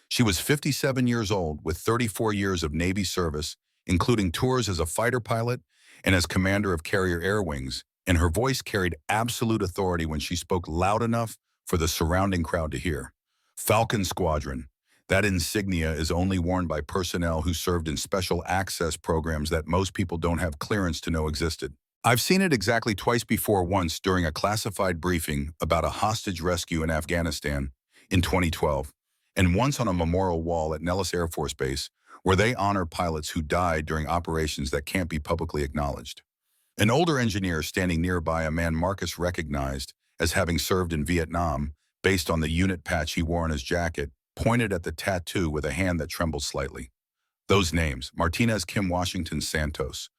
Speaker 1: She was 57 years old with 34 years of Navy service, including tours as a fighter pilot and as commander of carrier air wings, and her voice carried absolute authority when she spoke loud enough for the surrounding crowd to hear. Falcon Squadron. That insignia is only worn by personnel who served in special access programs that most people don't have clearance to know existed. I've seen it exactly twice before, once during a classified briefing about a hostage rescue in Afghanistan in 2012, and once on a memorial wall at Nellis Air Force Base where they honor pilots who died during operations that can't be publicly acknowledged. An older engineer standing nearby, a man Marcus recognized as having served in Vietnam, based on the unit patch he wore on his jacket, pointed at the tattoo with a hand that trembled slightly. Those names: Martinez, Kim Washington, Santos.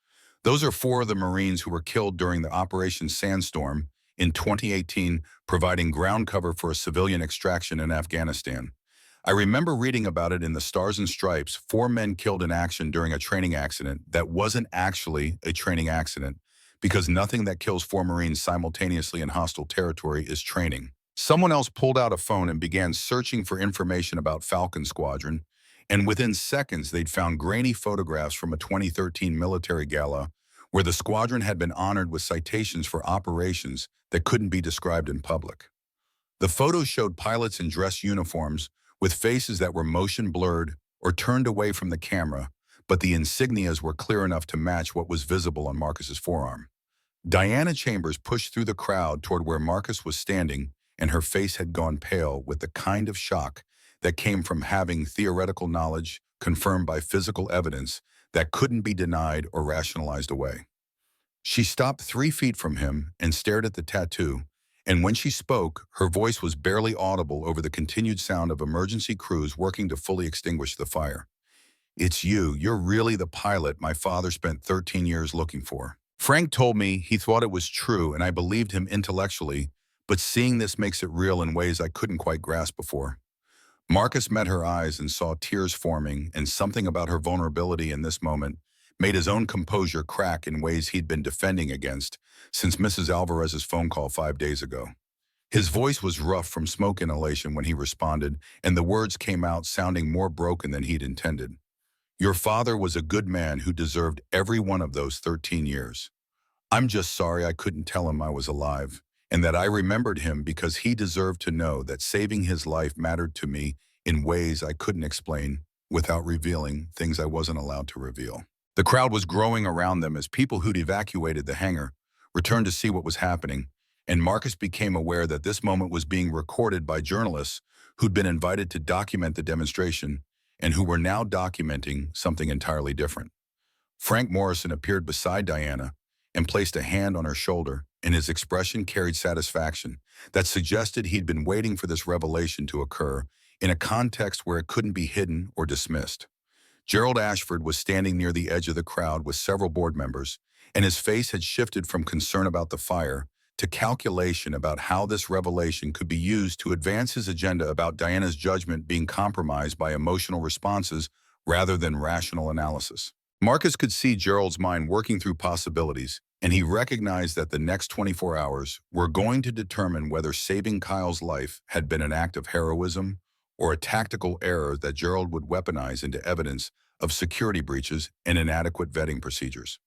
Speaker 1: Those are four of the Marines who were killed during the Operation Sandstorm in 2018, providing ground cover for a civilian extraction in Afghanistan. I remember reading about it in the Stars and Stripes, 4 men killed in action during a training accident that wasn't actually a training accident, because nothing that kills 4 Marines simultaneously in hostile territory is training. Someone else pulled out a phone and began searching for information about Falcon Squadron, and within seconds they'd found grainy photographs from a 2013 military gala where the squadron had been honored with citations for operations that couldn't be described in public. The photos showed pilots in dress uniforms with faces that were motion blurred or turned away from the camera, but the insignias were clear enough to match what was visible on Marcus's forearm. Diana Chambers pushed through the crowd toward where Marcus was standing, and her face had gone pale with the kind of shock that came from having theoretical knowledge confirmed by physical evidence that couldn't be denied or rationalized away. She stopped 3 feet from him and stared at the tattoo, and when she spoke, her voice was barely audible over the continued sound of emergency crews working to fully extinguish the fire. "It's you. You're really the pilot my father spent 13 years looking for." Frank told me he thought it was true, and I believed him intellectually, but seeing this makes it real in ways I couldn't quite grasp before. Marcus met her eyes and saw tears forming, and something about her vulnerability in this moment made his own composure crack in ways he'd been defending against since Mrs. Alvarez's phone call 5 days ago. His voice was rough from smoke inhalation when he responded, and the words came out sounding more broken than he'd intended. "Your father was a good man who deserved every one of those 13 years. I'm just sorry I couldn't tell him I was alive, and that I remembered him because he deserved to know that saving his life mattered to me in ways I couldn't explain without revealing things I wasn't allowed to reveal. The crowd was growing around them as people who'd evacuated the hangar returned to see what was happening, and Marcus became aware that this moment was being recorded by journalists who'd been invited to document the demonstration and who were now documenting something entirely different. Frank Morrison appeared beside Diana and placed a hand on her shoulder, and his expression carried satisfaction that suggested he'd been waiting for this revelation to occur in a context where it couldn't be hidden or dismissed. Gerald Ashford was standing near the edge of the crowd with several board members, and his face had shifted from concern about the fire to calculation about how this revelation could be used to advance his agenda about Diana's judgment being compromised by emotional responses rather than rational analysis. Marcus could see Gerald's mind working through possibilities, and he recognized that the next 24 hours were going to determine whether saving Kyle's life had been an act of heroism or a tactical error that Gerald would weaponize into evidence of security breaches and inadequate vetting procedures.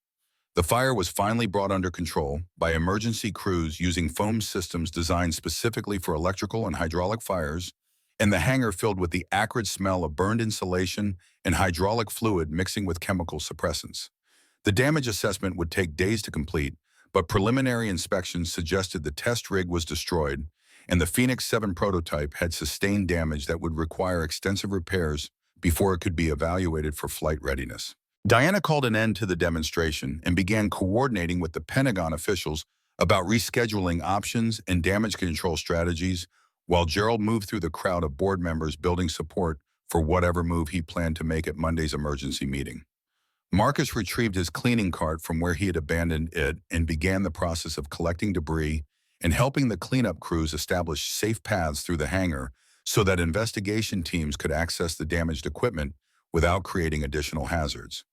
Speaker 1: The fire was finally brought under control by emergency crews using foam systems designed specifically for electrical and hydraulic fires, and the hangar filled with the acrid smell of burned insulation and hydraulic fluid mixing with chemical suppressants. The damage assessment would take days to complete, but preliminary inspections suggested the test rig was destroyed, and the Phoenix 7 prototype had sustained damage that would require extensive repairs before it could be evaluated for flight readiness. Diana called an end to the demonstration and began coordinating with the Pentagon officials about rescheduling options and damage control strategies, while Gerald moved through the crowd of board members building support for whatever move he planned to make at Monday's emergency meeting. Marcus retrieved his cleaning cart from where he had abandoned it and began the process of collecting debris and helping the cleanup crews establish safe paths through the hangar so that investigation teams could access the damaged equipment without creating additional hazards.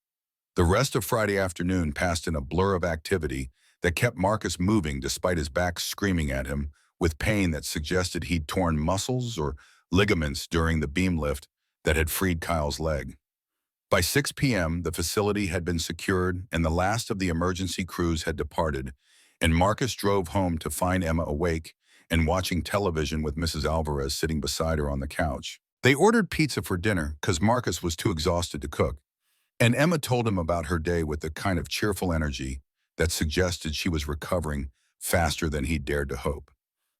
Speaker 1: The rest of Friday afternoon passed in a blur of activity that kept Marcus moving despite his back screaming at him with pain that suggested he'd torn muscles or ligaments during the beam lift that had freed Kyle's leg. By 6 p.m., the facility had been secured and the last of the emergency crews had departed, and Marcus drove home to find Emma awake and watching television with Mrs. Alvarez sitting beside her on the couch. They ordered pizza for dinner because Marcus was too exhausted to cook, and Emma told him about her day with the kind of cheerful energy that suggested she was recovering faster than he'd dared to hope.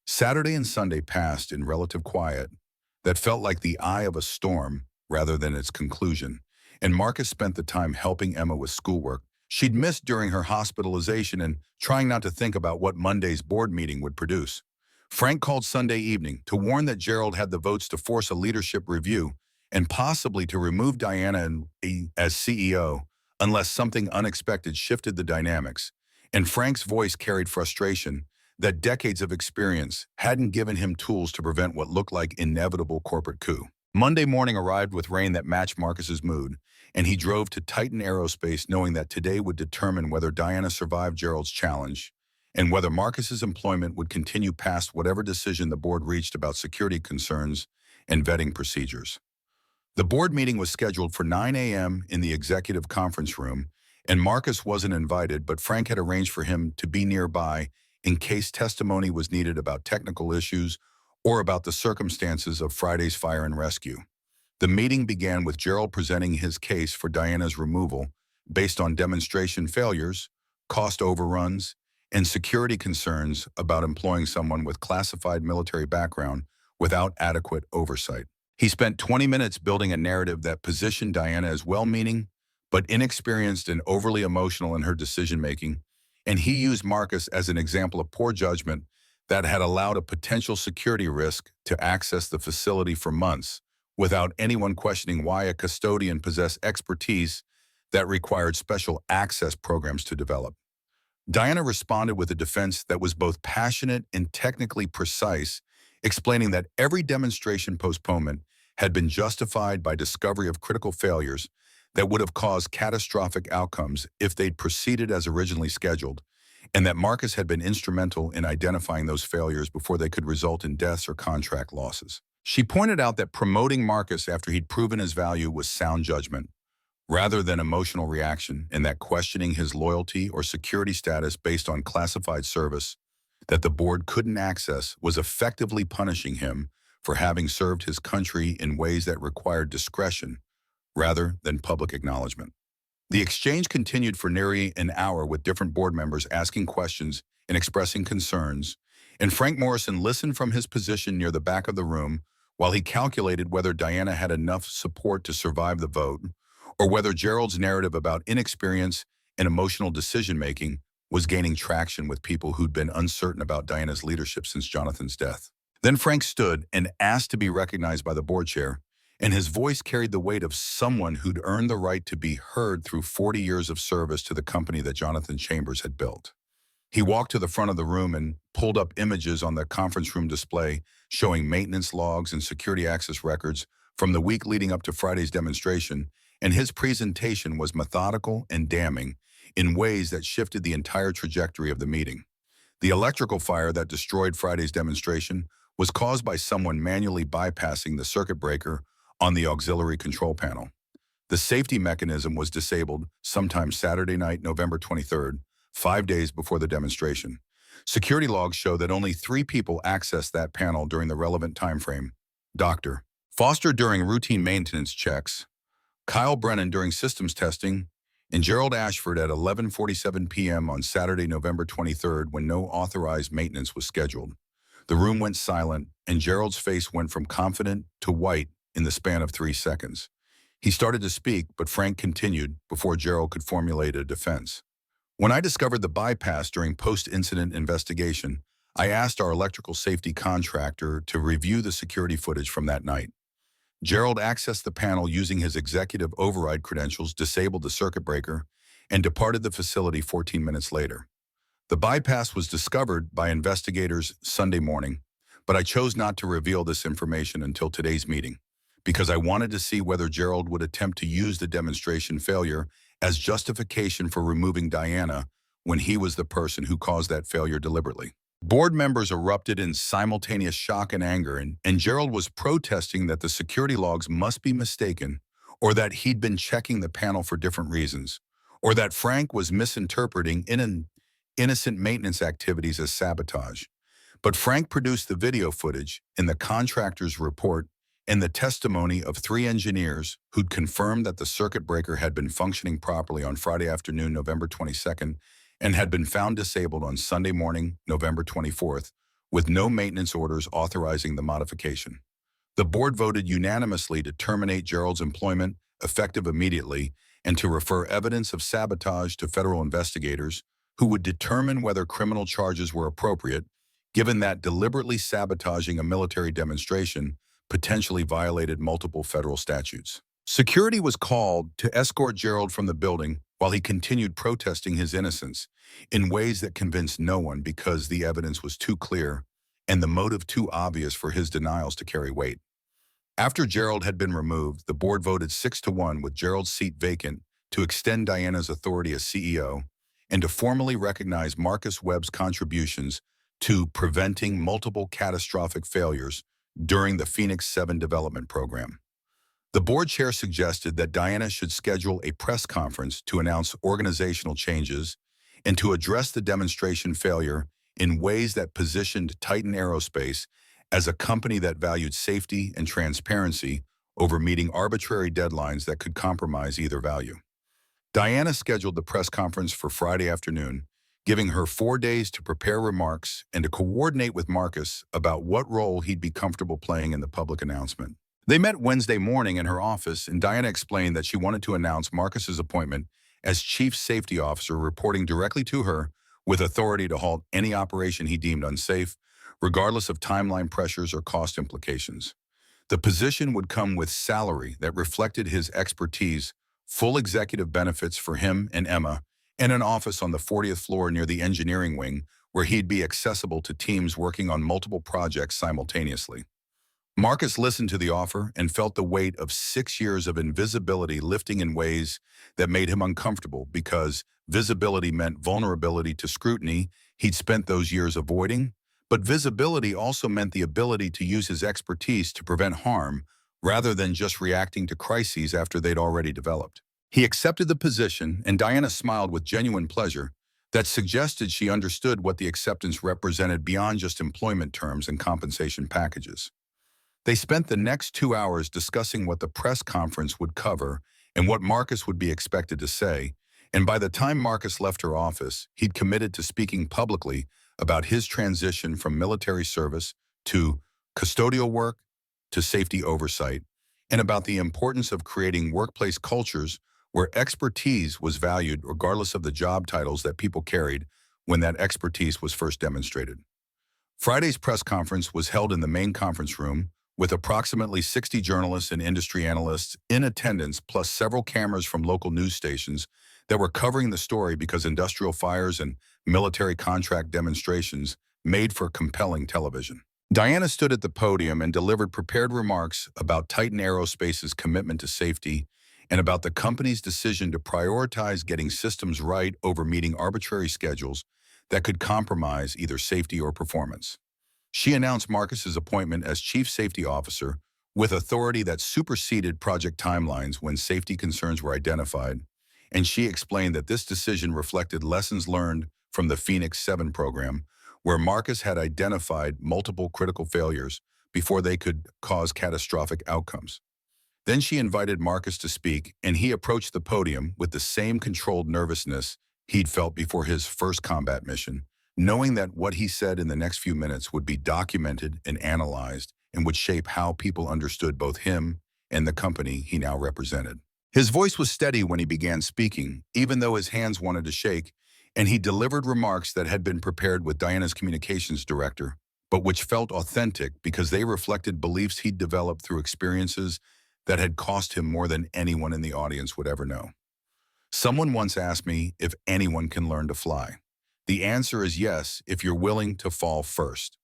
Speaker 1: Saturday and Sunday passed in relative quiet that felt like the eye of a storm rather than its conclusion, and Marcus spent the time helping Emma with schoolwork she'd missed during her hospitalization and trying not to think about what Monday's board meeting would produce. Frank called Sunday evening to warn that Gerald had the votes to force a leadership review and possibly to remove Diana as CEO unless something unexpected shifted the dynamics, and Frank's voice carried frustration that decades of experience hadn't given him tools to prevent what looked like inevitable corporate coup. Monday morning arrived with rain that matched Marcus's mood, and he drove to Titan Aerospace knowing that today would determine whether Diana survived Gerald's challenge and whether Marcus's employment would continue past whatever decision the board reached about security concerns and vetting procedures. The board meeting was scheduled for 9 a.m. in the executive conference room, and Marcus wasn't invited, but Frank had arranged for him to be nearby in case testimony was needed about technical issues or about the circumstances of Friday's fire and rescue. The meeting began with Gerald presenting his case for Diana's removal based on demonstration failures, cost overruns, and security concerns about employing someone with classified military background without adequate oversight. He spent 20 minutes building a narrative that positioned Diana as well-meaning, but inexperienced and overly emotional in her decision-making, and he used Marcus as an example of poor judgment that had allowed a potential security risk to access the facility for months without anyone questioning why a custodian possessed expertise that required special access programs to develop. Diana responded with a defense that was both passionate and technically precise, explaining that every demonstration postponement had been justified by discovery of critical failures that would have caused catastrophic outcomes if they'd proceeded as originally scheduled, and that Marcus had been instrumental in identifying those failures before they could result in deaths or contract losses. She pointed out that promoting Marcus after he'd proven his value was sound judgment, rather than emotional reaction, and that questioning his loyalty or security status based on classified service that the board couldn't access was effectively punishing him for having served his country in ways that required discretion rather than public acknowledgement. The exchange continued for nearly an hour with different board members asking questions and expressing concerns, and Frank Morrison listened from his position near the back of the room while he calculated whether Diana had enough support to survive the vote, or whether Gerald's narrative about inexperience and emotional decision-making was gaining traction with people who'd been uncertain about Diana's leadership since Jonathan's death. Then Frank stood and asked to be recognized by the board chair, and his voice carried the weight of someone who'd earned the right to be heard through 40 years of service to the company that Jonathan Chambers had built. He walked to the front of the room and pulled up images on the conference room display showing maintenance logs and security access records from the week leading up to Friday's demonstration, and his presentation was methodical and damning in ways that shifted the entire trajectory of the meeting. The electrical fire that destroyed Friday's demonstration was caused by someone manually bypassing the circuit breaker on the auxiliary control panel. The safety mechanism was disabled sometime Saturday night, November 23rd, 5 days before the demonstration. Security logs show that only 3 people accessed that panel during the relevant time frame: Dr. Foster during routine maintenance checks, Kyle Brennan during systems testing, and Gerald Ashford at 11:47 p.m. on Saturday, November 23rd, when no authorized maintenance was scheduled. The room went silent, and Gerald's face went from confident to white in the span of 3 seconds. He started to speak, but Frank continued before Gerald could formulate a defense. When I discovered the bypass during post-incident investigation, I asked our electrical safety contractor to review the security footage from that night. Gerald accessed the panel using his executive override credentials, disabled the circuit breaker, and departed the facility 14 minutes later. The bypass was discovered by investigators Sunday morning, but I chose not to reveal this information until today's meeting, because I wanted to see whether Gerald would attempt to use the demonstration failure as justification for removing Diana when he was the person who caused that failure deliberately. Board members erupted in simultaneous shock and anger, and Gerald was protesting that the security logs must be mistaken, or that he'd been checking the panel for different reasons, or that Frank was misinterpreting innocent maintenance activities as sabotage. But Frank produced the video footage in the contractor's report and the testimony of 3 engineers who'd confirmed that the circuit breaker had been functioning properly on Friday afternoon, November 22nd, and had been found disabled on Sunday morning, November 24th, with no maintenance orders authorizing the modification. The board voted unanimously to terminate Gerald's employment, effective immediately, and to refer evidence of sabotage to federal investigators who would determine whether criminal charges were appropriate, given that deliberately sabotaging a military demonstration potentially violated multiple federal statutes. Security was called to escort Gerald from the building while he continued protesting his innocence in ways that convinced no one, because the evidence was too clear and the motive too obvious for his denials to carry weight. After Gerald had been removed, the board voted 6-1 with Gerald's seat vacant to extend Diana's authority as CEO and to formally recognize Marcus Webb's contributions to preventing multiple catastrophic failures during the Phoenix 7 development program. The board chair suggested that Diana should schedule a press conference to announce organizational changes and to address the demonstration failure in ways that positioned Titan Aerospace as a company that valued safety and transparency over meeting arbitrary deadlines that could compromise either value. Diana scheduled the press conference for Friday afternoon, giving her 4 days to prepare remarks and to coordinate with Marcus about what role he'd be comfortable playing in the public announcement. They met Wednesday morning in her office, and Diana explained that she wanted to announce Marcus's appointment as Chief Safety Officer, reporting directly to her with authority to halt any operation he deemed unsafe, regardless of timeline pressures or cost implications. The position would come with salary that reflected his expertise, full executive benefits for him and Emma, and an office on the 40th floor near the engineering wing where he'd be accessible to teams working on multiple projects simultaneously. Marcus listened to the offer and felt the weight of 6 years of invisibility lifting in ways that made him uncomfortable, because visibility meant vulnerability to scrutiny he'd spent those years avoiding, but visibility also meant the ability to use his expertise to prevent harm rather than just reacting to crises after they'd already developed. He accepted the position, and Diana smiled with genuine pleasure that suggested she understood what the acceptance represented beyond just employment terms and compensation packages. They spent the next 2 hours discussing what the press conference would cover and what Marcus would be expected to say, and by the time Marcus left her office, he'd committed to speaking publicly about his transition from military service to custodial work to safety oversight, and about the importance of creating workplace cultures where expertise was valued regardless of the job titles that people carried when that expertise was first demonstrated. Friday's press conference was held in the main conference room with approximately 60 journalists and industry analysts in attendance, plus several cameras from local news stations that were covering the story because industrial fires and military contract demonstrations made for compelling television. Diana stood at the podium and delivered prepared remarks about Titan Aerospace's commitment to safety and about the company's decision to prioritize getting systems right over meeting arbitrary schedules that could compromise either safety or performance. She announced Marcus's appointment as Chief Safety Officer with authority that superseded project timelines when safety concerns were identified, and she explained that this decision reflected lessons learned from the Phoenix 7 program, where Marcus had identified multiple critical failures before they could cause catastrophic outcomes. Then she invited Marcus to speak, and he approached the podium with the same controlled nervousness he'd felt before his first combat mission, knowing that what he said in the next few minutes would be documented and analyzed and would shape how people understood both him and the company he now represented. His voice was steady when he began speaking, even though his hands wanted to shake, and he delivered remarks that had been prepared with Diana's communications director, but which felt authentic because they reflected beliefs he'd developed through experiences that had cost him more than anyone in the audience would ever know. Someone once asked me if anyone can learn to fly. The answer is yes, if you're willing to fall first.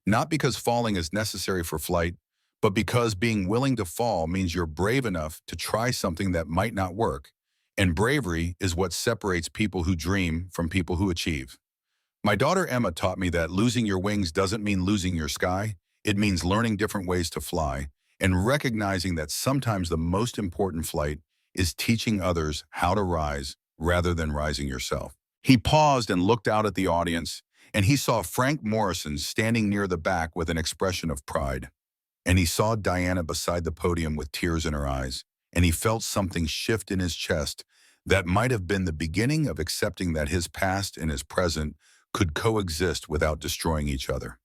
Speaker 1: Not because falling is necessary for flight, but because being willing to fall means you're brave enough to try something that might not work. And bravery is what separates people who dream from people who achieve. My daughter Emma taught me that losing your wings doesn't mean losing your sky. It means learning different ways to fly and recognizing that sometimes the most important flight is teaching others how to rise rather than rising yourself. He paused and looked out at the audience, and he saw Frank Morrison standing near the back with an expression of pride. And he saw Diana beside the podium with tears in her eyes, and he felt something shift in his chest that might have been the beginning of accepting that his past and his present could coexist without destroying each other.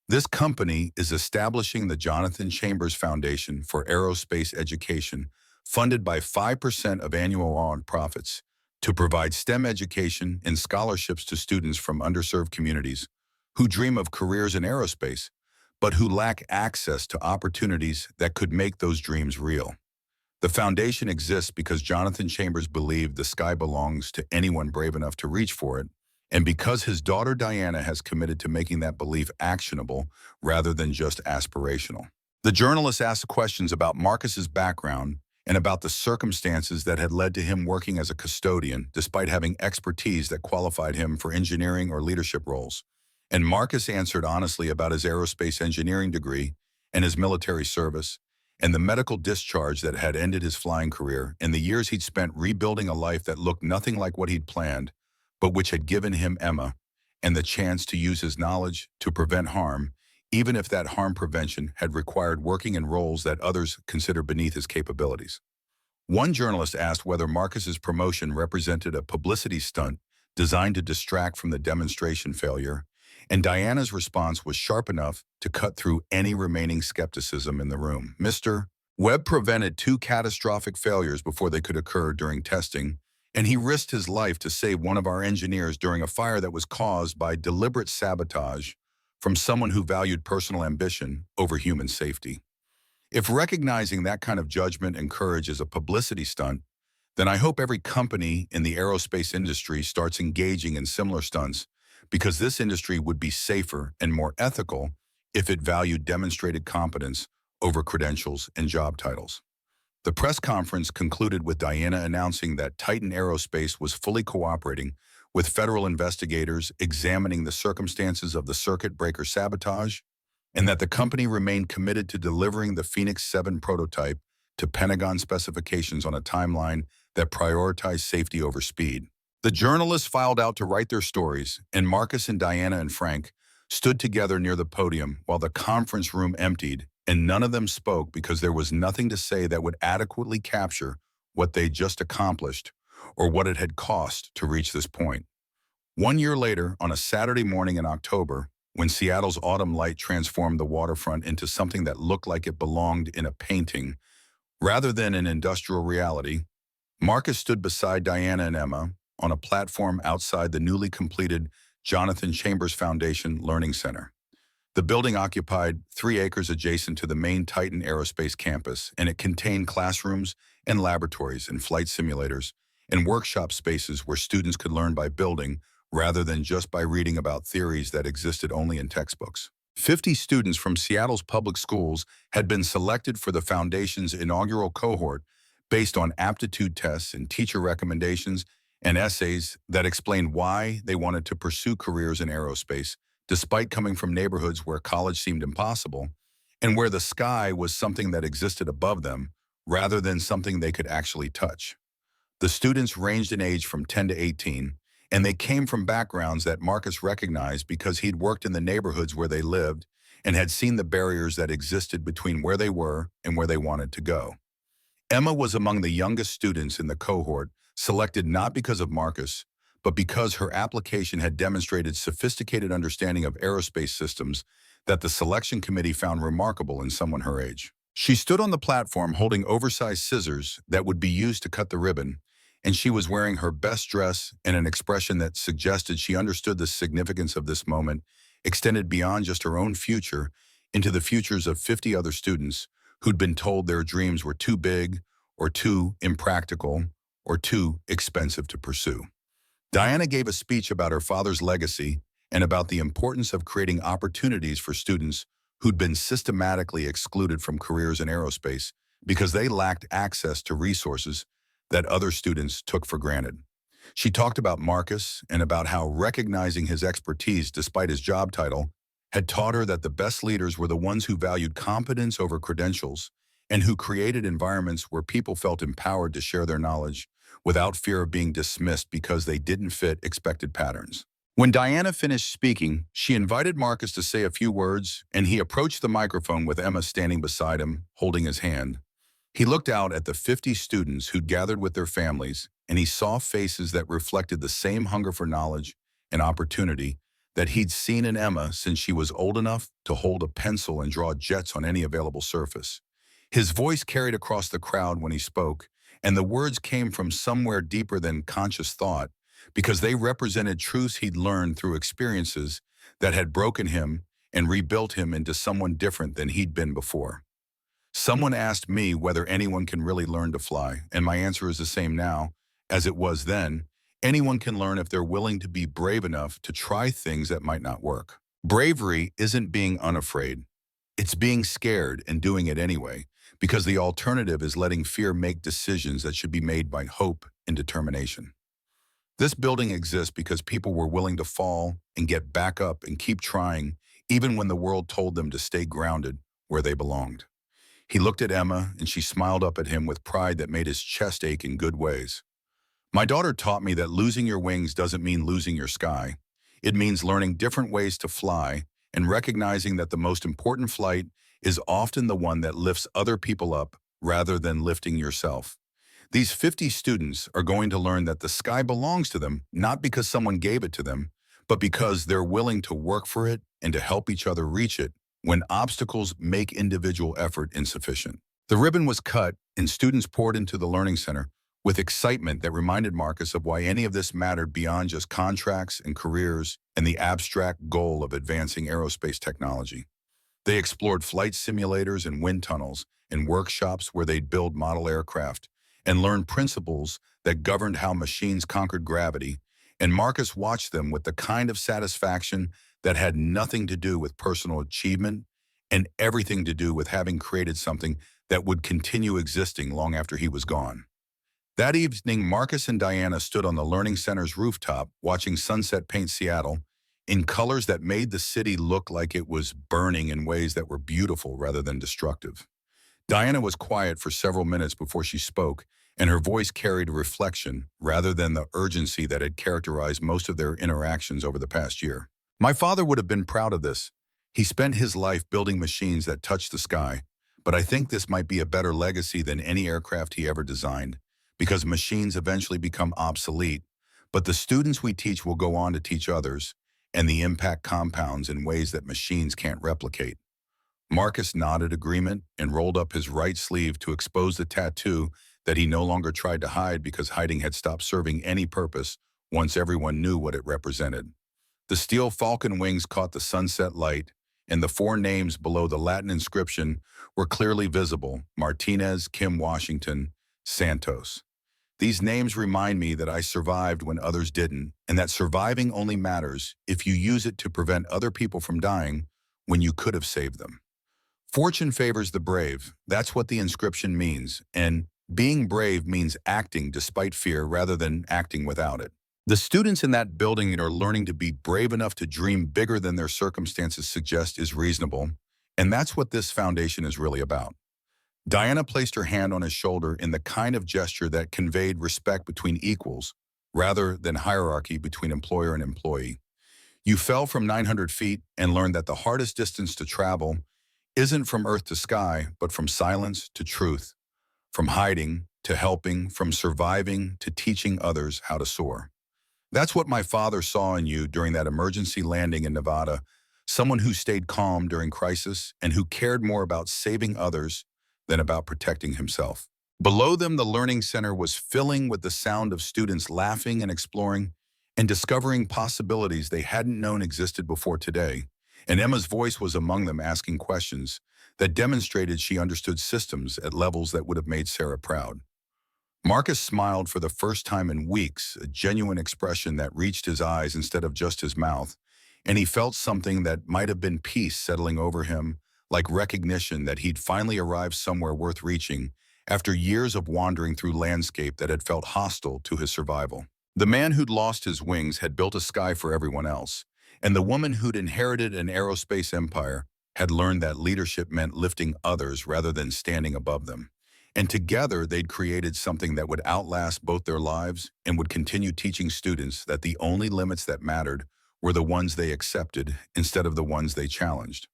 Speaker 1: This company is establishing the Jonathan Chambers Foundation for Aerospace Education, funded by 5% of annual profits, to provide STEM education and scholarships to students from underserved communities who dream of careers in aerospace, but who lack access to opportunities that could make those dreams real. The foundation exists because Jonathan Chambers believed the sky belongs to anyone brave enough to reach for it, and because his daughter Diana has committed to making that belief actionable rather than just aspirational. The journalist asked questions about Marcus's background and about the circumstances that had led to him working as a custodian despite having expertise that qualified him for engineering or leadership roles. And Marcus answered honestly about his aerospace engineering degree and his military service, and the medical discharge that had ended his flying career, and the years he'd spent rebuilding a life that looked nothing like what he'd planned, but which had given him Emma and the chance to use his knowledge to prevent harm, even if that harm prevention had required working in roles that others consider beneath his capabilities. One journalist asked whether Marcus's promotion represented a publicity stunt designed to distract from the demonstration failure, and Diana's response was sharp enough to cut through any remaining skepticism in the room. Mr. Webb prevented 2 catastrophic failures before they could occur during testing, and he risked his life to save one of our engineers during a fire that was caused by deliberate sabotage from someone who valued personal ambition over human safety. If recognizing that kind of judgment and courage is a publicity stunt, then I hope every company in the aerospace industry starts engaging in similar stunts, because this industry would be safer and more ethical if it valued demonstrated competence over credentials and job titles. The press conference concluded with Diana announcing that Titan Aerospace was fully cooperating with federal investigators examining the circumstances of the circuit breaker sabotage, and that the company remained committed to delivering the Phoenix 7 prototype to Pentagon specifications on a timeline that prioritized safety over speed. The journalists filed out to write their stories, and Marcus and Diana and Frank stood together near the podium while the conference room emptied, and none of them spoke because there was nothing to say that would adequately capture what they just accomplished or what it had cost to reach this point. 1 year later, on a Saturday morning in October, when Seattle's autumn light transformed the waterfront into something that looked like it belonged in a painting rather than an industrial reality, Marcus stood beside Diana and Emma on a platform outside the newly completed Jonathan Chambers Foundation Learning Center. The building occupied 3 acres adjacent to the main Titan Aerospace campus, and it contained classrooms and laboratories and flight simulators and workshop spaces where students could learn by building rather than just by reading about theories that existed only in textbooks. 50 students from Seattle's public schools had been selected for the foundation's inaugural cohort based on aptitude tests and teacher recommendations and essays that explained why they wanted to pursue careers in aerospace, despite coming from neighborhoods where college seemed impossible and where the sky was something that existed above them rather than something they could actually touch. The students ranged in age from 10 to 18, and they came from backgrounds that Marcus recognized because he'd worked in the neighborhoods where they lived and had seen the barriers that existed between where they were and where they wanted to go. Emma was among the youngest students in the cohort, selected not because of Marcus, but because her application had demonstrated sophisticated understanding of aerospace systems that the selection committee found remarkable in someone her age. She stood on the platform holding oversized scissors that would be used to cut the ribbon, and she was wearing her best dress and an expression that suggested she understood the significance of this moment extended beyond just her own future into the futures of 50 other students who'd been told their dreams were too big or too impractical or too expensive to pursue. Diana gave a speech about her father's legacy and about the importance of creating opportunities for students who'd been systematically excluded from careers in aerospace because they lacked access to resources that other students took for granted. She talked about Marcus and about how recognizing his expertise despite his job title had taught her that the best leaders were the ones who valued competence over credentials and who created environments where people felt empowered to share their knowledge without fear of being dismissed because they didn't fit expected patterns. When Diana finished speaking, she invited Marcus to say a few words, and he approached the microphone with Emma standing beside him, holding his hand. He looked out at the 50 students who'd gathered with their families, and he saw faces that reflected the same hunger for knowledge and opportunity that he'd seen in Emma since she was old enough to hold a pencil and draw jets on any available surface. His voice carried across the crowd when he spoke, and the words came from somewhere deeper than conscious thought because they represented truths he'd learned through experiences that had broken him and rebuilt him into someone different than he'd been before. Someone asked me whether anyone can really learn to fly, and my answer is the same now as it was then. Anyone can learn if they're willing to be brave enough to try things that might not work. Bravery isn't being unafraid. It's being scared and doing it anyway, because the alternative is letting fear make decisions that should be made by hope and determination. This building exists because people were willing to fall and get back up and keep trying, even when the world told them to stay grounded where they belonged. He looked at Emma, and she smiled up at him with pride that made his chest ache in good ways. My daughter taught me that losing your wings doesn't mean losing your sky. It means learning different ways to fly and recognizing that the most important flight is often the one that lifts other people up rather than lifting yourself. These 50 students are going to learn that the sky belongs to them, not because someone gave it to them, but because they're willing to work for it and to help each other reach it when obstacles make individual effort insufficient. The ribbon was cut, and students poured into the Learning Center with excitement that reminded Marcus of why any of this mattered beyond just contracts and careers and the abstract goal of advancing aerospace technology. They explored flight simulators and wind tunnels and workshops where they'd build model aircraft and learned principles that governed how machines conquered gravity, and Marcus watched them with the kind of satisfaction that had nothing to do with personal achievement and everything to do with having created something that would continue existing long after he was gone. That evening, Marcus and Diana stood on the Learning Center's rooftop watching sunset paint Seattle in colors that made the city look like it was burning in ways that were beautiful rather than destructive. Diana was quiet for several minutes before she spoke, and her voice carried reflection rather than the urgency that had characterized most of their interactions over the past year. My father would have been proud of this. He spent his life building machines that touched the sky, but I think this might be a better legacy than any aircraft he ever designed, because machines eventually become obsolete, but the students we teach will go on to teach others, and the impact compounds in ways that machines can't replicate. Marcus nodded agreement and rolled up his right sleeve to expose the tattoo that he no longer tried to hide because hiding had stopped serving any purpose once everyone knew what it represented. The steel falcon wings caught the sunset light, and the four names below the Latin inscription were clearly visible: Martinez, Kim Washington, Santos. These names remind me that I survived when others didn't, and that surviving only matters if you use it to prevent other people from dying when you could have saved them. Fortune favors the brave. That's what the inscription means, and being brave means acting despite fear rather than acting without it. The students in that building are learning to be brave enough to dream bigger than their circumstances suggest is reasonable, and that's what this foundation is really about. Diana placed her hand on his shoulder in the kind of gesture that conveyed respect between equals, rather than hierarchy between employer and employee. You fell from 900 feet and learned that the hardest distance to travel isn't from earth to sky, but from silence to truth, from hiding to helping, from surviving to teaching others how to soar. That's what my father saw in you during that emergency landing in Nevada, someone who stayed calm during crisis and who cared more about saving others than about protecting himself. Below them, the learning center was filling with the sound of students laughing and exploring and discovering possibilities they hadn't known existed before today. And Emma's voice was among them, asking questions that demonstrated she understood systems at levels that would have made Sarah proud. Marcus smiled for the first time in weeks, a genuine expression that reached his eyes instead of just his mouth, and he felt something that might have been peace settling over him, like recognition that he'd finally arrived somewhere worth reaching after years of wandering through landscape that had felt hostile to his survival. The man who'd lost his wings had built a sky for everyone else, and the woman who'd inherited an aerospace empire had learned that leadership meant lifting others rather than standing above them. And together, they'd created something that would outlast both their lives and would continue teaching students that the only limits that mattered were the ones they accepted instead of the ones they challenged.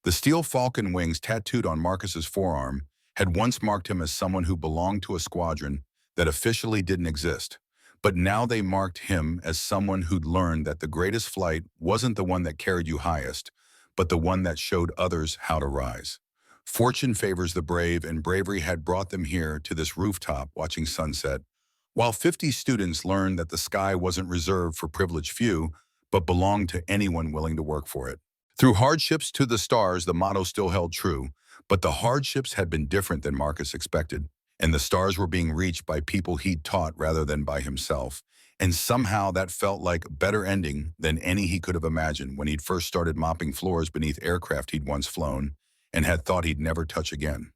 Speaker 1: The steel falcon wings tattooed on Marcus's forearm had once marked him as someone who belonged to a squadron that officially didn't exist, but now they marked him as someone who'd learned that the greatest flight wasn't the one that carried you highest, but the one that showed others how to rise. Fortune favors the brave, and bravery had brought them here to this rooftop watching sunset, while 50 students learned that the sky wasn't reserved for privileged few, but belonged to anyone willing to work for it. Through hardships to the stars, the motto still held true, but the hardships had been different than Marcus expected, and the stars were being reached by people he'd taught rather than by himself. And somehow that felt like a better ending than any he could have imagined when he'd first started mopping floors beneath aircraft he'd once flown and had thought he'd never touch again.